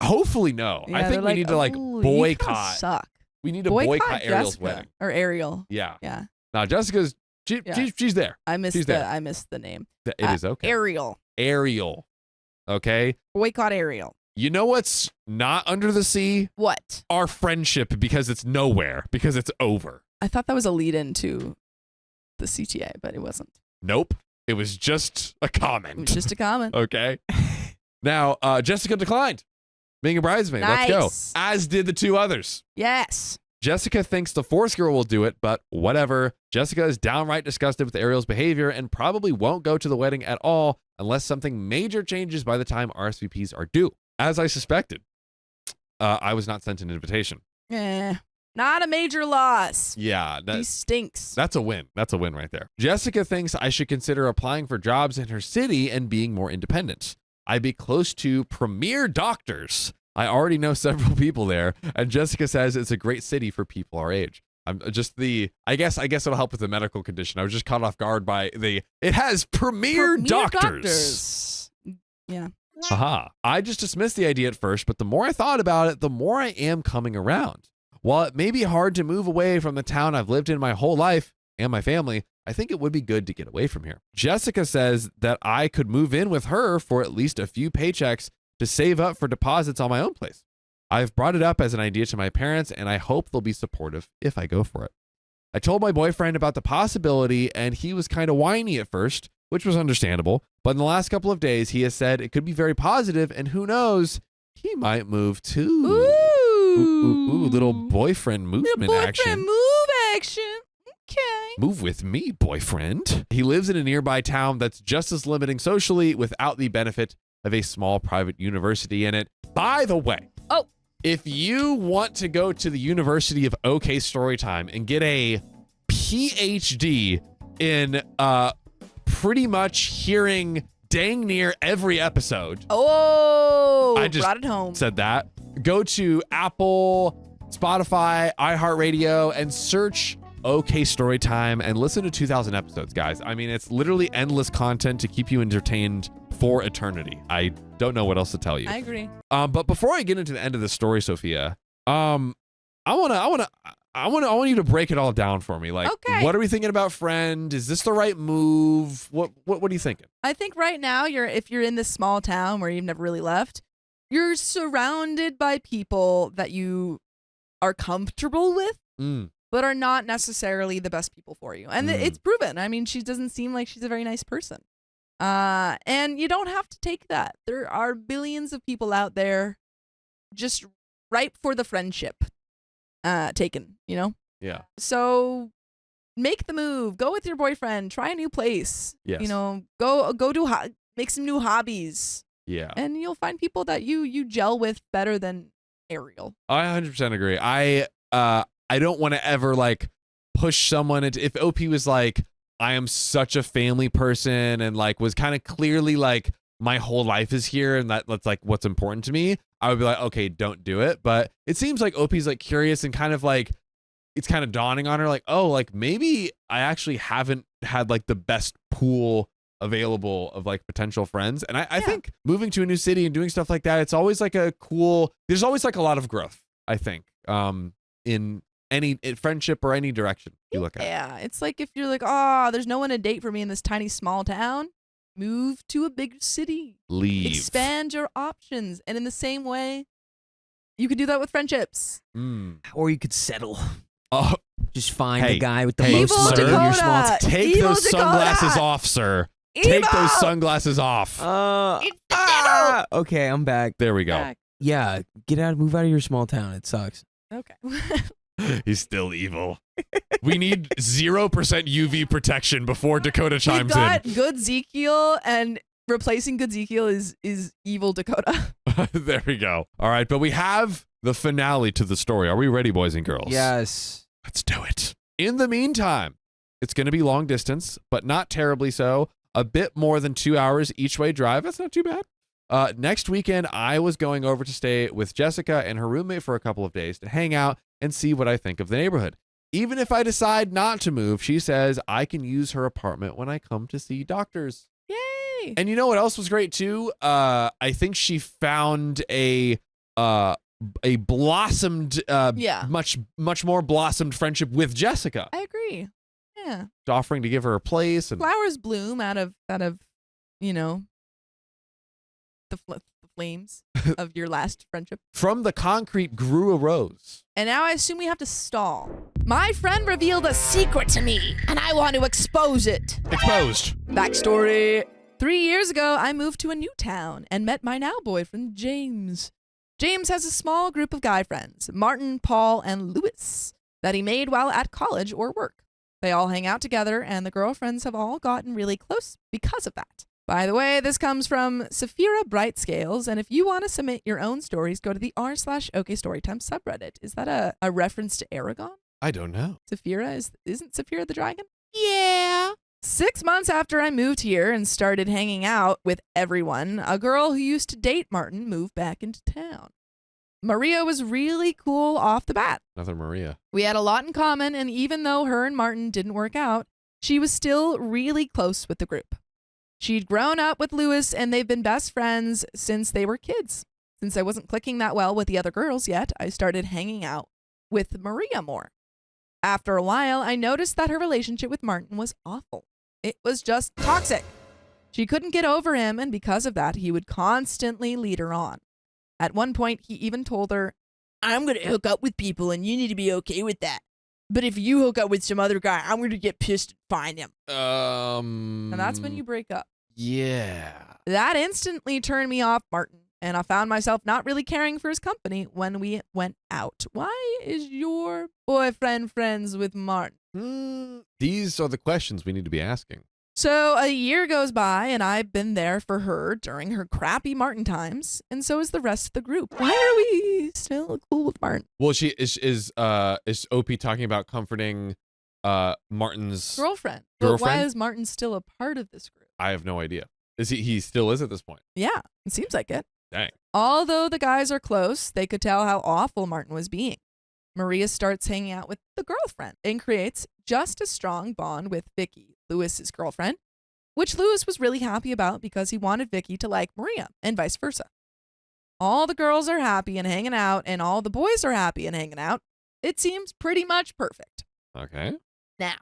Hopefully no. Yeah, I think we need to like "Ooh, you boycott. suck. We need to boycott Ariel's Jessica, wedding. or Ariel. Yeah. Yeah. Now Jessica's she's there. I missed She's there. I missed the name. It is okay. Ariel. Okay. Boycott Ariel. You know what's not under the sea? What? Our friendship, because it's nowhere, because it's over. I thought that was a lead into the CTA, but it wasn't. Nope. It was just a comment. It was just a comment. Okay. Now, Jessica declined being a bridesmaid. Nice. Let's go. As did the 2 others. Yes. Jessica thinks the 4th girl will do it, but whatever. Jessica is downright disgusted with Ariel's behavior and probably won't go to the wedding at all unless something major changes by the time RSVPs are due. As I suspected, I was not sent an invitation. Not a major loss. Yeah. He stinks. That's a win. That's a win right there. Jessica thinks I should consider applying for jobs in her city and being more independent. I'd be close to premier doctors. I already know several people there, and Jessica says it's a great city for people our age. I'm just I guess it'll help with the medical condition. I was just caught off guard by it has premier doctors. Yeah. Aha. I just dismissed the idea at first, but the more I thought about it, the more I am coming around. While it may be hard to move away from the town I've lived in my whole life and my family, I think it would be good to get away from here. Jessica says that I could move in with her for at least a few paychecks to save up for deposits on my own place. I've brought it up as an idea to my parents, and I hope they'll be supportive if I go for it. I told my boyfriend about the possibility, and he was kind of whiny at first, which was understandable. But in the last couple of days, he has said it could be very positive, and who knows, he might move too. Ooh, little boyfriend movement action. Move action. Okay. Move with me, boyfriend. He lives in a nearby town that's just as limiting socially without the benefit of a small private university in it. By the way, if you want to go to the University of OK Storytime and get a PhD in pretty much hearing dang near every episode. Oh, I just brought it home. said that. Go to Apple Spotify, iHeartRadio, and search OK Storytime and listen to 2,000 episodes, guys. I mean, it's literally endless content to keep you entertained for eternity. I don't know what else to tell you. I agree. But before I get into the end of the story, Sophia, I want you to break it all down for me. Like, Okay. What are we thinking about Friend? Is this the right move? What are you thinking? I think right now if you're in this small town where you've never really left, you're surrounded by people that you are comfortable with, but are not necessarily the best people for you. And it's proven. I mean, she doesn't seem like she's a very nice person. And you don't have to take that. There are billions of people out there just ripe for the friendship taken, you know? Yeah. So make the move. Go with your boyfriend. Try a new place. Yes. You know, go make some new hobbies. Yeah. And you'll find people that you gel with better than Ariel. I 100% agree. I don't want to ever like push someone into, if OP was like, I am such a family person and like was kind of clearly like my whole life is here and that's like what's important to me, I would be like, okay, don't do it. But it seems like OP's like curious and kind of like it's kind of dawning on her like, oh, like maybe I actually haven't had like the best pool available of like potential friends. And I think moving to a new city and doing stuff like that, it's always like there's always like a lot of growth, I think, in any friendship or any direction you look at. Yeah, it's like if you're like, oh, there's no one to date for me in this tiny small town, move to a big city. Leave. Expand your options. And in the same way, you could do that with friendships. Or you could settle. Oh, just find the guy with the hey, most money in Dakota. your small town. Take Evil those sunglasses Dakota. off, sir. Evil. Take those sunglasses off. Okay, I'm back. There we go. Back. Yeah, move out of your small town. It sucks. Okay. He's still evil. We need 0% UV protection before Dakota We've chimes got good Ezekiel, and replacing good Ezekiel is evil Dakota. in. There we go. All right, but we have the finale to the story. Are we ready, boys and girls? Yes. Let's do it. In the meantime, it's going to be long distance, but not terribly so. A bit more than 2 hours each way drive. That's not too bad. Next weekend, I was going over to stay with Jessica and her roommate for a couple of days to hang out and see what I think of the neighborhood. Even if I decide not to move, she says I can use her apartment when I come to see doctors. Yay. And you know what else was great too? I think she found a blossomed, much more blossomed friendship with Jessica. I agree. Yeah. Offering to give her a place. And Flowers bloom out of you know, the flames of your last friendship. from the concrete grew a rose. And now I assume we have to stall. My friend revealed a secret to me, and I want to expose it. Exposed. Backstory. 3 years ago, I moved to a new town and met my now boyfriend, James. James has a small group of guy friends, Martin, Paul, and Louis, that he made while at college or work. They all hang out together, and the girlfriends have all gotten really close because of that. By the way, this comes from Saphira Brightscales, and if you want to submit your own stories, go to the r/OK Storytime subreddit. Is that a reference to Aragon? I don't know. Saphira isn't Saphira the dragon? Yeah. 6 months after I moved here and started hanging out with everyone, a girl who used to date Martin moved back into town. Maria was really cool off the bat. Another Maria. We had a lot in common, and even though her and Martin didn't work out, she was still really close with the group. She'd grown up with Louis, and they've been best friends since they were kids. Since I wasn't clicking that well with the other girls yet, I started hanging out with Maria more. After a while, I noticed that her relationship with Martin was awful. It was just toxic. She couldn't get over him, and because of that, he would constantly lead her on. At one point, he even told her, I'm going to hook up with people, and you need to be okay with that. But if you hook up with some other guy, I'm going to get pissed and find him. And that's when you break up. Yeah. That instantly turned me off Martin, and I found myself not really caring for his company when we went out. Why is your boyfriend friends with Martin? These are the questions we need to be asking. So a year goes by, and I've been there for her during her crappy Martin times, and so is the rest of the group. Why are we still cool with Martin? Well, she is OP talking about comforting Martin's Girlfriend. But girlfriend? why is Martin still a part of this group? I have no idea. He still is at this point. Yeah, it seems like it. Dang. Although the guys are close, they could tell how awful Martin was being. Maria starts hanging out with the girlfriend and creates just a strong bond with Vicky, Lewis's girlfriend, which Lewis was really happy about because he wanted Vicky to like Maria and vice versa. All the girls are happy and hanging out, and all the boys are happy and hanging out. It seems pretty much perfect. Okay. Now,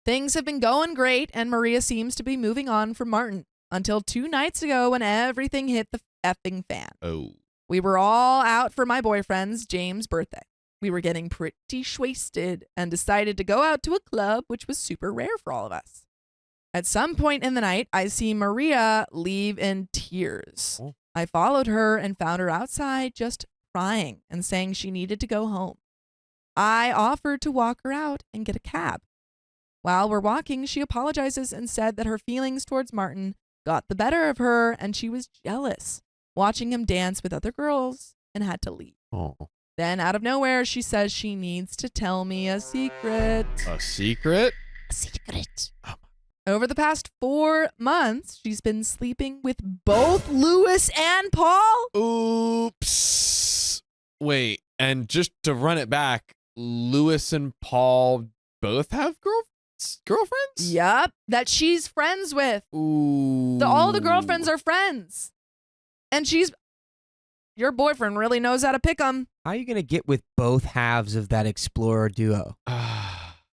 things have been going great, and Maria seems to be moving on from Martin until 2 nights ago when everything hit the effing fan. Oh. We were all out for my boyfriend's James' birthday. We were getting pretty wasted and decided to go out to a club, which was super rare for all of us. At some point in the night, I see Maria leave in tears. Oh. I followed her and found her outside just crying and saying she needed to go home. I offered to walk her out and get a cab. While we're walking, she apologizes and said that her feelings towards Martin got the better of her and she was jealous, watching him dance with other girls, and had to leave. Oh. Then, out of nowhere, she says she needs to tell me a secret. A secret? A secret. Over the past 4 months, she's been sleeping with both Lewis and Paul. Oops. Wait, and just to run it back, Lewis and Paul both have girlfriends? Yup, that she's friends with. Ooh. All the girlfriends are friends. And your boyfriend really knows how to pick them. How are you going to get with both halves of that explorer duo?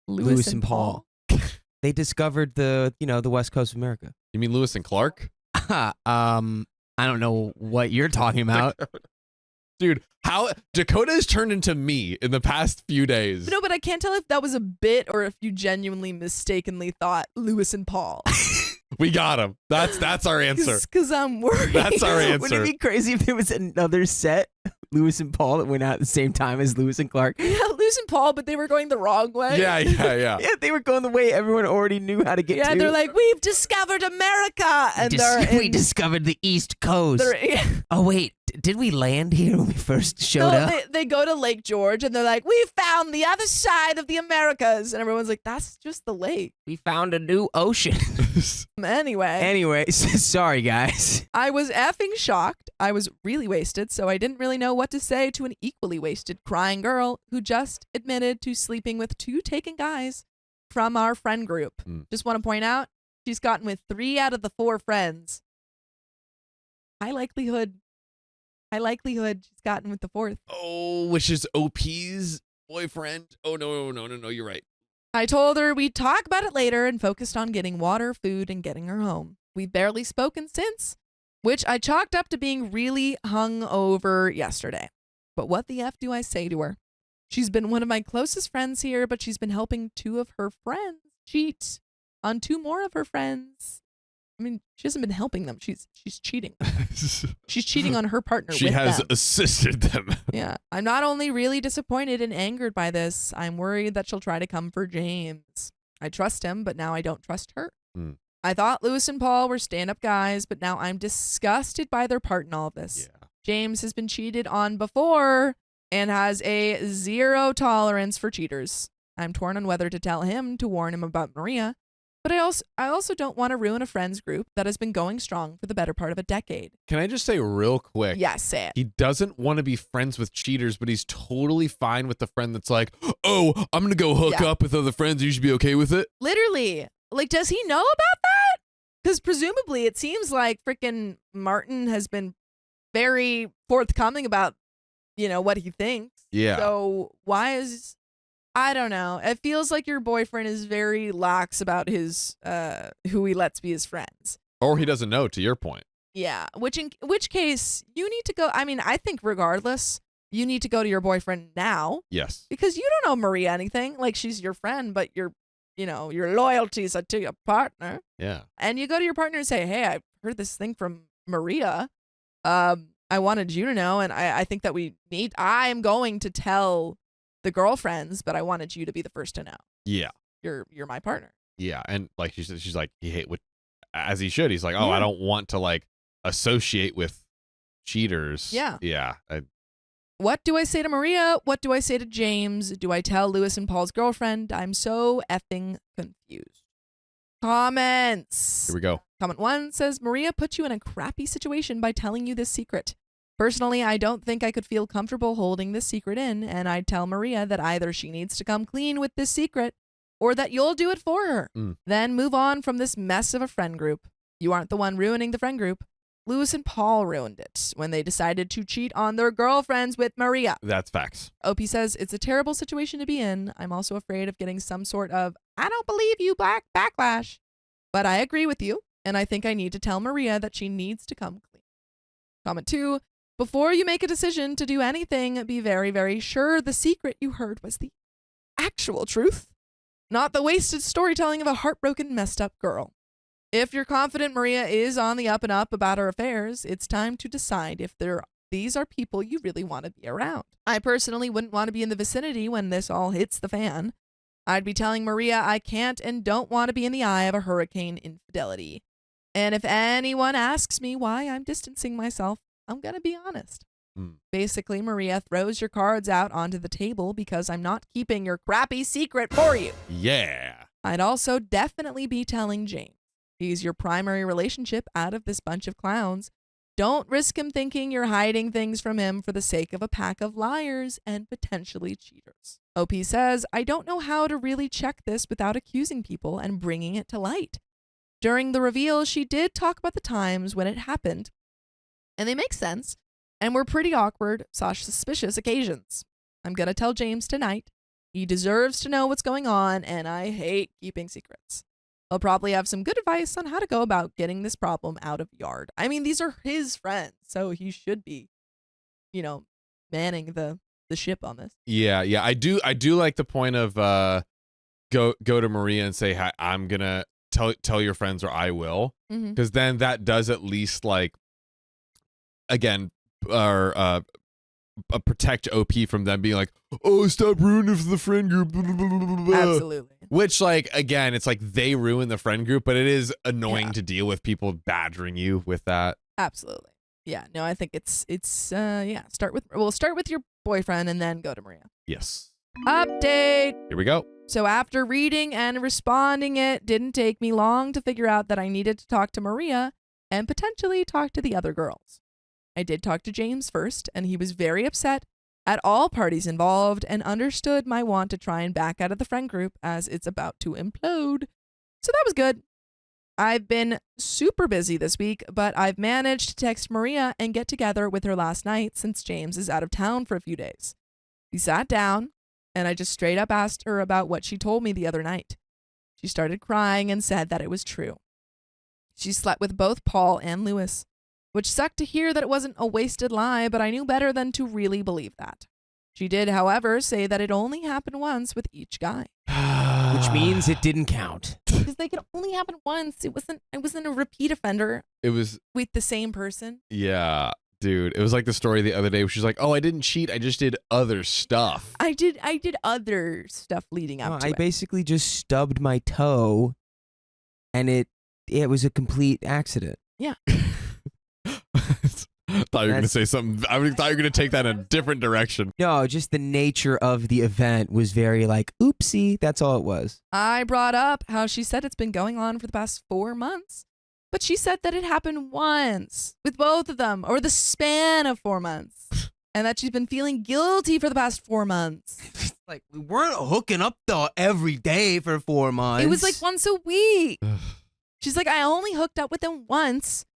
Lewis and Paul. They discovered the West Coast of America. You mean Lewis and Clark? I don't know what you're talking about. Dude, how Dakota has turned into me in the past few days. No, but I can't tell if that was a bit or if you genuinely mistakenly thought Lewis and Paul. We got him. That's our answer. Because I'm worried. That's our answer. Wouldn't it be crazy if there was another set, Lewis and Paul, that went out at the same time as Lewis and Clark? Yeah, Lewis and Paul, but they were going the wrong way. Yeah. Yeah, they were going the way everyone already knew how to get to. Yeah, they're like, we've discovered America. And we discovered the East Coast. Oh, wait. Did we land here when we first showed up? They go to Lake George and they're like, we found the other side of the Americas. And everyone's like, that's just the lake. We found a new ocean. Anyway, sorry, guys. I was effing shocked. I was really wasted, so I didn't really know what to say to an equally wasted crying girl who just admitted to sleeping with 2 taken guys from our friend group. Just want to point out, she's gotten with 3 out of the 4 friends. High likelihood she's gotten with the 4th. Oh, which is OP's boyfriend. Oh, no, you're right. I told her we'd talk about it later and focused on getting water, food, and getting her home. We've barely spoken since, which I chalked up to being really hungover yesterday. But what the F do I say to her? She's been one of my closest friends here, but she's been helping 2 of her friends cheat on 2 more of her friends. I mean, she hasn't been helping them. She's cheating. She's cheating on her partner. She with has them. assisted them. Yeah. I'm not only really disappointed and angered by this, I'm worried that she'll try to come for James. I trust him, but now I don't trust her. I thought Lewis and Paul were stand-up guys, but now I'm disgusted by their part in all of this. Yeah. James has been cheated on before and has a 0 tolerance for cheaters. I'm torn on whether to tell him to warn him about Maria. But I also don't want to ruin a friends group that has been going strong for the better part of a decade. Can I just say real quick? Yes, say it. He doesn't want to be friends with cheaters, but he's totally fine with the friend that's like, oh, I'm going to go hook up with other friends. You should be okay with it. Literally. Like, does he know about that? Because presumably it seems like freaking Martin has been very forthcoming about, what he thinks. Yeah. So why is... I don't know. It feels like your boyfriend is very lax about his who he lets be his friends. Or he doesn't know, to your point. Yeah. In which case, you need to go. I mean, I think regardless, you need to go to your boyfriend now. Yes. Because you don't owe Maria anything. Like, she's your friend, but your loyalties are to your partner. Yeah. And you go to your partner and say, hey, I heard this thing from Maria. I wanted you to know, and I think that I am going to tell the girlfriends, but I wanted you to be the first to know. Yeah. You're my partner. Yeah. And like she said, she's like, as he should. He's like, oh, I don't want to like associate with cheaters. Yeah. Yeah. What do I say to Maria? What do I say to James? Do I tell Lewis and Paul's girlfriend? I'm so effing confused. Comments. Here we go. Comment 1 says, Maria put you in a crappy situation by telling you this secret. Personally, I don't think I could feel comfortable holding this secret in, and I'd tell Maria that either she needs to come clean with this secret or that you'll do it for her. Then move on from this mess of a friend group. You aren't the one ruining the friend group. Lewis and Paul ruined it when they decided to cheat on their girlfriends with Maria. That's facts. OP says, it's a terrible situation to be in. I'm also afraid of getting some sort of, I don't believe you backlash. But I agree with you, and I think I need to tell Maria that she needs to come clean. Comment 2, before you make a decision to do anything, be very, very sure the secret you heard was the actual truth, not the wasted storytelling of a heartbroken, messed up girl. If you're confident Maria is on the up and up about her affairs, it's time to decide if these are people you really want to be around. I personally wouldn't want to be in the vicinity when this all hits the fan. I'd be telling Maria I can't and don't want to be in the eye of a hurricane infidelity. And if anyone asks me why I'm distancing myself, I'm going to be honest. Basically, Maria, throws your cards out onto the table because I'm not keeping your crappy secret for you. Yeah. I'd also definitely be telling James. He's your primary relationship out of this bunch of clowns. Don't risk him thinking you're hiding things from him for the sake of a pack of liars and potentially cheaters. OP says, I don't know how to really check this without accusing people and bringing it to light. During the reveal, she did talk about the times when it happened, and they make sense, and were pretty awkward, suspicious occasions. I'm going to tell James tonight. He deserves to know what's going on, and I hate keeping secrets. He'll probably have some good advice on how to go about getting this problem out of yard. I mean, these are his friends, so he should be, manning the ship on this. Yeah. I do like the point of go to Maria and say, hi, I'm gonna tell your friends, or I will, because then that does at least protect OP from them being like, oh, stop ruining the friend group. Absolutely. Which, again, it's like they ruin the friend group, but it is annoying to deal with people badgering you with that. Absolutely. Yeah. No, I think it's start with your boyfriend and then go to Maria. Yes. Update. Here we go. So after reading and responding, it didn't take me long to figure out that I needed to talk to Maria and potentially talk to the other girls. I did talk to James first, and he was very upset at all parties involved and understood my want to try and back out of the friend group as it's about to implode. So that was good. I've been super busy this week, but I've managed to text Maria and get together with her last night since James is out of town for a few days. We sat down, and I just straight up asked her about what she told me the other night. She started crying and said that it was true. She slept with both Paul and Lewis, which sucked to hear that it wasn't a wasted lie, but I knew better than to really believe that. She did, however, say that it only happened once with each guy. Which means it didn't count. Because they could only happen once. It wasn't a repeat offender. It was with the same person. Yeah, dude. It was like the story the other day where she's like, oh, I didn't cheat. I just did other stuff. I did other stuff leading up to it. I basically just stubbed my toe, and it was a complete accident. Yeah. I thought you were going to say something. I thought you were going to take that in a different direction. No, just the nature of the event was very oopsie. That's all it was. I brought up how she said it's been going on for the past 4 months, but she said that it happened once with both of them over the span of 4 months, and that she's been feeling guilty for the past 4 months. We weren't hooking up though every day for 4 months. It was once a week. She's like, I only hooked up with him once.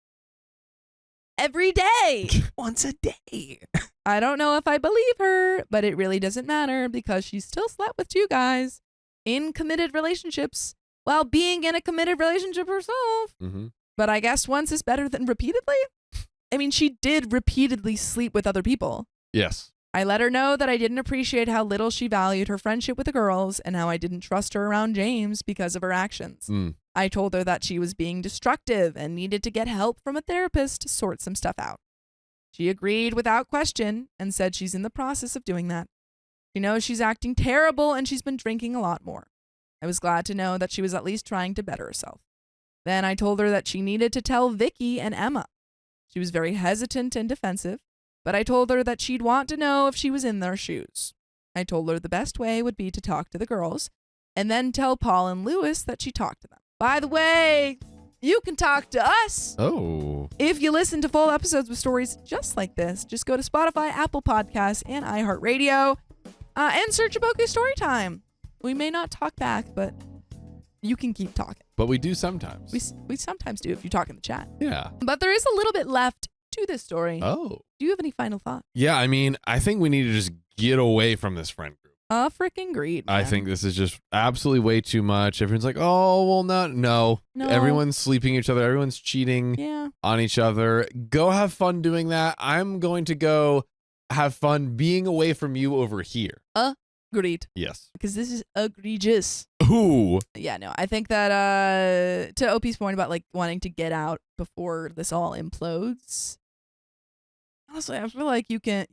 Every day. Once a day. I don't know if I believe her, but it really doesn't matter because she still slept with 2 guys in committed relationships while being in a committed relationship herself. Mm-hmm. But I guess once is better than repeatedly. I mean, she did repeatedly sleep with other people. Yes. I let her know that I didn't appreciate how little she valued her friendship with the girls and how I didn't trust her around James because of her actions. I told her that she was being destructive and needed to get help from a therapist to sort some stuff out. She agreed without question and said she's in the process of doing that. She knows she's acting terrible and she's been drinking a lot more. I was glad to know that she was at least trying to better herself. Then I told her that she needed to tell Vicky and Emma. She was very hesitant and defensive, but I told her that she'd want to know if she was in their shoes. I told her the best way would be to talk to the girls and then tell Paul and Lewis that she talked to them. By the way, you can talk to us. Oh. If you listen to full episodes with stories just like this, just go to Spotify, Apple Podcasts, and iHeartRadio and search about Storytime. We may not talk back, but you can keep talking. But we do sometimes. We sometimes do if you talk in the chat. Yeah. But there is a little bit left to this story. Oh. Do you have any final thoughts? Yeah, I mean, I think we need to just get away from this friend group. Freaking greed. I think this is just absolutely way too much. Everyone's like, oh, well, no. Everyone's sleeping each other. Everyone's cheating on each other. Go have fun doing that. I'm going to go have fun being away from you over here. Agreed. Yes. Because this is egregious. Ooh. Yeah, no. I think that to OP's point about like wanting to get out before this all implodes. Honestly, I feel like you can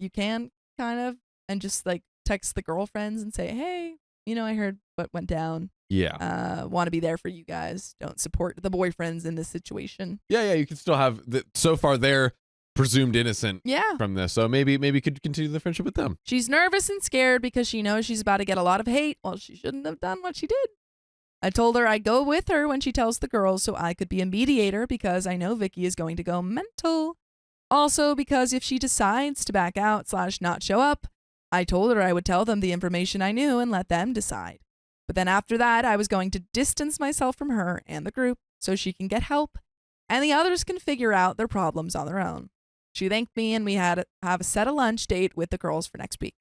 kind of and just like text the girlfriends and say, hey, I heard what went down. Yeah. Want to be there for you guys. Don't support the boyfriends in this situation. Yeah. You can still have so far they're presumed innocent Yeah. from this. So maybe could continue the friendship with them. She's nervous and scared because she knows she's about to get a lot of hate. Well, she shouldn't have done what she did. I told her I'd go with her when she tells the girls so I could be a mediator because I know Vicky is going to go mental. Also because if she decides to back out / not show up, I told her I would tell them the information I knew and let them decide. But then after that, I was going to distance myself from her and the group so she can get help and the others can figure out their problems on their own. She thanked me and we had have set a lunch date with the girls for next week.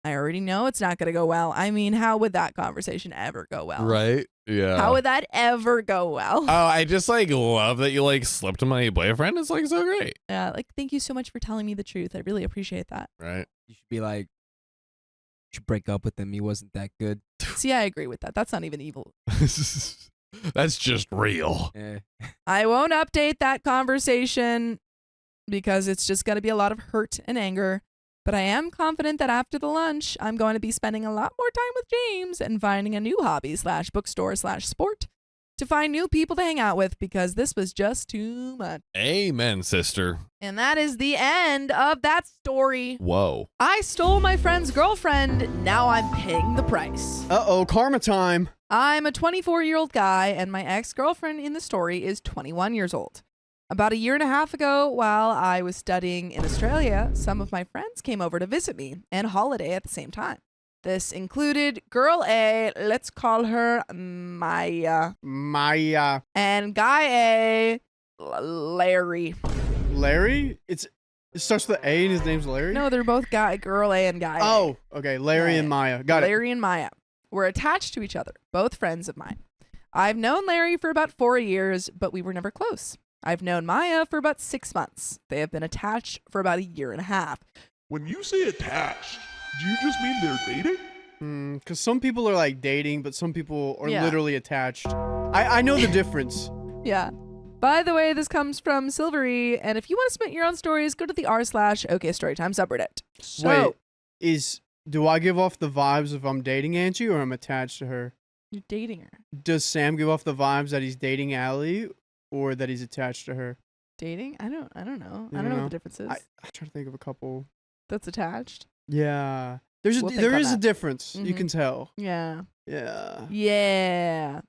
I already know it's not going to go well. I mean, how would that conversation ever go well? Right? Yeah. How would that ever go well? Oh, I just love that you slept with my boyfriend. It's so great. Yeah, thank you so much for telling me the truth. I really appreciate that. Right. You should be like, you should break up with him. He wasn't that good. See, I agree with that. That's not even evil. That's just real. I won't update that conversation because it's just going to be a lot of hurt and anger. But I am confident that after the lunch, I'm going to be spending a lot more time with James and finding a new hobby / bookstore / sport to find new people to hang out with because this was just too much. Amen, sister. And that is the end of that story. Whoa. I stole my friend's girlfriend. Now I'm paying the price. Uh-oh, karma time. I'm a 24-year-old guy, and my ex-girlfriend in the story is 21 years old. About 1.5 years ago, while I was studying in Australia, some of my friends came over to visit me and holiday at the same time. This included Girl A, let's call her Maya, and Guy A, Larry. Larry? It starts with A and his name's Larry? No, they're both Girl A and Guy A. Oh, okay. Larry and Maya. Got it. Larry and Maya. We're attached to each other, both friends of mine. I've known Larry for about 4 years, but we were never close. I've known Maya for about 6 months. They have been attached for about 1.5 years. When you say attached, do you just mean they're dating? Because some people are dating, but some people are Yeah. literally attached. I know the difference. Yeah. By the way, this comes from Silvery, and if you want to submit your own stories, go to the r/OKStorytime subreddit. So, Wait, do I give off the vibes if I'm dating Angie or I'm attached to her? you're dating her. Does Sam give off the vibes that he's dating Allie or that he's attached to her? Dating? I don't know. You I don't know don't what know? the difference is. I'm trying to think of a couple. That's attached. Yeah. We'll think There on is a that. difference. You Mhm. can tell. Yeah. Yeah. Yeah.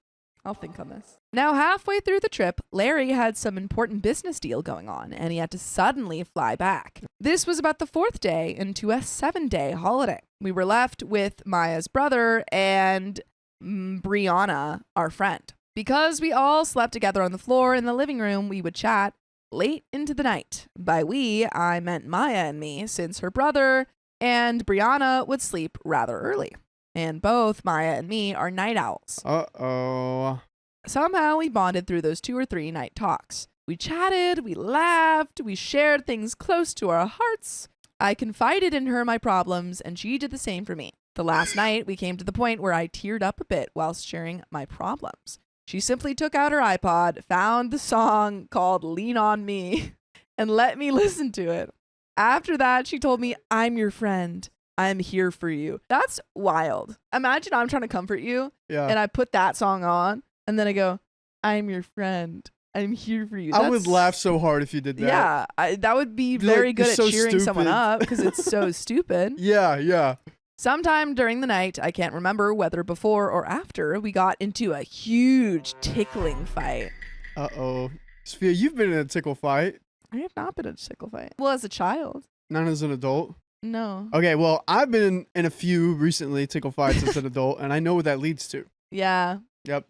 I'll think on this. Now, halfway through the trip, Larry had some important business deal going on, and he had to suddenly fly back. This was about the 4th day into a 7-day holiday. We were left with Maya's brother and Brianna, our friend. Because we all slept together on the floor in the living room, we would chat late into the night. By we, I meant Maya and me, since her brother and Brianna would sleep rather early. And both Maya and me are night owls. Uh-oh. Somehow we bonded through those 2 or 3 night talks. We chatted, we laughed, we shared things close to our hearts. I confided in her my problems, and she did the same for me. The last night, we came to the point where I teared up a bit whilst sharing my problems. She simply took out her iPod, found the song called Lean On Me, and let me listen to it. After that, she told me, I'm your friend. I'm here for you. That's wild. Imagine I'm trying to comfort you, Yeah. and I put that song on, and then I go, I'm your friend. I'm here for you. I would laugh so hard if you did that. Yeah, that would be Be like, very good "You're at so cheering someone stupid." up because it's so stupid. Yeah. Sometime during the night, I can't remember whether before or after, we got into a huge tickling fight. Uh-oh. Sophia, you've been in a tickle fight. I have not been in a tickle fight. Well, as a child. Not as an adult. No. Okay, well, I've been in a few recently tickle fights as an adult, and I know what that leads to. Yeah. Yep.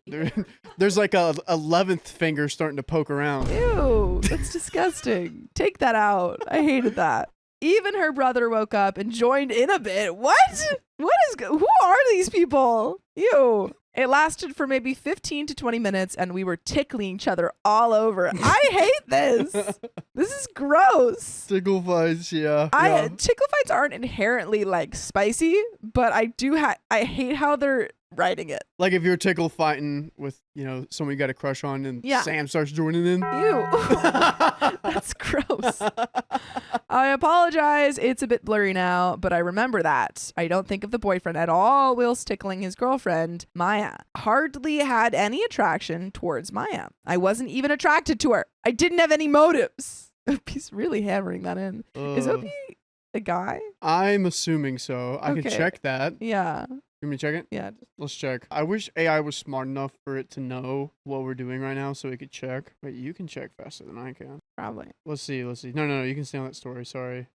There's like a 11th finger starting to poke around. Ew, that's disgusting. Take that out. I hated that. Even her brother woke up and joined in a bit. What? Who are these people? Ew. It lasted for maybe 15 to 20 minutes and we were tickling each other all over. I hate this. This is gross. Tickle fights, yeah. Tickle fights aren't inherently like spicy, but I hate how they're writing it. Like if you're tickle fighting with, someone you got a crush on and Yeah. Sam starts joining in. Ew. That's gross. I apologize. It's a bit blurry now, but I remember that. I don't think of the boyfriend at all whilst tickling his girlfriend, Maya. Hardly had any attraction towards Maya. I wasn't even attracted to her. I didn't have any motives. He's really hammering that in. Is Opie a guy? I'm assuming so. I can Okay. check that. Yeah. You want me to check it? Yeah. Let's check. I wish AI was smart enough for it to know what we're doing right now so it could check. Wait, you can check faster than I can. Probably. Let's see. No. You can stay on that story. Sorry.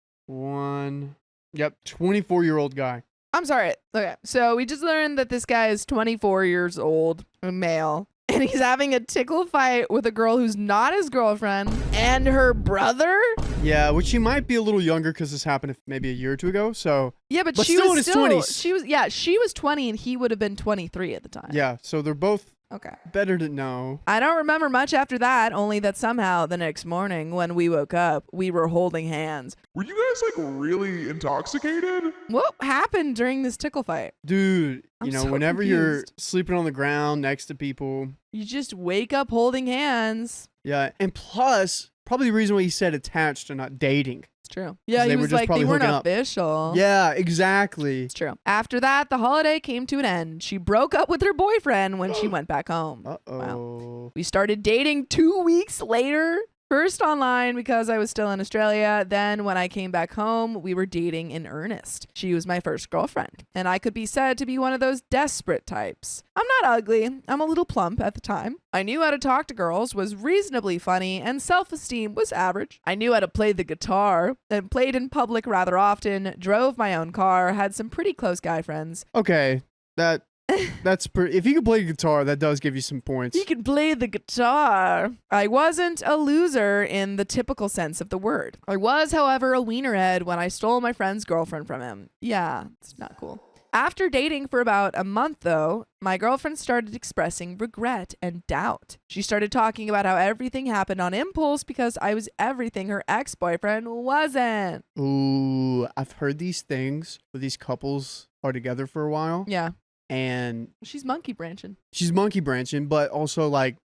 Yep. 24-year-old guy. I'm sorry. Okay. So we just learned that this guy is 24 years old, a male, and he's having a tickle fight with a girl who's not his girlfriend and her brother. Yeah, which he might be a little younger because this happened maybe a year or two ago. So Yeah, but But she still in was his still 20s. she was 20 and he would have been 23 at the time. yeah, so they're both Okay. better to know. I don't remember much after that, only that somehow the next morning when we woke up, we were holding hands. Were you guys like really intoxicated? What happened during this tickle fight? Dude, I'm so whenever you're confused. sleeping on the ground next to people. You just wake up holding hands. Yeah, and plus, probably the reason why he said attached and not dating. It's true. Yeah, they he were was just like, they probably weren't hooking up. official. Yeah, exactly. It's true. After that, the holiday came to an end. She broke up with her boyfriend when she went back home. Uh-oh. We started dating 2 weeks later. First online because I was still in Australia. Then when I came back home, we were dating in earnest. She was my first girlfriend. And I could be said to be one of those desperate types. I'm not ugly. I'm a little plump at the time. I knew how to talk to girls, was reasonably funny, and self-esteem was average. I knew how to play the guitar and played in public rather often, drove my own car, had some pretty close guy friends. Okay, that's pretty. If you can play guitar, that does give you some points. You can play the guitar. I wasn't a loser in the typical sense of the word. I was, however, a wienerhead when I stole my friend's girlfriend from him. Yeah, it's not cool. After dating for about a month, though, my girlfriend started expressing regret and doubt. She started talking about how everything happened on impulse because I was everything her ex-boyfriend wasn't. Ooh, I've heard these things where these couples are together for a while. Yeah. And She's monkey branching. she's monkey branching, but also like,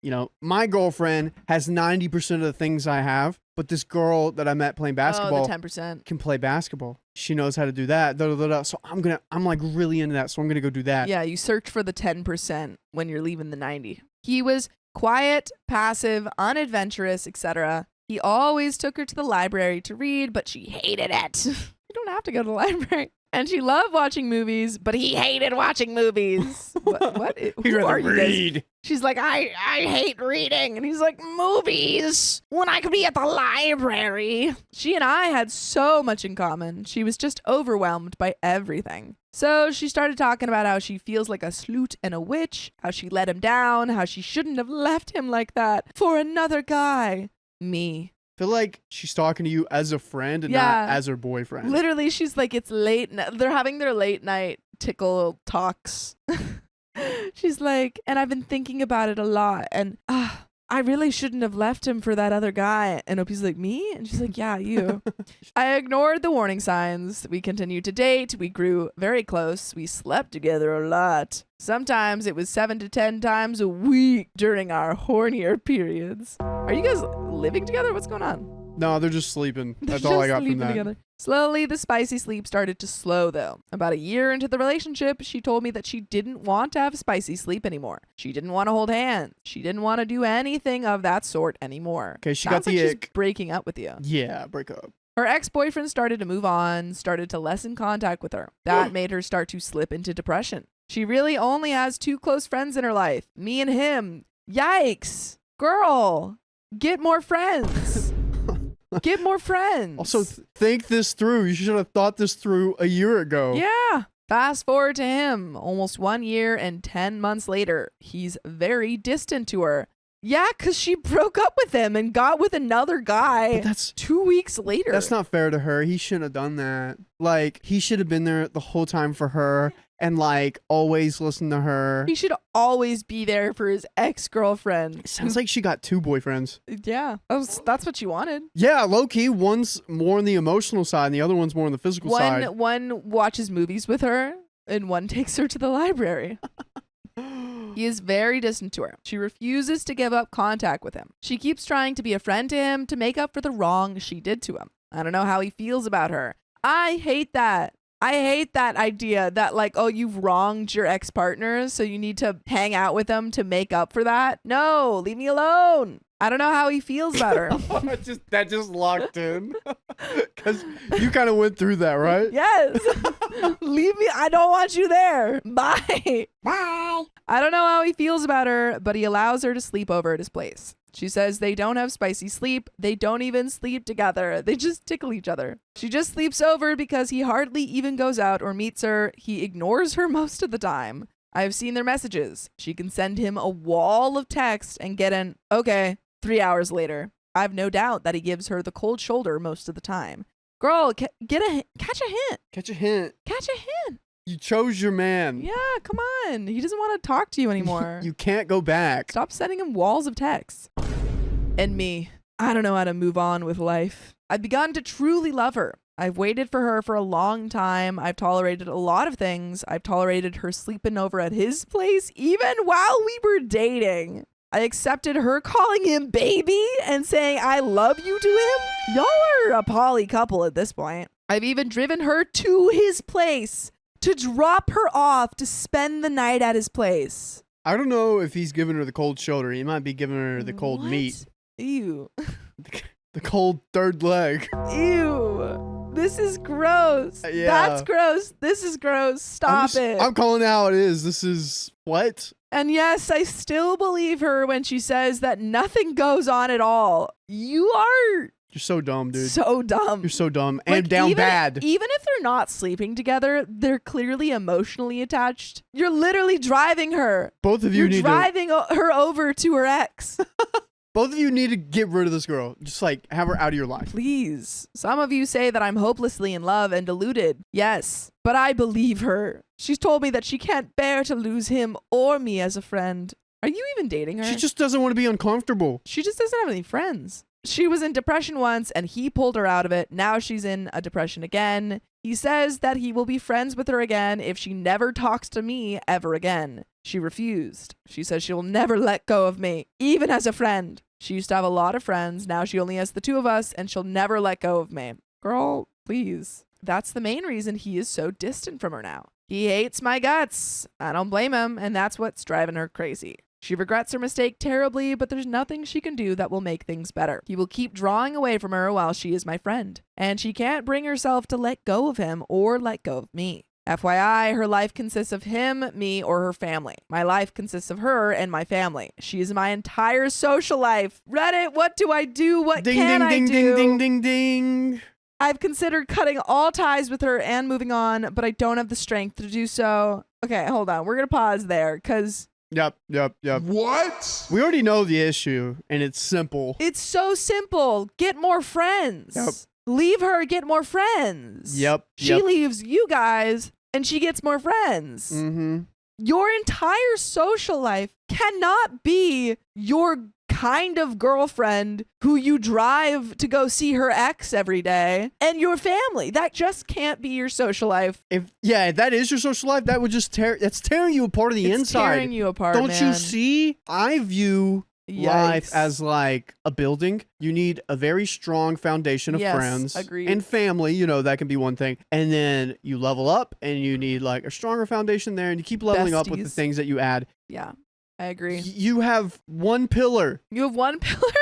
my girlfriend has 90% of the things I have, but this girl that I met playing basketball Oh, the 10%. can play basketball. She knows how to do that. So I'm like really into that. So I'm going to go do that. Yeah, you search for the 10% when you're leaving the 90. He was quiet, passive, unadventurous, etc. He always took her to the library to read, but she hated it. You don't have to go to the library. And she loved watching movies, but he hated watching movies. What? He'd Who rather are you guys? read. She's like, I hate reading. And he's like, movies, when I could be at the library. She and I had so much in common. She was just overwhelmed by everything. So she started talking about how she feels like a sleut and a witch, how she let him down, how she shouldn't have left him like that for another guy. Me. I feel like she's talking to you as a friend and Yeah. not as her boyfriend. Literally, she's like, it's late. They're having their late night tickle talks. She's like, and I've been thinking about it a lot. And I really shouldn't have left him for that other guy. And Opie's like, me? And she's like, yeah, you. I ignored the warning signs. We continued to date. We grew very close. We slept together a lot. Sometimes it was 7 to 10 times a week during our hornier periods. Are you guys living together? What's going on? No, they're just sleeping. That's They're all I just got from sleeping that. together. Slowly, the spicy sleep started to slow, though. About a year into the relationship, she told me that she didn't want to have spicy sleep anymore. She didn't want to hold hands. She didn't want to do anything of that sort anymore. Okay, she Sounds got the like ick. she's breaking up with you. Yeah, break up. Her ex-boyfriend started to move on, started to lessen contact with her. That made her start to slip into depression. She really only has 2 close friends in her life, me and him. Yikes. Girl, get more friends. Get more friends. Also, think this through. You should have thought this through a year ago. Yeah. Fast forward to him, almost 1 year and 10 months later. He's very distant to her. Yeah, because she broke up with him and got with another guy But that's 2 weeks later. That's not fair to her. He shouldn't have done that. Like, he should have been there the whole time for her and, like, always listen to her. He should always be there for his ex-girlfriend. It sounds like she got 2 boyfriends. Yeah, that's what she wanted. Yeah, low-key, one's more on the emotional side and the other one's more on the physical side. One watches movies with her and one takes her to the library. He is very distant to her. She refuses to give up contact with him. She keeps trying to be a friend to him to make up for the wrong she did to him. I don't know how he feels about her. I hate that. I hate that idea that, like, oh, you've wronged your ex-partners, so you need to hang out with them to make up for that. No, leave me alone. I don't know how he feels about her. that just locked in. Because you kind of went through that, right? Yes. Leave me. I don't want you there. Bye. Bye. I don't know how he feels about her, but he allows her to sleep over at his place. She says they don't have spicy sleep. They don't even sleep together. They just tickle each other. She just sleeps over because he hardly even goes out or meets her. He ignores her most of the time. I have seen their messages. She can send him a wall of text and get an, okay, 3 hours later. I have no doubt that he gives her the cold shoulder most of the time. Girl, catch a hint. Catch a hint. Catch a hint. You chose your man. Yeah, come on. He doesn't want to talk to you anymore. You can't go back. Stop sending him walls of text. And me. I don't know how to move on with life. I've begun to truly love her. I've waited for her for a long time. I've tolerated a lot of things. I've tolerated her sleeping over at his place even while we were dating. I accepted her calling him baby and saying I love you to him. Y'all are a poly couple at this point. I've even driven her to his place to drop her off to spend the night at his place. I don't know if he's giving her the cold shoulder. He might be giving her the cold meat. Ew. The cold third leg. Ew. This is gross. Yeah. That's gross. This is gross. Stop it. I'm calling it how it is. This is what? And yes, I still believe her when she says that nothing goes on at all. You're so dumb, dude. So dumb. You're so dumb Like, and down even, bad. Even if they're not sleeping together, they're clearly emotionally attached. You're literally driving her. Both of you You're need driving her over to her ex. Both of you need to get rid of this girl. Just like have her out of your life. Please. Some of you say that I'm hopelessly in love and deluded. Yes, but I believe her. She's told me that she can't bear to lose him or me as a friend. Are you even dating her? She just doesn't want to be uncomfortable. She just doesn't have any friends. She was in depression once and he pulled her out of it. Now she's in a depression again. He says that he will be friends with her again if she never talks to me ever again. She refused. She says she will never let go of me, even as a friend. She used to have a lot of friends. Now she only has the 2 of us and she'll never let go of me. Girl, please. That's the main reason he is so distant from her now. He hates my guts. I don't blame him, and that's what's driving her crazy. She regrets her mistake terribly, but there's nothing she can do that will make things better. He will keep drawing away from her while she is my friend, and she can't bring herself to let go of him or let go of me. FYI, her life consists of him, me, or her family. My life consists of her and my family. She is my entire social life. Reddit, what do I do? What can I do? Ding, ding, ding, ding, ding. I've considered cutting all ties with her and moving on, but I don't have the strength to do so. Okay, hold on. We're going to pause there because... Yep. What? We already know the issue, and it's simple. It's so simple. Get more friends. Yep. Leave her, get more friends. Yep. She leaves you guys, and she gets more friends. Mm-hmm. Your entire social life cannot be your kind of girlfriend who you drive to go see her ex every day and your family. That just can't be your social life. If that is your social life, that would just that's tearing you apart on the It's inside. tearing you apart, Don't man. you see? I view life Yikes. as like a building. You need a very strong foundation of Yes, friends agreed. and family. You know, that can be one thing. And then you level up and you need like a stronger foundation there, and you keep leveling up with the Besties. things that you add. Yeah, I agree. You have one pillar. You have one pillar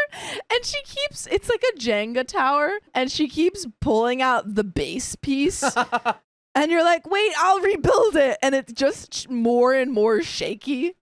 and she keeps, it's like a Jenga tower and she keeps pulling out the base piece and you're like, wait, I'll rebuild it. And it's just more and more shaky.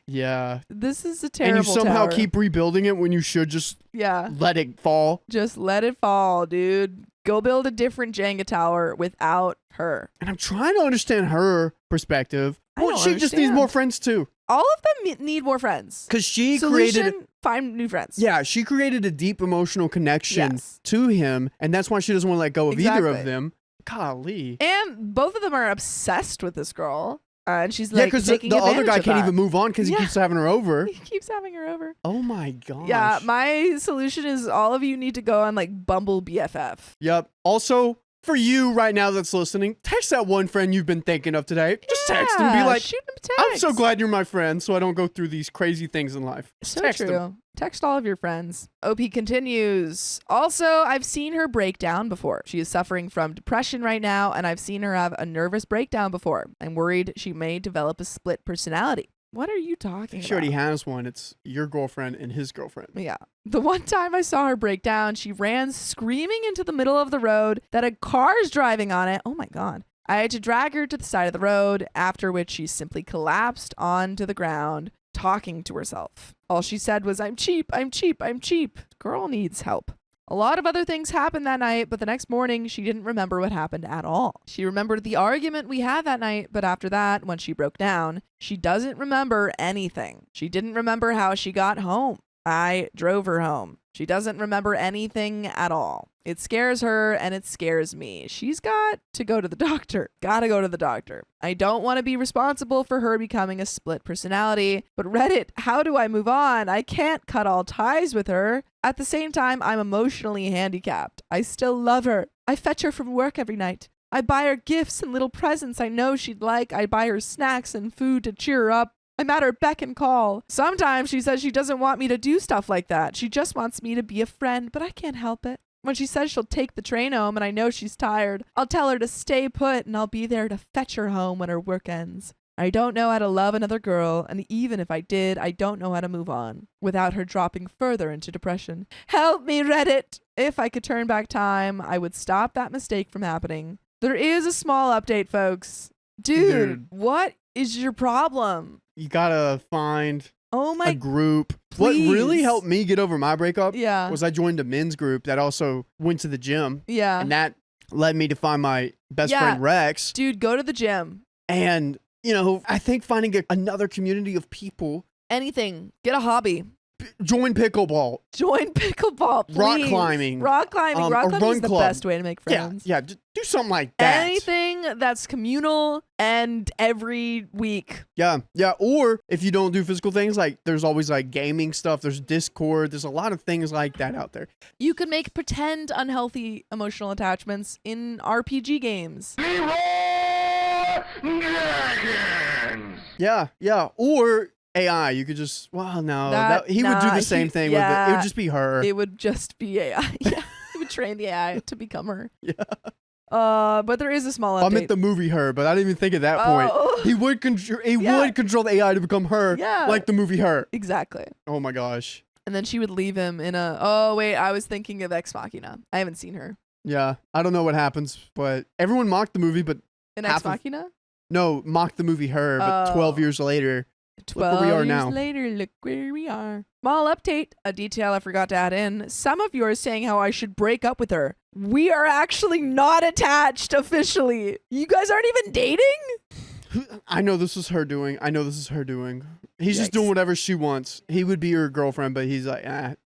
Yeah. This is a terrible And you somehow tower. keep rebuilding it when you should just let it fall. Just let it fall, dude. Go build a different Jenga tower without her. And I'm trying to understand her perspective. I Well, don't she just needs understand. more friends too. All of them need more friends. Because she Solution, created... find new friends. Yeah, she created a deep emotional connection Yes. to him. And that's why she doesn't want to let go of either of Exactly. them. Golly. And both of them are obsessed with this girl. And she's Yeah, like because taking the other advantage guy of can't that. even move on because he Yeah. keeps having her over. He keeps having her over. Oh my gosh. Yeah, my solution is all of you need to go on like Bumble BFF. Yep. Also, for you right now that's listening, text that one friend you've been thinking of today. Just text him. Be Yeah, like, shoot him a text. I'm so glad you're my friend so I don't go through these crazy things in life. Just So text true. him. Text all of your friends. OP continues. Also, I've seen her break down before. She is suffering from depression right now, and I've seen her have a nervous breakdown before. I'm worried she may develop a split personality. What are you talking She already about? has one. It's your girlfriend and his girlfriend. Yeah. The one time I saw her break down, she ran screaming into the middle of the road that a car's driving on it. Oh my God. I had to drag her to the side of the road, after which she simply collapsed onto the ground, talking to herself. All she said was, I'm cheap, I'm cheap, I'm cheap. Girl needs help. A lot of other things happened that night, but the next morning, she didn't remember what happened at all. She remembered the argument we had that night, but after that, when she broke down, she doesn't remember anything. She didn't remember how she got home. I drove her home. She doesn't remember anything at all. It scares her and it scares me. She's got to go to the doctor. Gotta go to the doctor. I don't want to be responsible for her becoming a split personality, but Reddit, how do I move on? I can't cut all ties with her. At the same time, I'm emotionally handicapped. I still love her. I fetch her from work every night. I buy her gifts and little presents I know she'd like. I buy her snacks and food to cheer her up. I'm at her beck and call. Sometimes she says she doesn't want me to do stuff like that. She just wants me to be a friend, but I can't help it. When she says she'll take the train home and I know she's tired, I'll tell her to stay put and I'll be there to fetch her home when her work ends. I don't know how to love another girl, and even if I did, I don't know how to move on without her dropping further into depression. Help me, Reddit! If I could turn back time, I would stop that mistake from happening. There is a small update, folks. Dude. What is your problem? You gotta find Oh my a group. please. What really helped me get over my breakup Yeah. was I joined a men's group that also went to the gym. Yeah. And that led me to find my best Yeah. friend Rex. Dude, go to the gym. And, you know, I think finding another community of people, Anything. Get a hobby. join pickleball, Join pickleball, please. rock climbing. Rock climbing. a Rock climbing run is the club. best way to make Yeah, friends. yeah, just do something like that. Anything that's communal and every week. Yeah, yeah. Or if you don't do physical things, like there's always like gaming stuff, there's Discord, there's a lot of things like that out there. You can make pretend unhealthy emotional attachments in RPG games. Yeah, yeah. Or AI, you could just, well, no, he would do nah, the same thing with it. It would just be her. It would just be AI. Yeah. He would train the AI to become her. Yeah. But there is a small update. I meant the movie Her, but I didn't even think at that point. Oh. He would Yeah. would control the AI to become her, Yeah. like the movie Her. Exactly. Oh my gosh. And then she would leave him in a, oh wait, I was thinking of Ex Machina. I haven't seen her. Yeah, I don't know what happens, but everyone mocked the movie, but In Half Ex of- Machina? no, mocked the movie Her, but 12 Oh. years later. 12 where we are years now. later, look where we are. Small update, a detail I forgot to add in. Some of you are saying how I should break up with her. We are actually not attached officially. You guys aren't even dating? I know this is her doing. He's just Yikes. doing whatever she wants. He would be her girlfriend, but he's like,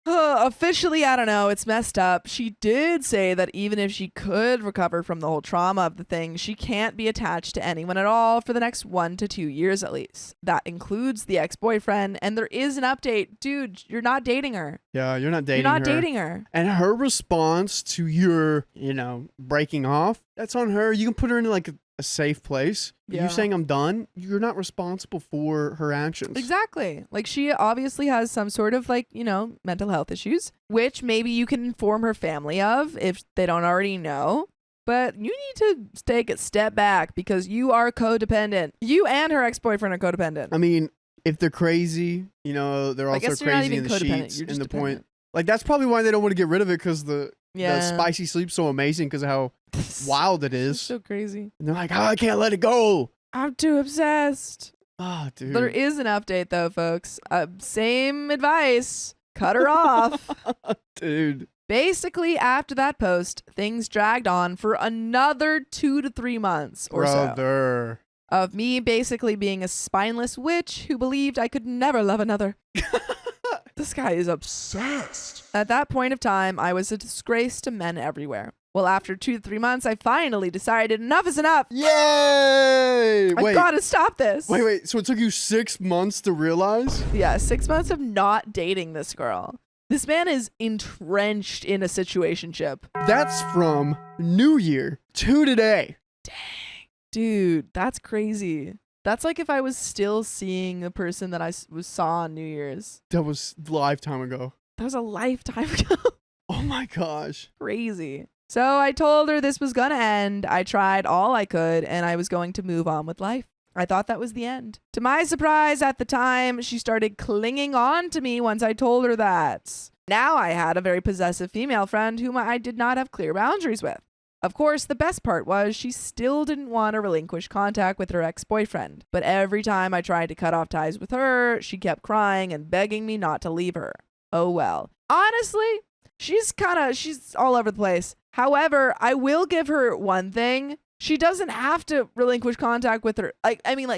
Officially, I don't know. It's messed up. She did say that even if she could recover from the whole trauma of the thing, she can't be attached to anyone at all for the next 1 to 2 years at least. That includes the ex-boyfriend, and there is an update. Dude, you're not dating her. yeah, you're not dating You're not her. dating her. And her response to your, breaking off, that's on her. You can put her in like a safe place. Yeah. You saying I'm done, you're not responsible for her actions. Exactly. Like she obviously has some sort of mental health issues, which maybe you can inform her family of if they don't already know. But you need to take a step back because you are codependent. You and her ex-boyfriend are codependent. I mean, if they're crazy, they're I also guess you're not crazy even in the codependent. sheets You're just and the point. dependent. Like that's probably why they don't want to get rid of it because the Yeah. spicy sleep's so amazing because of how wild it It's is. so crazy. And they're like, I can't let it go. I'm too obsessed. Oh, dude. There is an update though, folks. Same advice. Cut her off. Dude. Basically, after that post, things dragged on for another 2 to 3 months or so. Brother. Of me basically being a spineless witch who believed I could never love another. This guy is obsessed. At that point of time, I was a disgrace to men everywhere. Well, after 2 to 3 months, I finally decided enough is enough. Yay! I've got to stop this. Wait. So it took you 6 months to realize? Yeah, 6 months of not dating this girl. This man is entrenched in a situationship. That's from New Year to today. Dang. Dude, that's crazy. That's like if I was still seeing the person that I saw on New Year's. That was a lifetime ago. That was a lifetime ago. Oh my gosh. Crazy. So I told her this was going to end. I tried all I could, and I was going to move on with life. I thought that was the end. To my surprise, at the time, she started clinging on to me once I told her that. Now I had a very possessive female friend whom I did not have clear boundaries with. Of course, the best part was she still didn't want to relinquish contact with her ex-boyfriend. But every time I tried to cut off ties with her, she kept crying and begging me not to leave her. Oh well. Honestly, she's all over the place. However, I will give her one thing. She doesn't have to relinquish contact with her.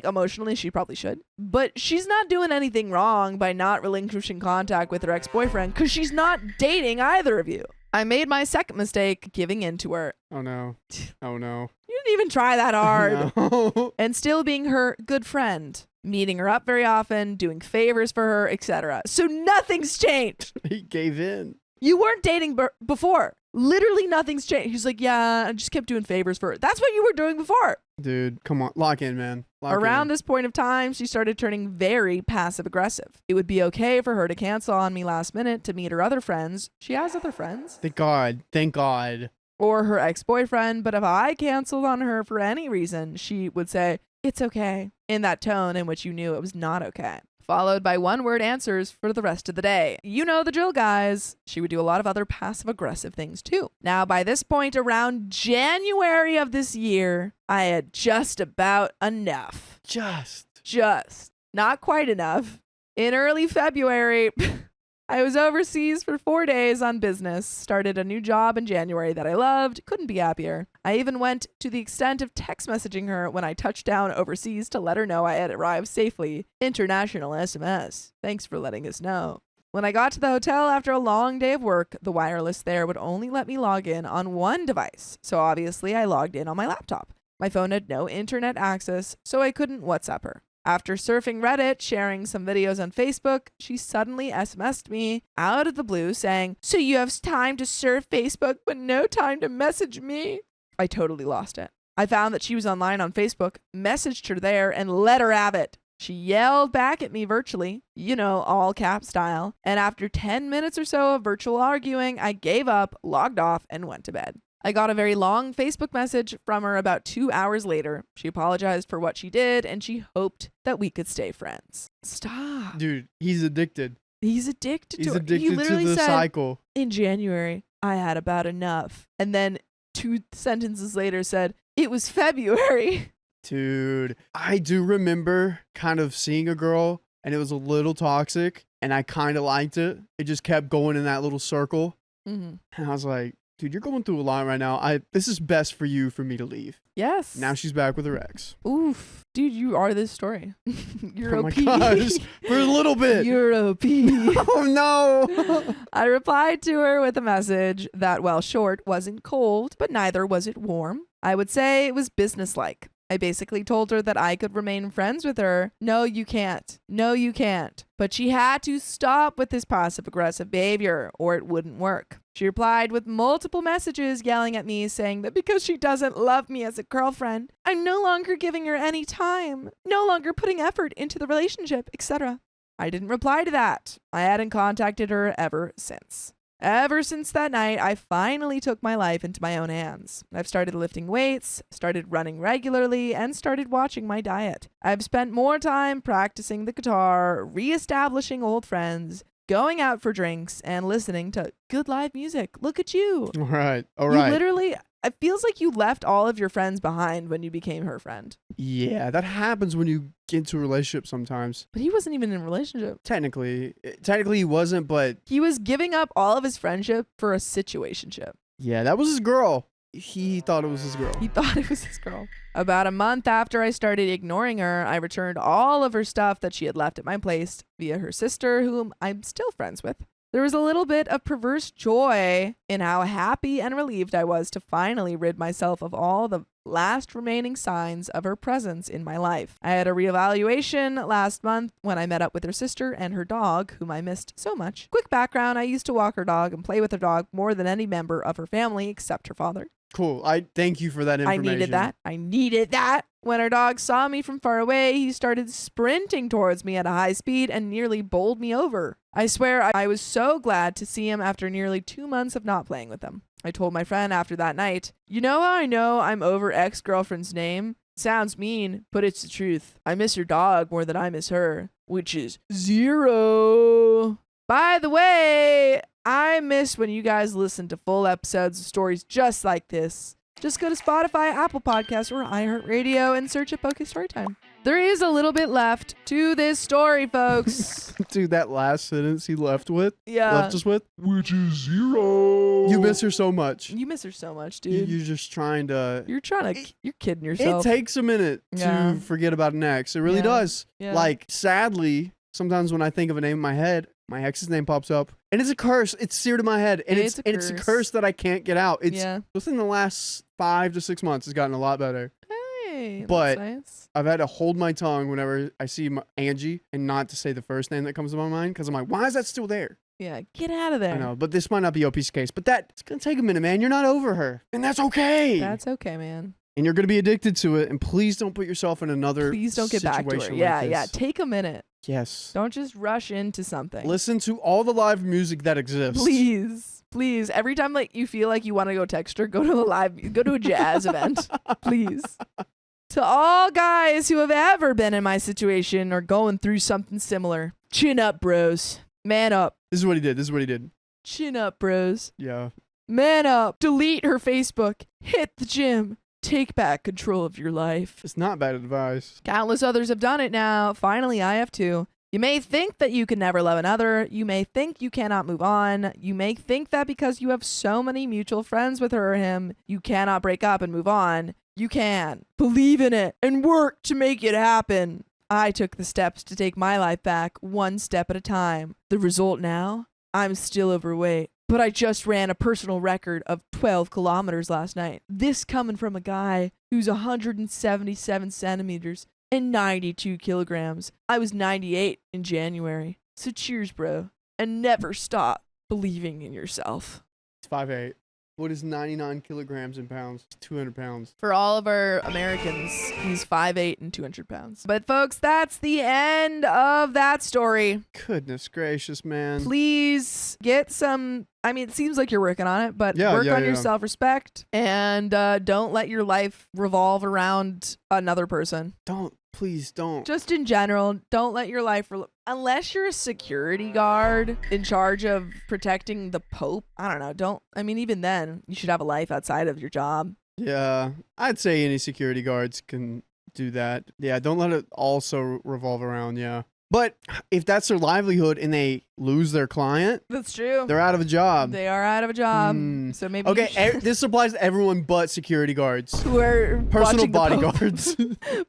Emotionally, she probably should. But she's not doing anything wrong by not relinquishing contact with her ex-boyfriend because she's not dating either of you. I made my second mistake giving in to her. Oh no. Oh no. You didn't even try that hard. No. And still being her good friend. Meeting her up very often, doing favors for her, etc. So nothing's changed. He gave in. You weren't dating before. Literally nothing's changed. He's like, yeah, I just kept doing favors for her. That's what you were doing before. Dude, come on. Lock in, man. Around this point of time, she started turning very passive aggressive. It would be okay for her to cancel on me last minute to meet her other friends. She has other friends. Thank God. Thank God. Or her ex-boyfriend. But if I canceled on her for any reason, she would say, it's okay, in that tone in which you knew it was not okay. Followed by one-word answers for the rest of the day. You know the drill, guys. She would do a lot of other passive-aggressive things, too. Now, by this point, around January of this year, I had just about enough. Just. Not quite enough. In early February, I was overseas for 4 days on business, started a new job in January that I loved, couldn't be happier. I even went to the extent of text messaging her when I touched down overseas to let her know I had arrived safely. International SMS. Thanks for letting us know. When I got to the hotel after a long day of work, the wireless there would only let me log in on one device, so obviously I logged in on my laptop. My phone had no internet access, so I couldn't WhatsApp her. After surfing Reddit, sharing some videos on Facebook, she suddenly SMS'd me out of the blue saying, so you have time to surf Facebook but no time to message me? I totally lost it. I found that she was online on Facebook, messaged her there, and let her have it. She yelled back at me virtually, all cap style, and after 10 minutes or so of virtual arguing, I gave up, logged off, and went to bed. I got a very long Facebook message from her about 2 hours later. She apologized for what she did, and she hoped that we could stay friends. Stop. Dude, he's addicted. He's addicted to He's her. addicted He literally to the said, cycle. in January, I had about enough. And then 2 sentences later said, it was February. Dude, I do remember kind of seeing a girl, and it was a little toxic, and I kind of liked it. It just kept going in that little circle. Mm-hmm. And I was like, dude, you're going through a lot right now. This is best for you for me to leave. Yes. Now she's back with her ex. Oof. Dude, you are this story. You're Oh OP. my gosh. For a little bit. You're OP. Oh no. I replied to her with a message that, while short, wasn't cold, but neither was it warm. I would say it was businesslike. I basically told her that I could remain friends with her. No, you can't. No, you can't. But she had to stop with this passive-aggressive behavior, or it wouldn't work. She replied with multiple messages yelling at me, saying that because she doesn't love me as a girlfriend, I'm no longer giving her any time, no longer putting effort into the relationship, etc. I didn't reply to that. I hadn't contacted her ever since. Ever since that night, I finally took my life into my own hands. I've started lifting weights, started running regularly, and started watching my diet. I've spent more time practicing the guitar, reestablishing old friends, going out for drinks, and listening to good live music. Look at you. All right. You literally, It feels like you left all of your friends behind when you became her friend. Yeah, that happens when you get into a relationship sometimes. But he wasn't even in a relationship. Technically he wasn't, but He was giving up all of his friendship for a situationship. yeah, that was his girl. He thought it was his girl. He thought it was his girl. About a month after I started ignoring her, I returned all of her stuff that she had left at my place via her sister, whom I'm still friends with. There was a little bit of perverse joy in how happy and relieved I was to finally rid myself of all the last remaining signs of her presence in my life. I had a reevaluation last month when I met up with her sister and her dog, whom I missed so much. Quick background, I used to walk her dog and play with her dog more than any member of her family except her father. Cool. I thank you for that information. I needed that. When our dog saw me from far away, he started sprinting towards me at a high speed and nearly bowled me over. I swear I was so glad to see him after nearly 2 months of not playing with him. I told my friend after that night, "You know how I know I'm over ex-girlfriend's name? Sounds mean, but it's the truth. I miss your dog more than I miss her, which is 0. By the way, I miss when you guys listen to full episodes of stories just like this. Just go to Spotify, Apple Podcasts, or iHeartRadio and search up OK Storytime." There is a little bit left to this story, folks. Dude, that last sentence he left us with, Which is 0. you miss her so much. You miss her so much, dude. You're just trying to. You're kidding It yourself. takes a minute Yeah. to forget about an ex. It really Yeah. does. Yeah. Like, sadly, sometimes when I think of a name in my head, my ex's name pops up, and it's a curse. It's seared in my head, and it's a curse that I can't get out. It's within the last 5 to 6 months, it's gotten a lot better. Hey, But that's nice. I've had to hold my tongue whenever I see Angie and not to say the first name that comes to my mind because I'm like, why is that still there? Yeah, get out of there. I know, but this might not be OP's case, but it's going to take a minute, man. You're not over her, and that's okay. That's okay, man. And you're going to be addicted to it, and please don't put yourself in another Please don't get back to her. situation Yeah, like yeah. this. Take a minute. Yes. Don't just rush into something. Listen to all the live music that exists. Please. Every time like you feel like you want to go text her, go to a jazz event. Please. To all guys who have ever been in my situation or going through something similar, chin up, bros. Man up. This is what he did. Chin up, bros. Yeah. Man up. Delete her Facebook. Hit the gym. Take back control of your life. It's not bad advice. Countless others have done it now. Finally, I have too. You may think that you can never love another. You may think you cannot move on. You may think that because you have so many mutual friends with her or him, you cannot break up and move on. You can. Believe in it and work to make it happen. I took the steps to take my life back one step at a time. The result now? I'm still overweight. But I just ran a personal record of 12 kilometers last night. This coming from a guy who's 177 centimeters and 92 kilograms. I was 98 in January. So cheers, bro. And never stop believing in yourself. It's 5'8". What is 99 kilograms in pounds? 200 pounds. For all of our Americans, he's 5'8" and 200 pounds. But folks, that's the end of that story. Goodness gracious, man. Please get some, I mean, it seems like you're working on it, but work on your self-respect and don't let your life revolve around another person. Please don't. Just in general, don't let your life, unless you're a security guard in charge of protecting the Pope. I don't know. Even then, you should have a life outside of your job. Yeah, I'd say any security guards can do that. Yeah, don't let it also revolve around, yeah. But if that's their livelihood and they lose their client, that's true. They're out of a job. They are out of a job. So maybe this applies to everyone but security guards who are personal bodyguards.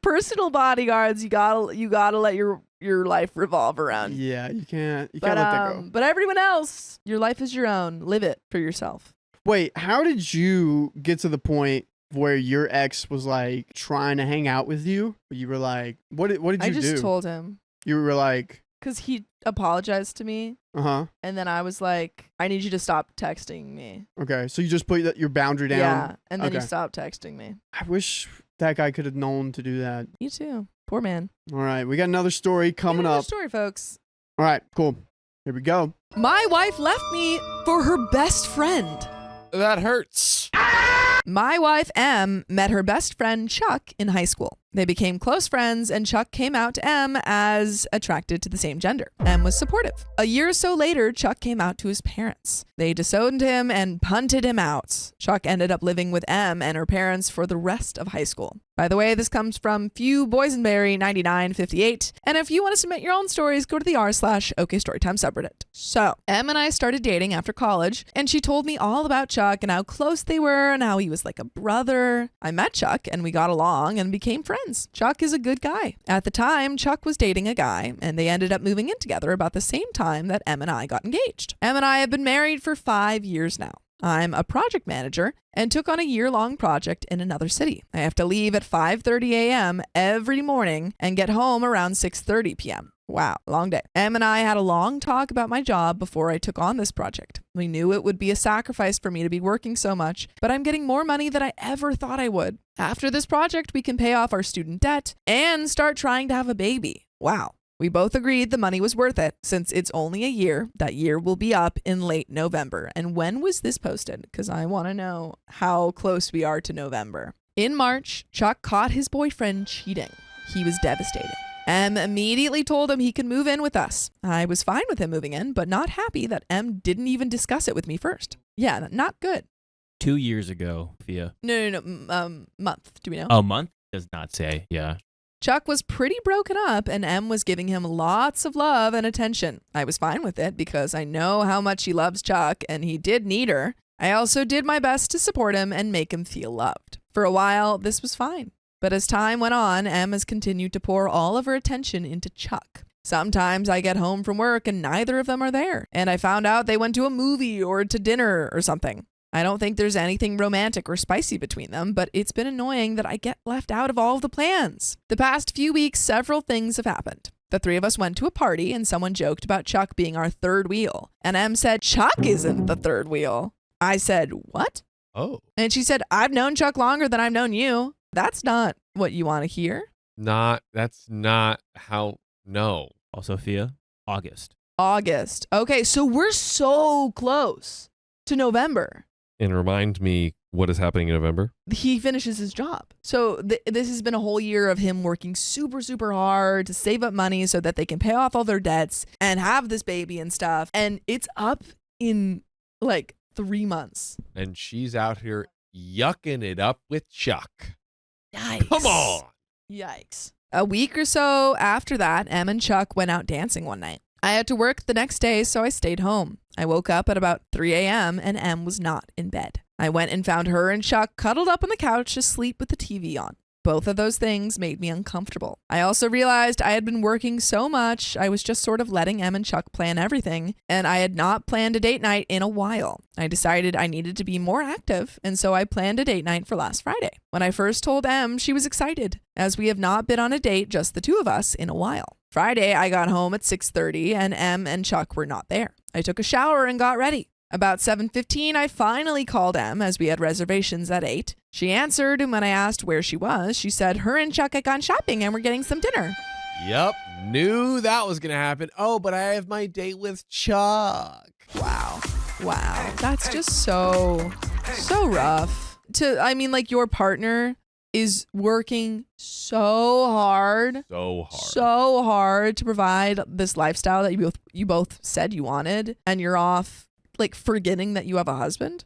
Personal bodyguards. You gotta let your life revolve around. Yeah, you can't let that go. But everyone else, your life is your own. Live it for yourself. Wait, how did you get to the point where your ex was like trying to hang out with you? You were like, what did you do? I just told him. You were like, because he apologized to me. And then I was like, I need you to stop texting me. Okay, so you just put your boundary down. Yeah, and then he stopped texting me. I wish that guy could have known to do that. Me too. Poor man. All right, we got another story coming up. Story, folks. All right, cool. Here we go. My wife left me for her best friend. That hurts. My wife, M, met her best friend, Chuck, in high school. They became close friends, and Chuck came out to M as attracted to the same gender. M was supportive. A year or so later, Chuck came out to his parents. They disowned him and punted him out. Chuck ended up living with M and her parents for the rest of high school. By the way, this comes from Few Boysenberry 9958. And if you want to submit your own stories, go to the r/OKStorytime subreddit. So, M and I started dating after college, and she told me all about Chuck and how close they were and how he was like a brother. I met Chuck and we got along and became friends. Chuck is a good guy. At the time, Chuck was dating a guy, and they ended up moving in together about the same time that M and I got engaged. M and I have been married for 5 years now. I'm a project manager and took on a year-long project in another city. I have to leave at 5:30 a.m. every morning and get home around 6:30 p.m. Wow, long day. Em and I had a long talk about my job before I took on this project. We knew it would be a sacrifice for me to be working so much, but I'm getting more money than I ever thought I would. After this project, we can pay off our student debt and start trying to have a baby. Wow. We both agreed the money was worth it. Since it's only a year, that year will be up in late November. And when was this posted? Because I want to know how close we are to November. In March, Chuck caught his boyfriend cheating. He was devastated. M immediately told him he could move in with us. I was fine with him moving in, but not happy that M didn't even discuss it with me first. Yeah, not good. 2 years ago, Fia. No. Month. Do we know? Oh, month? Does not say. Yeah. Chuck was pretty broken up, and M was giving him lots of love and attention. I was fine with it because I know how much he loves Chuck, and he did need her. I also did my best to support him and make him feel loved. For a while, this was fine. But as time went on, M has continued to pour all of her attention into Chuck. Sometimes I get home from work and neither of them are there, and I found out they went to a movie or to dinner or something. I don't think there's anything romantic or spicy between them, but it's been annoying that I get left out of all of the plans. The past few weeks, several things have happened. The three of us went to a party and someone joked about Chuck being our third wheel. And Em said, Chuck isn't the third wheel. I said, what? Oh. And she said, I've known Chuck longer than I've known you. That's not what you want to hear. That's not how, no. Also, Fia, August. Okay, so we're so close to November. And remind me what is happening in November. He finishes his job. So this has been a whole year of him working super, super hard to save up money so that they can pay off all their debts and have this baby and stuff. And it's up in like 3 months. And she's out here yucking it up with Chuck. Yikes. Come on. Yikes. A week or so after that, Em and Chuck went out dancing one night. I had to work the next day, so I stayed home. I woke up at about 3 a.m. and Em was not in bed. I went and found her and Chuck cuddled up on the couch asleep with the TV on. Both of those things made me uncomfortable. I also realized I had been working so much, I was just sort of letting Em and Chuck plan everything, and I had not planned a date night in a while. I decided I needed to be more active, and so I planned a date night for last Friday. When I first told Em, she was excited, as we have not been on a date, just the two of us, in a while. Friday, I got home at 6:30, and Em and Chuck were not there. I took a shower and got ready. About 7:15, I finally called Em, as we had reservations at 8. She answered, and when I asked where she was, she said her and Chuck had gone shopping and were getting some dinner. Yep, knew that was going to happen. Oh, but I have my date with Chuck. Wow. That's just so rough. Your partner is working so hard to provide this lifestyle that you both said you wanted, and you're off forgetting that you have a husband.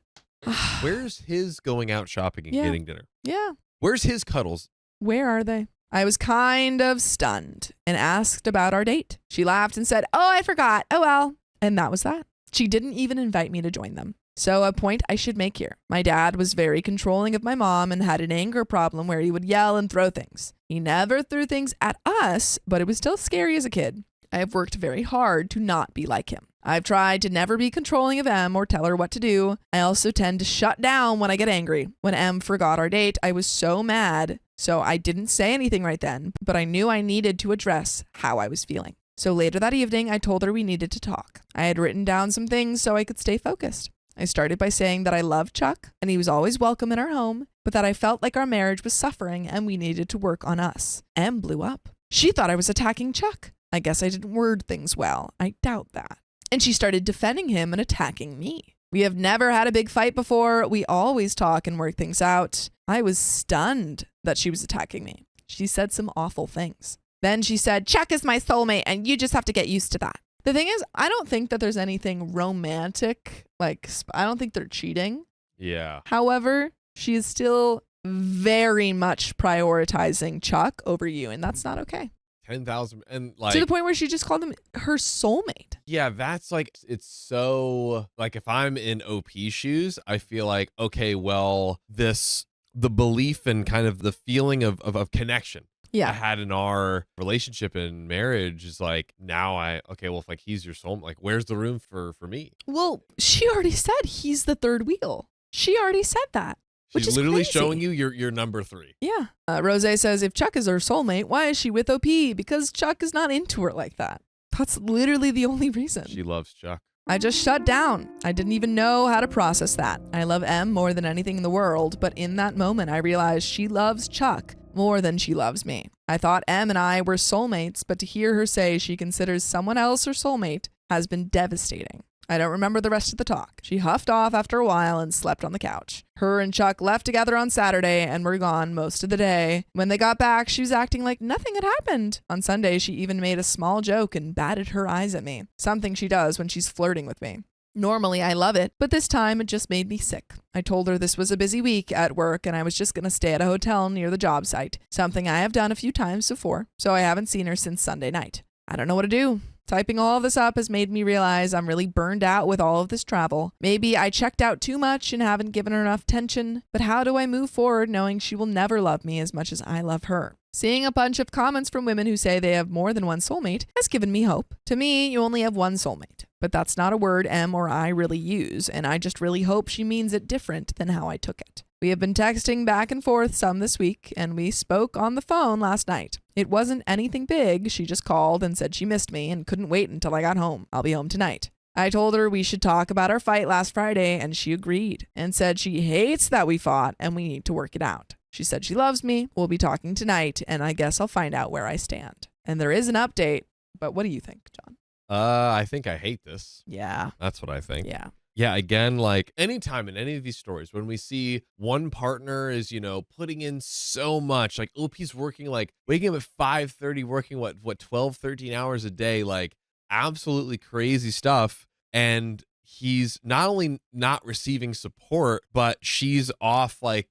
Where's his going out shopping and getting dinner? Yeah. Where's his cuddles? Where are they? I was kind of stunned and asked about our date. She laughed and said, oh, I forgot. Oh, well. And that was that. She didn't even invite me to join them. So a point I should make here. My dad was very controlling of my mom and had an anger problem where he would yell and throw things. He never threw things at us, but it was still scary as a kid. I have worked very hard to not be like him. I've tried to never be controlling of Em or tell her what to do. I also tend to shut down when I get angry. When Em forgot our date, I was so mad. So I didn't say anything right then, but I knew I needed to address how I was feeling. So later that evening, I told her we needed to talk. I had written down some things so I could stay focused. I started by saying that I loved Chuck and he was always welcome in our home, but that I felt like our marriage was suffering and we needed to work on us. Em blew up. She thought I was attacking Chuck. I guess I didn't word things well. I doubt that. And she started defending him and attacking me. We have never had a big fight before. We always talk and work things out. I was stunned that she was attacking me. She said some awful things. Then she said, Chuck is my soulmate and you just have to get used to that. The thing is, I don't think that there's anything romantic. Like, I don't think they're cheating. Yeah. However, she is still very much prioritizing Chuck over you, and that's not okay. 10,000 and like to the point where she just called him her soulmate. Yeah, that's like, it's so like, if I'm in OP shoes, I feel like, okay, well, the belief and kind of the feeling of connection I had in our relationship and marriage is like, now okay, well, if like he's your soulmate, like where's the room for me? Well, she already said he's the third wheel. She already said that. Which She's is literally crazy. showing you your number 3. Yeah. Rose says, if Chuck is her soulmate, why is she with OP? Because Chuck is not into her like that. That's literally the only reason. She loves Chuck. I just shut down. I didn't even know how to process that. I love M more than anything in the world, but in that moment, I realized she loves Chuck more than she loves me. I thought M and I were soulmates, but to hear her say she considers someone else her soulmate has been devastating. I don't remember the rest of the talk. She huffed off after a while and slept on the couch. Her and Chuck left together on Saturday and were gone most of the day. When they got back, she was acting like nothing had happened. On Sunday, she even made a small joke and batted her eyes at me, something she does when she's flirting with me. Normally, I love it, but this time it just made me sick. I told her this was a busy week at work and I was just going to stay at a hotel near the job site, something I have done a few times before, so I haven't seen her since Sunday night. I don't know what to do. Typing all of this up has made me realize I'm really burned out with all of this travel. Maybe I checked out too much and haven't given her enough attention, but how do I move forward knowing she will never love me as much as I love her? Seeing a bunch of comments from women who say they have more than one soulmate has given me hope. To me, you only have one soulmate, but that's not a word M or I really use, and I just really hope she means it different than how I took it. We have been texting back and forth some this week, and we spoke on the phone last night. It wasn't anything big. She just called and said she missed me and couldn't wait until I got home. I'll be home tonight. I told her we should talk about our fight last Friday, and she agreed and said she hates that we fought and we need to work it out. She said she loves me. We'll be talking tonight, and I guess I'll find out where I stand. And there is an update, but what do you think, John? I think I hate this. Yeah. That's what I think. Yeah. Yeah, again, like anytime in any of these stories, when we see one partner is, putting in so much, like OP's working, like waking up at 5:30, working what 12, 13 hours a day, like absolutely crazy stuff. And he's not only not receiving support, but she's off like,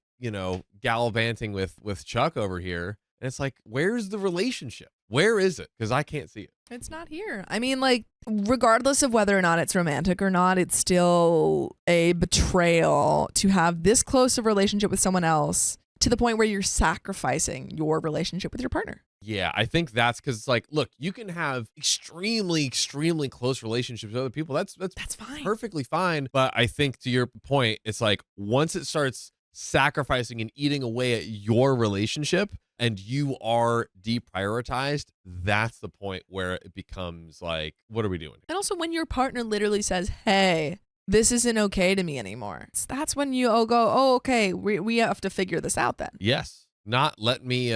gallivanting with Chuck over here. And it's like, where's the relationship? Where is it? Because I can't see it. It's not here. I mean, like, regardless of whether or not it's romantic or not, it's still a betrayal to have this close of a relationship with someone else to the point where you're sacrificing your relationship with your partner. Yeah, I think that's because it's like, look, you can have extremely, extremely close relationships with other people. That's fine. Perfectly fine. But I think to your point, it's like once it starts sacrificing and eating away at your relationship and you are deprioritized, that's the point where it becomes like, what are we doing? And also when your partner literally says, hey, this isn't okay to me anymore. That's when you go, okay, we have to figure this out then. Yes. Not let me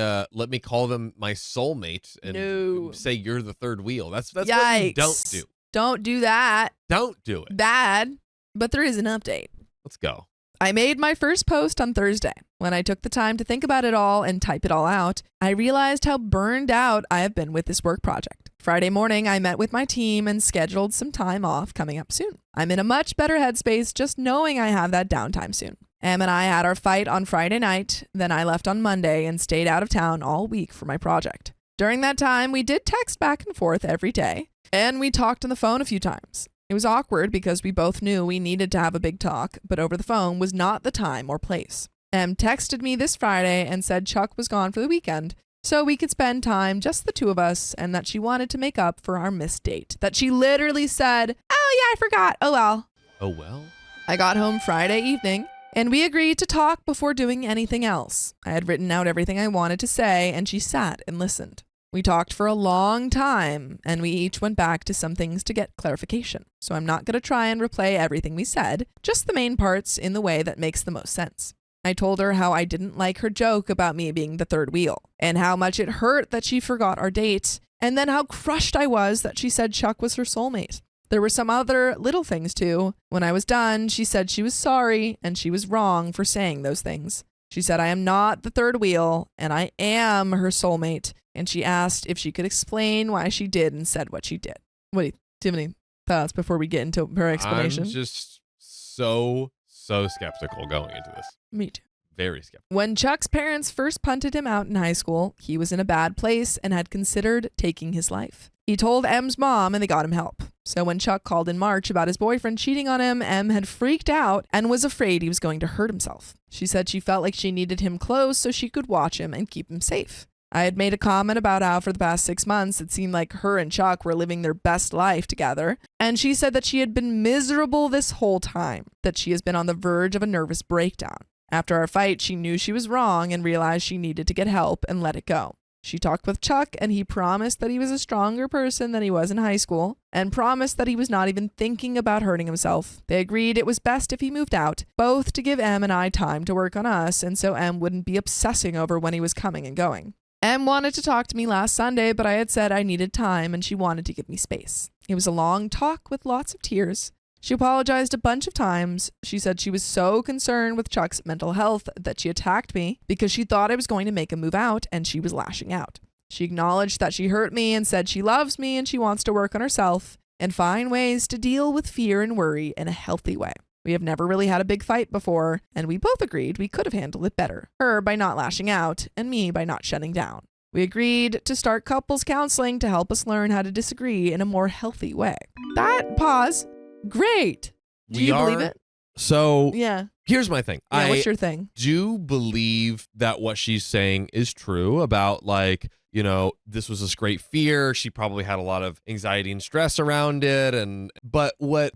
call them my soulmate and say you're the third wheel. That's what you don't do. Don't do that. Don't do it. Bad. But there is an update. Let's go. I made my first post on Thursday. When I took the time to think about it all and type it all out, I realized how burned out I have been with this work project. Friday morning, I met with my team and scheduled some time off coming up soon. I'm in a much better headspace just knowing I have that downtime soon. Em and I had our fight on Friday night, then I left on Monday and stayed out of town all week for my project. During that time, we did text back and forth every day, and we talked on the phone a few times. It was awkward because we both knew we needed to have a big talk, but over the phone was not the time or place. Em texted me this Friday and said Chuck was gone for the weekend, so we could spend time, just the two of us, and that she wanted to make up for our missed date. That she literally said, oh yeah, I forgot. Oh well. Oh well? I got home Friday evening, and we agreed to talk before doing anything else. I had written out everything I wanted to say, and she sat and listened. We talked for a long time, and we each went back to some things to get clarification. So I'm not going to try and replay everything we said, just the main parts in the way that makes the most sense. I told her how I didn't like her joke about me being the third wheel, and how much it hurt that she forgot our date, and then how crushed I was that she said Chuck was her soulmate. There were some other little things too. When I was done, she said she was sorry, and she was wrong for saying those things. She said, I am not the third wheel and I am her soulmate. And she asked if she could explain why she did and said what she did. Do you have any thoughts before we get into her explanation? I'm just so skeptical going into this. Me too. Very skeptical. When Chuck's parents first punted him out in high school, he was in a bad place and had considered taking his life. He told M's mom and they got him help. So when Chuck called in March about his boyfriend cheating on him, M had freaked out and was afraid he was going to hurt himself. She said she felt like she needed him close so she could watch him and keep him safe. I had made a comment about how for the past 6 months it seemed like her and Chuck were living their best life together, and she said that she had been miserable this whole time, that she has been on the verge of a nervous breakdown. After our fight, she knew she was wrong and realized she needed to get help and let it go. She talked with Chuck and he promised that he was a stronger person than he was in high school and promised that he was not even thinking about hurting himself. They agreed it was best if he moved out, both to give M and I time to work on us and so M wouldn't be obsessing over when he was coming and going. M wanted to talk to me last Sunday, but I had said I needed time and she wanted to give me space. It was a long talk with lots of tears. She apologized a bunch of times. She said she was so concerned with Chuck's mental health that she attacked me because she thought I was going to make him move out and she was lashing out. She acknowledged that she hurt me and said she loves me and she wants to work on herself and find ways to deal with fear and worry in a healthy way. We have never really had a big fight before, and we both agreed we could have handled it better. Her by not lashing out and me by not shutting down. We agreed to start couples counseling to help us learn how to disagree in a more healthy way. That pause. Great. Do you believe it? So Yeah. here's my thing. Yeah, I what's your thing? do believe that what she's saying is true about like, you know, this was this great fear. She probably had a lot of anxiety and stress around it. But what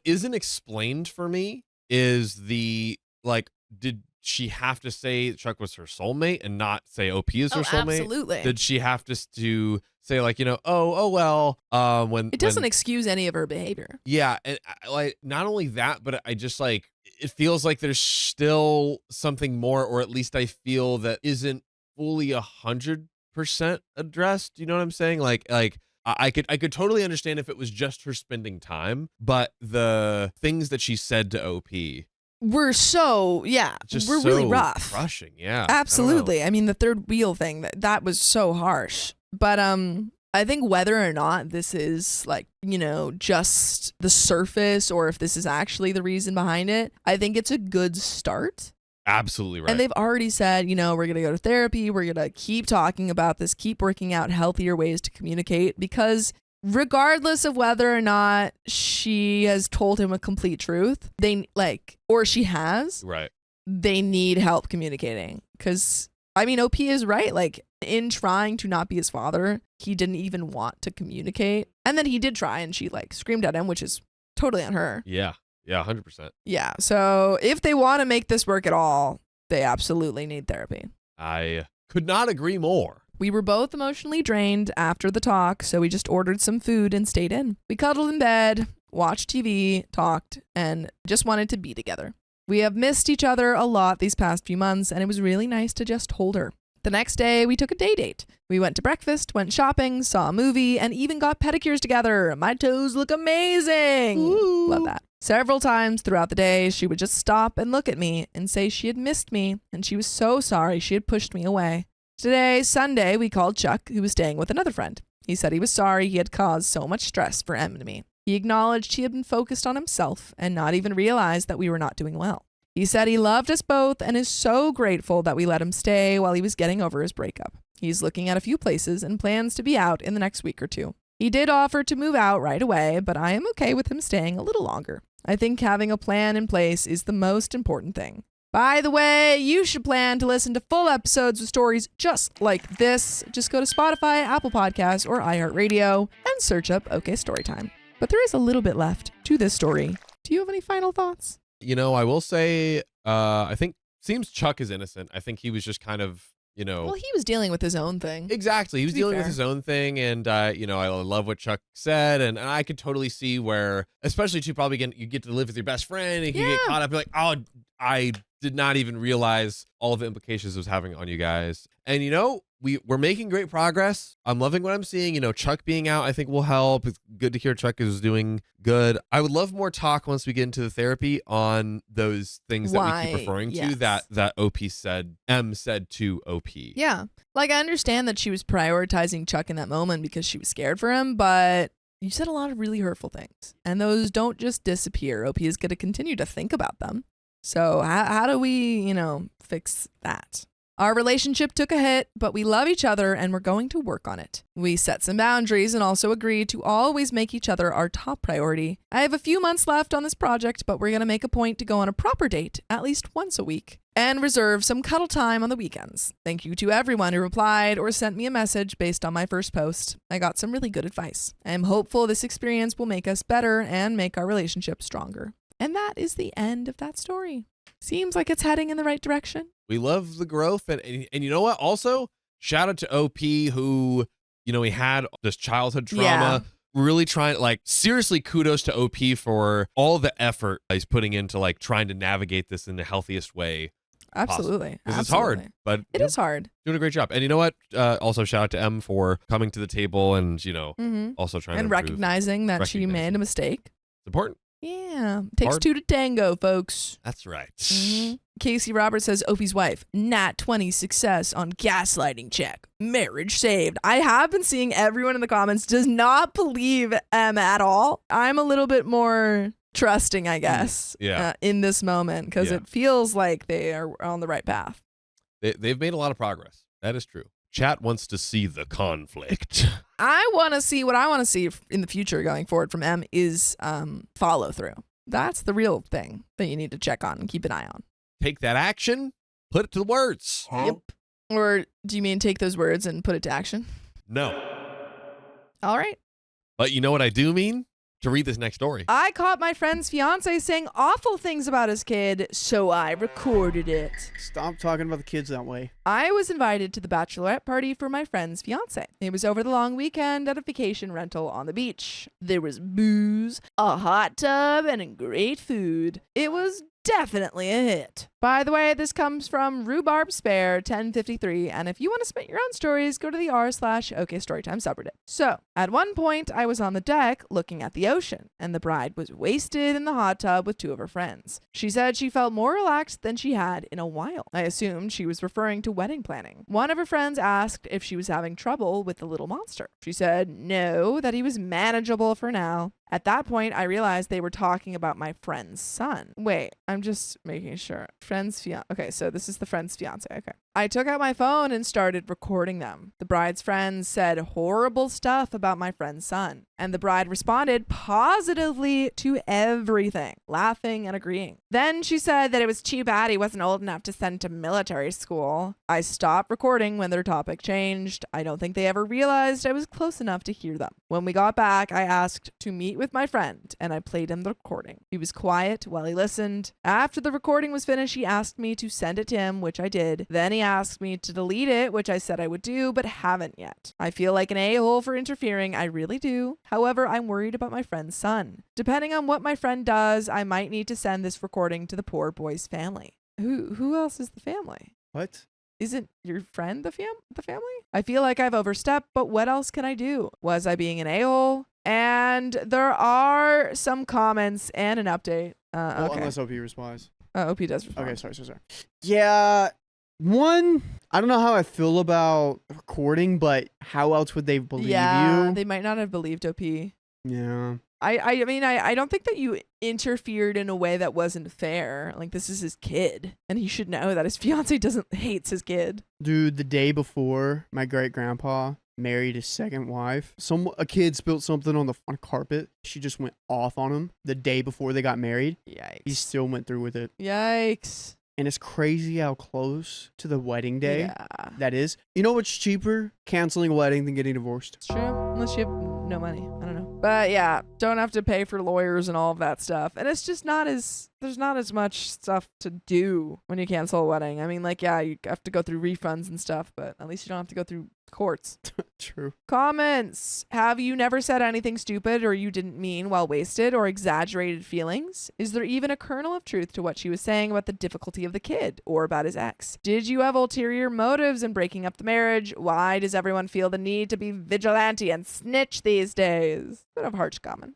isn't explained for me is the, like, did she have to say Chuck was her soulmate and not say OP is her soulmate? Absolutely. Did she have to say like, you know, oh well, when It doesn't excuse any of her behavior. yeah, and like not only that, but I just like it feels like there's still something more, or at least I feel that isn't fully 100% addressed. You know what I'm saying? Like I could totally understand if it was just her spending time, but the things that she said to OP We're just we're so really rough. crushing. Yeah, Absolutely. I mean, the third wheel thing, that was so harsh. But I think whether or not this is like, you know, just the surface or if this is actually the reason behind it, I think it's a good start. Absolutely right. And they've already said, you know, we're going to go to therapy. We're going to keep talking about this, keep working out healthier ways to communicate, because regardless of whether or not she has told him a complete truth, or she has, right. they need help communicating. Because, I mean, OP is right. Like, in trying to not be his father, he didn't even want to communicate. And then he did try and she like screamed at him, which is totally on her. Yeah. Yeah, 100%. Yeah. So if they want to make this work at all, they absolutely need therapy. I could not agree more. We were both emotionally drained after the talk, so we just ordered some food and stayed in. We cuddled in bed, watched TV, talked, and just wanted to be together. We have missed each other a lot these past few months, and it was really nice to just hold her. The next day, we took a day date. We went to breakfast, went shopping, saw a movie, and even got pedicures together. My toes look amazing. Ooh. Love that. Several times throughout the day, she would just stop and look at me and say she had missed me, and she was so sorry she had pushed me away. Today, Sunday, we called Chuck, who was staying with another friend. He said he was sorry he had caused so much stress for Em and me. He acknowledged he had been focused on himself and not even realized that we were not doing well. He said he loved us both and is so grateful that we let him stay while he was getting over his breakup. He's looking at a few places and plans to be out in the next week or two. He did offer to move out right away, but I am okay with him staying a little longer. I think having a plan in place is the most important thing. By the way, you should plan to listen to full episodes of stories just like this. Just go to Spotify, Apple Podcasts, or iHeartRadio and search up OK Storytime. But there is a little bit left to this story. Do you have any final thoughts? You know, I will say, I think seems Chuck is innocent. I think he was just kind of, you know. Well, he was dealing with his own thing. Exactly. He was To be dealing with fair. his own thing. And, you know, I love what Chuck said. And I could totally see where, especially too, probably you get to live with your best friend and you get caught up. You're like, oh, I did not even realize all of the implications it was having on you guys. And, you know, we're making great progress. I'm loving what I'm seeing. You know, Chuck being out, I think will help. It's good to hear Chuck is doing good. I would love more talk once we get into the therapy on those things that we keep referring to that M said to OP. Yeah. Like, I understand that she was prioritizing Chuck in that moment because she was scared for him, but you said a lot of really hurtful things, and those don't just disappear. OP is going to continue to think about them. So how do we, fix that? Our relationship took a hit, but we love each other and we're going to work on it. We set some boundaries and also agreed to always make each other our top priority. I have a few months left on this project, but we're going to make a point to go on a proper date at least once a week and reserve some cuddle time on the weekends. Thank you to everyone who replied or sent me a message based on my first post. I got some really good advice. I am hopeful this experience will make us better and make our relationship stronger. And that is the end of that story. Seems like it's heading in the right direction. We love the growth. And you know what? Also, shout out to OP who, he had this childhood trauma. Yeah. Really trying, seriously, kudos to OP for all the effort he's putting into, trying to navigate this in the healthiest way. Absolutely. Because it's hard, but it is hard. Doing a great job. And you know what? Also, shout out to M for coming to the table and, also trying to improve. Recognizing that she made a mistake. It's important. Yeah. Takes two to tango, folks. That's right. Mm-hmm. Casey Roberts says, Opie's wife, nat 20 success on gaslighting check. Marriage saved. I have been seeing everyone in the comments does not believe M at all. I'm a little bit more trusting, I guess, in this moment because it feels like they are on the right path. They've made a lot of progress. That is true. Chat wants to see the conflict. I want to see what I want to see in the future going forward from M is follow through. That's the real thing that you need to check on and keep an eye on. Take that action, put it to the words. Huh? Yep. Or do you mean take those words and put it to action? No. All right. But you know what I do mean? To read this next story. I caught my friend's fiance saying awful things about his kid, so I recorded it. Stop talking about the kids that way. I was invited to the bachelorette party for my friend's fiance. It was over the long weekend at a vacation rental on the beach. There was booze, a hot tub, and great food. It was definitely a hit. By the way, this comes from Rhubarb Spare 1053, and if you want to submit your own stories, go to the r/OK Storytime subreddit. So, at one point, I was on the deck looking at the ocean, and the bride was wasted in the hot tub with two of her friends. She said she felt more relaxed than she had in a while. I assumed she was referring to wedding planning. One of her friends asked if she was having trouble with the little monster. She said no, that he was manageable for now. At that point, I realized they were talking about my friend's son. Wait, I'm just making sure. Friend's fiance. Okay, so this is the friend's fiance. Okay. I took out my phone and started recording them. The bride's friends said horrible stuff about my friend's son, and the bride responded positively to everything, laughing and agreeing. Then she said that it was too bad he wasn't old enough to send to military school. I stopped recording when their topic changed. I don't think they ever realized I was close enough to hear them. When we got back, I asked to meet with my friend, and I played him the recording. He was quiet while he listened. After the recording was finished, he asked me to send it to him, which I did. Then he asked me to delete it, which I said I would do, but haven't yet. I feel like an a-hole for interfering. I really do. However, I'm worried about my friend's son. Depending on what my friend does, I might need to send this recording to the poor boy's family. Who else is the family? What? Isn't your friend the family? I feel like I've overstepped, but what else can I do? Was I being an a-hole? And there are some comments and an update. Okay. Unless OP responds. OP does respond. Okay, sorry. Yeah, I don't know how I feel about recording, but how else would they believe you? They might not have believed OP. Yeah. I mean, I don't think that you interfered in a way that wasn't fair. Like, this is his kid, and he should know that his fiance hates his kid. Dude, the day before my great-grandpa married his second wife, a kid spilled something on the carpet. She just went off on him the day before they got married. Yikes. He still went through with it. Yikes. And it's crazy how close to the wedding day that is. You know what's cheaper? Canceling a wedding than getting divorced. It's true. Unless you have no money. I don't know. But yeah, don't have to pay for lawyers and all of that stuff. And it's just not as there's not as much stuff to do when you cancel a wedding. I mean, like, yeah, you have to go through refunds and stuff, but at least you don't have to go through courts. True. Comments. Have you never said anything stupid or you didn't mean while wasted or exaggerated feelings? Is there even a kernel of truth to what she was saying about the difficulty of the kid or about his ex? Did you have ulterior motives in breaking up the marriage? Why does everyone feel the need to be vigilante and snitch these days? Bit of harsh comment.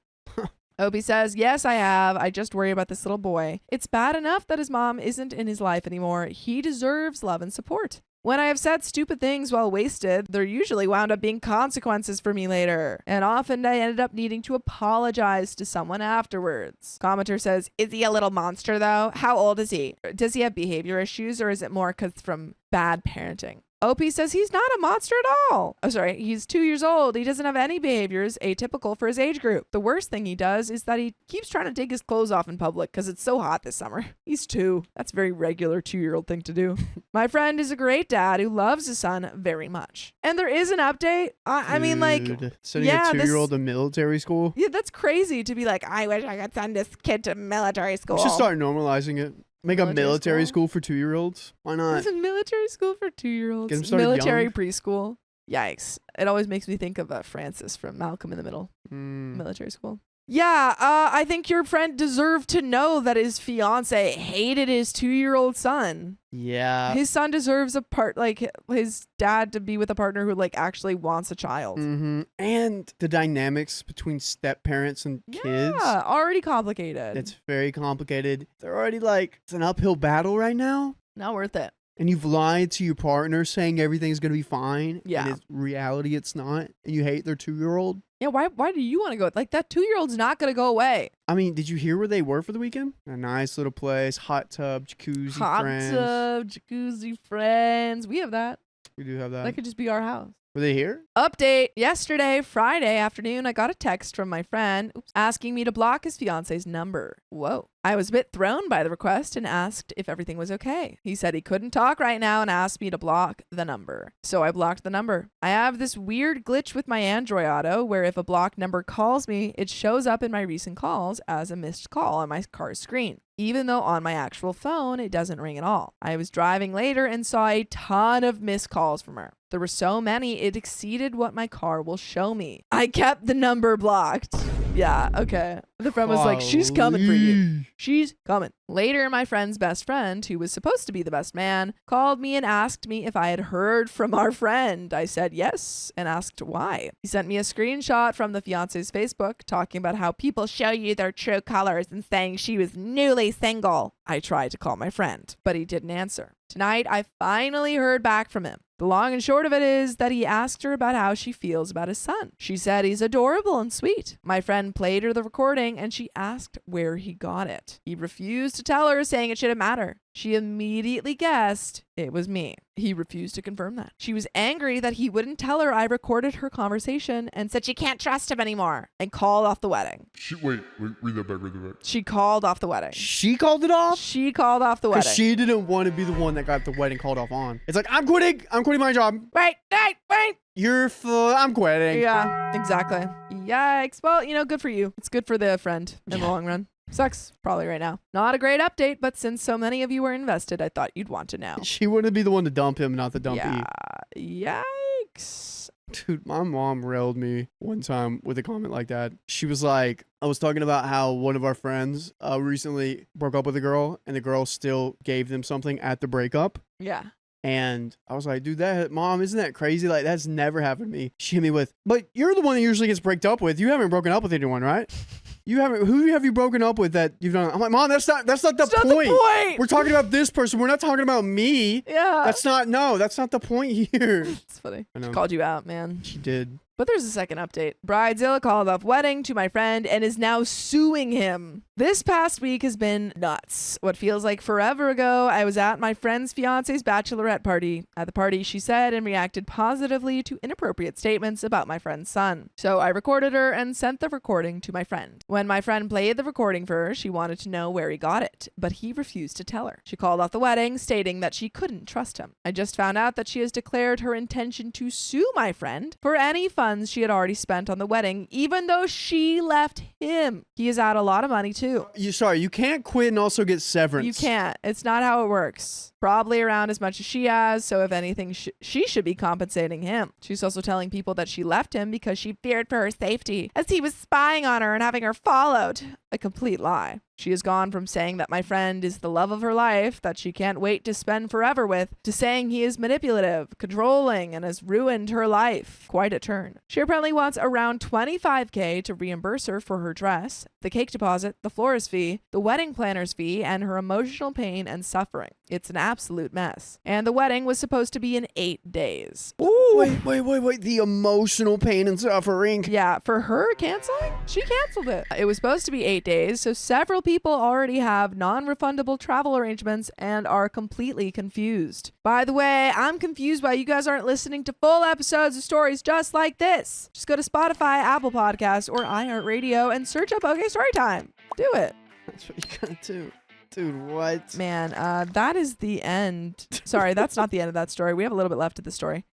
Obi says, yes, I have. I just worry about this little boy. It's bad enough that his mom isn't in his life anymore. He deserves love and support. When I have said stupid things while wasted, there usually wound up being consequences for me later. And often I ended up needing to apologize to someone afterwards. Commenter says, is he a little monster though? How old is he? Does he have behavior issues or is it more because from bad parenting? OP says he's not a monster at all. Oh, sorry. He's 2 years old. He doesn't have any behaviors atypical for his age group. The worst thing he does is that he keeps trying to take his clothes off in public because it's so hot this summer. He's 2. That's a very regular 2-year-old thing to do. My friend is a great dad who loves his son very much. And there is an update. I mean, like, sending a 2-year-old to military school. Yeah, that's crazy to be like, I wish I could send this kid to military school. We should start normalizing it. Make a military school for 2-year-olds. Why not? It's a military school for 2-year-olds. Get them started Military young. preschool. Yikes. It always makes me think of Francis from Malcolm in the Middle. Military school. Yeah, I think your friend deserved to know that his fiance hated his 2-year-old son. Yeah. His son deserves a part, like, his dad to be with a partner who, like, actually wants a child. Mm-hmm. And the dynamics between step parents and kids. Yeah, already complicated. It's very complicated. They're already like, it's an uphill battle right now. Not worth it. And you've lied to your partner saying everything's going to be fine. Yeah. And in reality, it's not. And you hate their 2-year-old. Yeah, why do you want to go? Like, that 2-year-old's not going to go away. I mean, did you hear where they were for the weekend? A nice little place, hot tub, jacuzzi, friends. Hot tub, jacuzzi, friends. We have that. We do have that. That could just be our house. Were they here? Update. Yesterday, Friday afternoon, I got a text from my friend asking me to block his fiance's number. Whoa. I was a bit thrown by the request and asked if everything was okay. He said he couldn't talk right now and asked me to block the number. So I blocked the number. I have this weird glitch with my Android Auto where if a blocked number calls me, it shows up in my recent calls as a missed call on my car's screen, even though on my actual phone, it doesn't ring at all. I was driving later and saw a ton of missed calls from her. There were so many, it exceeded what my car will show me. I kept the number blocked. Yeah, okay. The friend was like, she's coming for you. She's coming. Later, my friend's best friend, who was supposed to be the best man, called me and asked me if I had heard from our friend. I said yes and asked why. He sent me a screenshot from the fiance's Facebook talking about how people show you their true colors and saying she was newly single. I tried to call my friend, but he didn't answer. Tonight, I finally heard back from him. The long and short of it is that he asked her about how she feels about his son. She said he's adorable and sweet. My friend played her the recording and she asked where he got it. He refused to tell her, saying it shouldn't matter. She immediately guessed it was me. He refused to confirm that. She was angry that he wouldn't tell her I recorded her conversation and said she can't trust him anymore and called off the wedding. Wait, read that back. She called off the wedding. She called it off? She called off the wedding. Because she didn't want to be the one that got the wedding called off on. It's like, I'm quitting my job. Wait. I'm quitting. Yeah, exactly. Yikes. Well, good for you. It's good for the friend in the long run. Sucks probably right now. Not a great update, but since so many of you were invested, I thought you'd want to know. She wanted to be the one to dump him, not the dumpy. Yeah. Yikes. Dude, my mom railed me one time with a comment like that. She was like, I was talking about how one of our friends recently broke up with a girl and the girl still gave them something at the breakup. Yeah. And I was like, dude, Mom, isn't that crazy? Like, that's never happened to me. She hit me with, but you're the one that usually gets broken up with. You haven't broken up with anyone, right? Who have you broken up with that you've done? I'm like, Mom, that's not the point. We're talking about this person. We're not talking about me. Yeah. That's not the point here. It's funny. She called you out, man. She did. But there's a second update. Bridezilla called off wedding to my friend and is now suing him. This past week has been nuts. What feels like forever ago, I was at my friend's fiance's bachelorette party. At the party, she said and reacted positively to inappropriate statements about my friend's son. So I recorded her and sent the recording to my friend. When my friend played the recording for her, she wanted to know where he got it, but he refused to tell her. She called off the wedding, stating that she couldn't trust him. I just found out that she has declared her intention to sue my friend for any funds she had already spent on the wedding, even though she left him. He has had a lot of money too, too. You can't quit and also get severance. You can't. It's not how it works. Probably around as much as she has, so if anything, she should be compensating him. She's also telling people that she left him because she feared for her safety, as he was spying on her and having her followed. A complete lie. She has gone from saying that my friend is the love of her life, that she can't wait to spend forever with, to saying he is manipulative, controlling, and has ruined her life. Quite a turn. She apparently wants around $25,000 to reimburse her for her dress, the cake deposit, the florist fee, the wedding planner's fee, and her emotional pain and suffering. It's an absolute mess. And the wedding was supposed to be in 8 days. Ooh, wait. The emotional pain and suffering. Yeah, for her canceling, she canceled it. It was supposed to be 8 days, so several people already have non-refundable travel arrangements and are completely confused. By the way, I'm confused why you guys aren't listening to full episodes of stories just like this. Just go to Spotify, Apple Podcasts, or iHeartRadio and search up OK Storytime. Do it. That's what you gotta do. Dude, what? Man, that is the end. Sorry, that's not the end of that story. We have a little bit left of the story.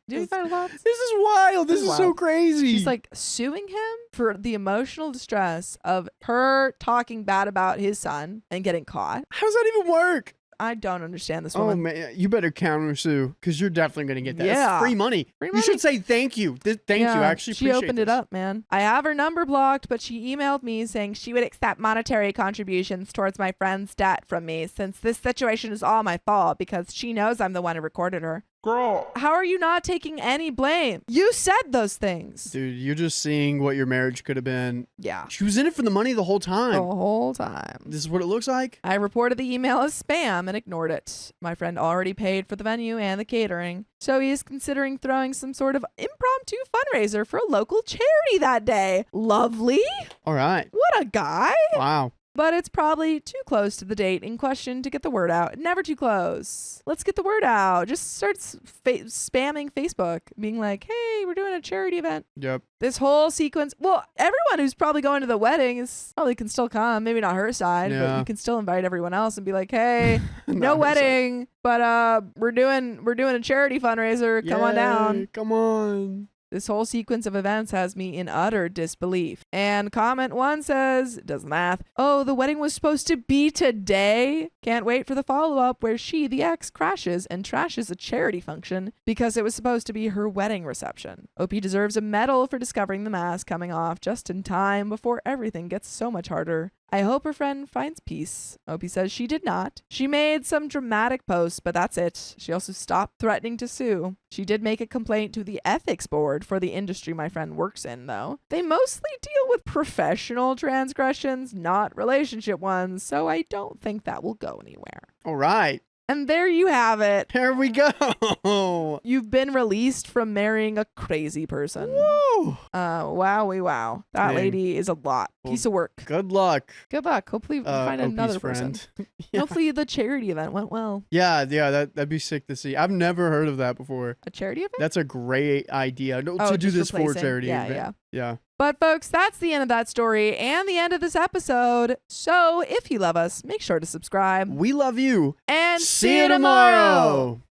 Do you find thoughts? This is wild. This is so crazy. She's like suing him for the emotional distress of her talking bad about his son and getting caught. How does that even work? I don't understand this woman. Oh, man. You better counter sue because you're definitely going to get that. Yeah. It's free money. You should say thank you. Thank you. I actually she appreciate opened it up, man. I have her number blocked, but she emailed me saying she would accept monetary contributions towards my friend's debt from me since this situation is all my fault because she knows I'm the one who recorded her. Girl. How are you not taking any blame? You said those things. Dude, you're just seeing what your marriage could have been. Yeah. She was in it for the money the whole time. The whole time. This is what it looks like? I reported the email as spam and ignored it. My friend already paid for the venue and the catering, so he is considering throwing some sort of impromptu fundraiser for a local charity that day. Lovely. All right. What a guy. Wow. But it's probably too close to the date in question to get the word out. Never too close. Let's get the word out. Just start spamming Facebook, being like, hey, we're doing a charity event. Yep. This whole sequence. Well, everyone who's probably going to the wedding probably can still come. Maybe not her side, but you can still invite everyone else and be like, hey, no wedding, but we're doing a charity fundraiser. Come on down. Come on. This whole sequence of events has me in utter disbelief. And comment 1 says, does math. Oh, the wedding was supposed to be today? Can't wait for the follow-up where she, the ex, crashes and trashes a charity function because it was supposed to be her wedding reception. OP deserves a medal for discovering the mask coming off just in time before everything gets so much harder. I hope her friend finds peace. Opie says she did not. She made some dramatic posts, but that's it. She also stopped threatening to sue. She did make a complaint to the ethics board for the industry my friend works in, though. They mostly deal with professional transgressions, not relationship ones, so I don't think that will go anywhere. All right. And there you have it. Here we go. You've been released from marrying a crazy person. Woo. Wowie wow. That Dang. lady is a lot. Piece of work. Good luck. Good luck. Hopefully we find OP's another friend. person. Yeah. Hopefully the charity event went well. Yeah, that'd be sick to see. I've never heard of that before. A charity event? That's a great idea. No, Oh, to do just this for replacing. charity. Yeah, event. Yeah. But folks, that's the end of that story and the end of this episode. So if you love us, make sure to subscribe. We love you. And See you tomorrow.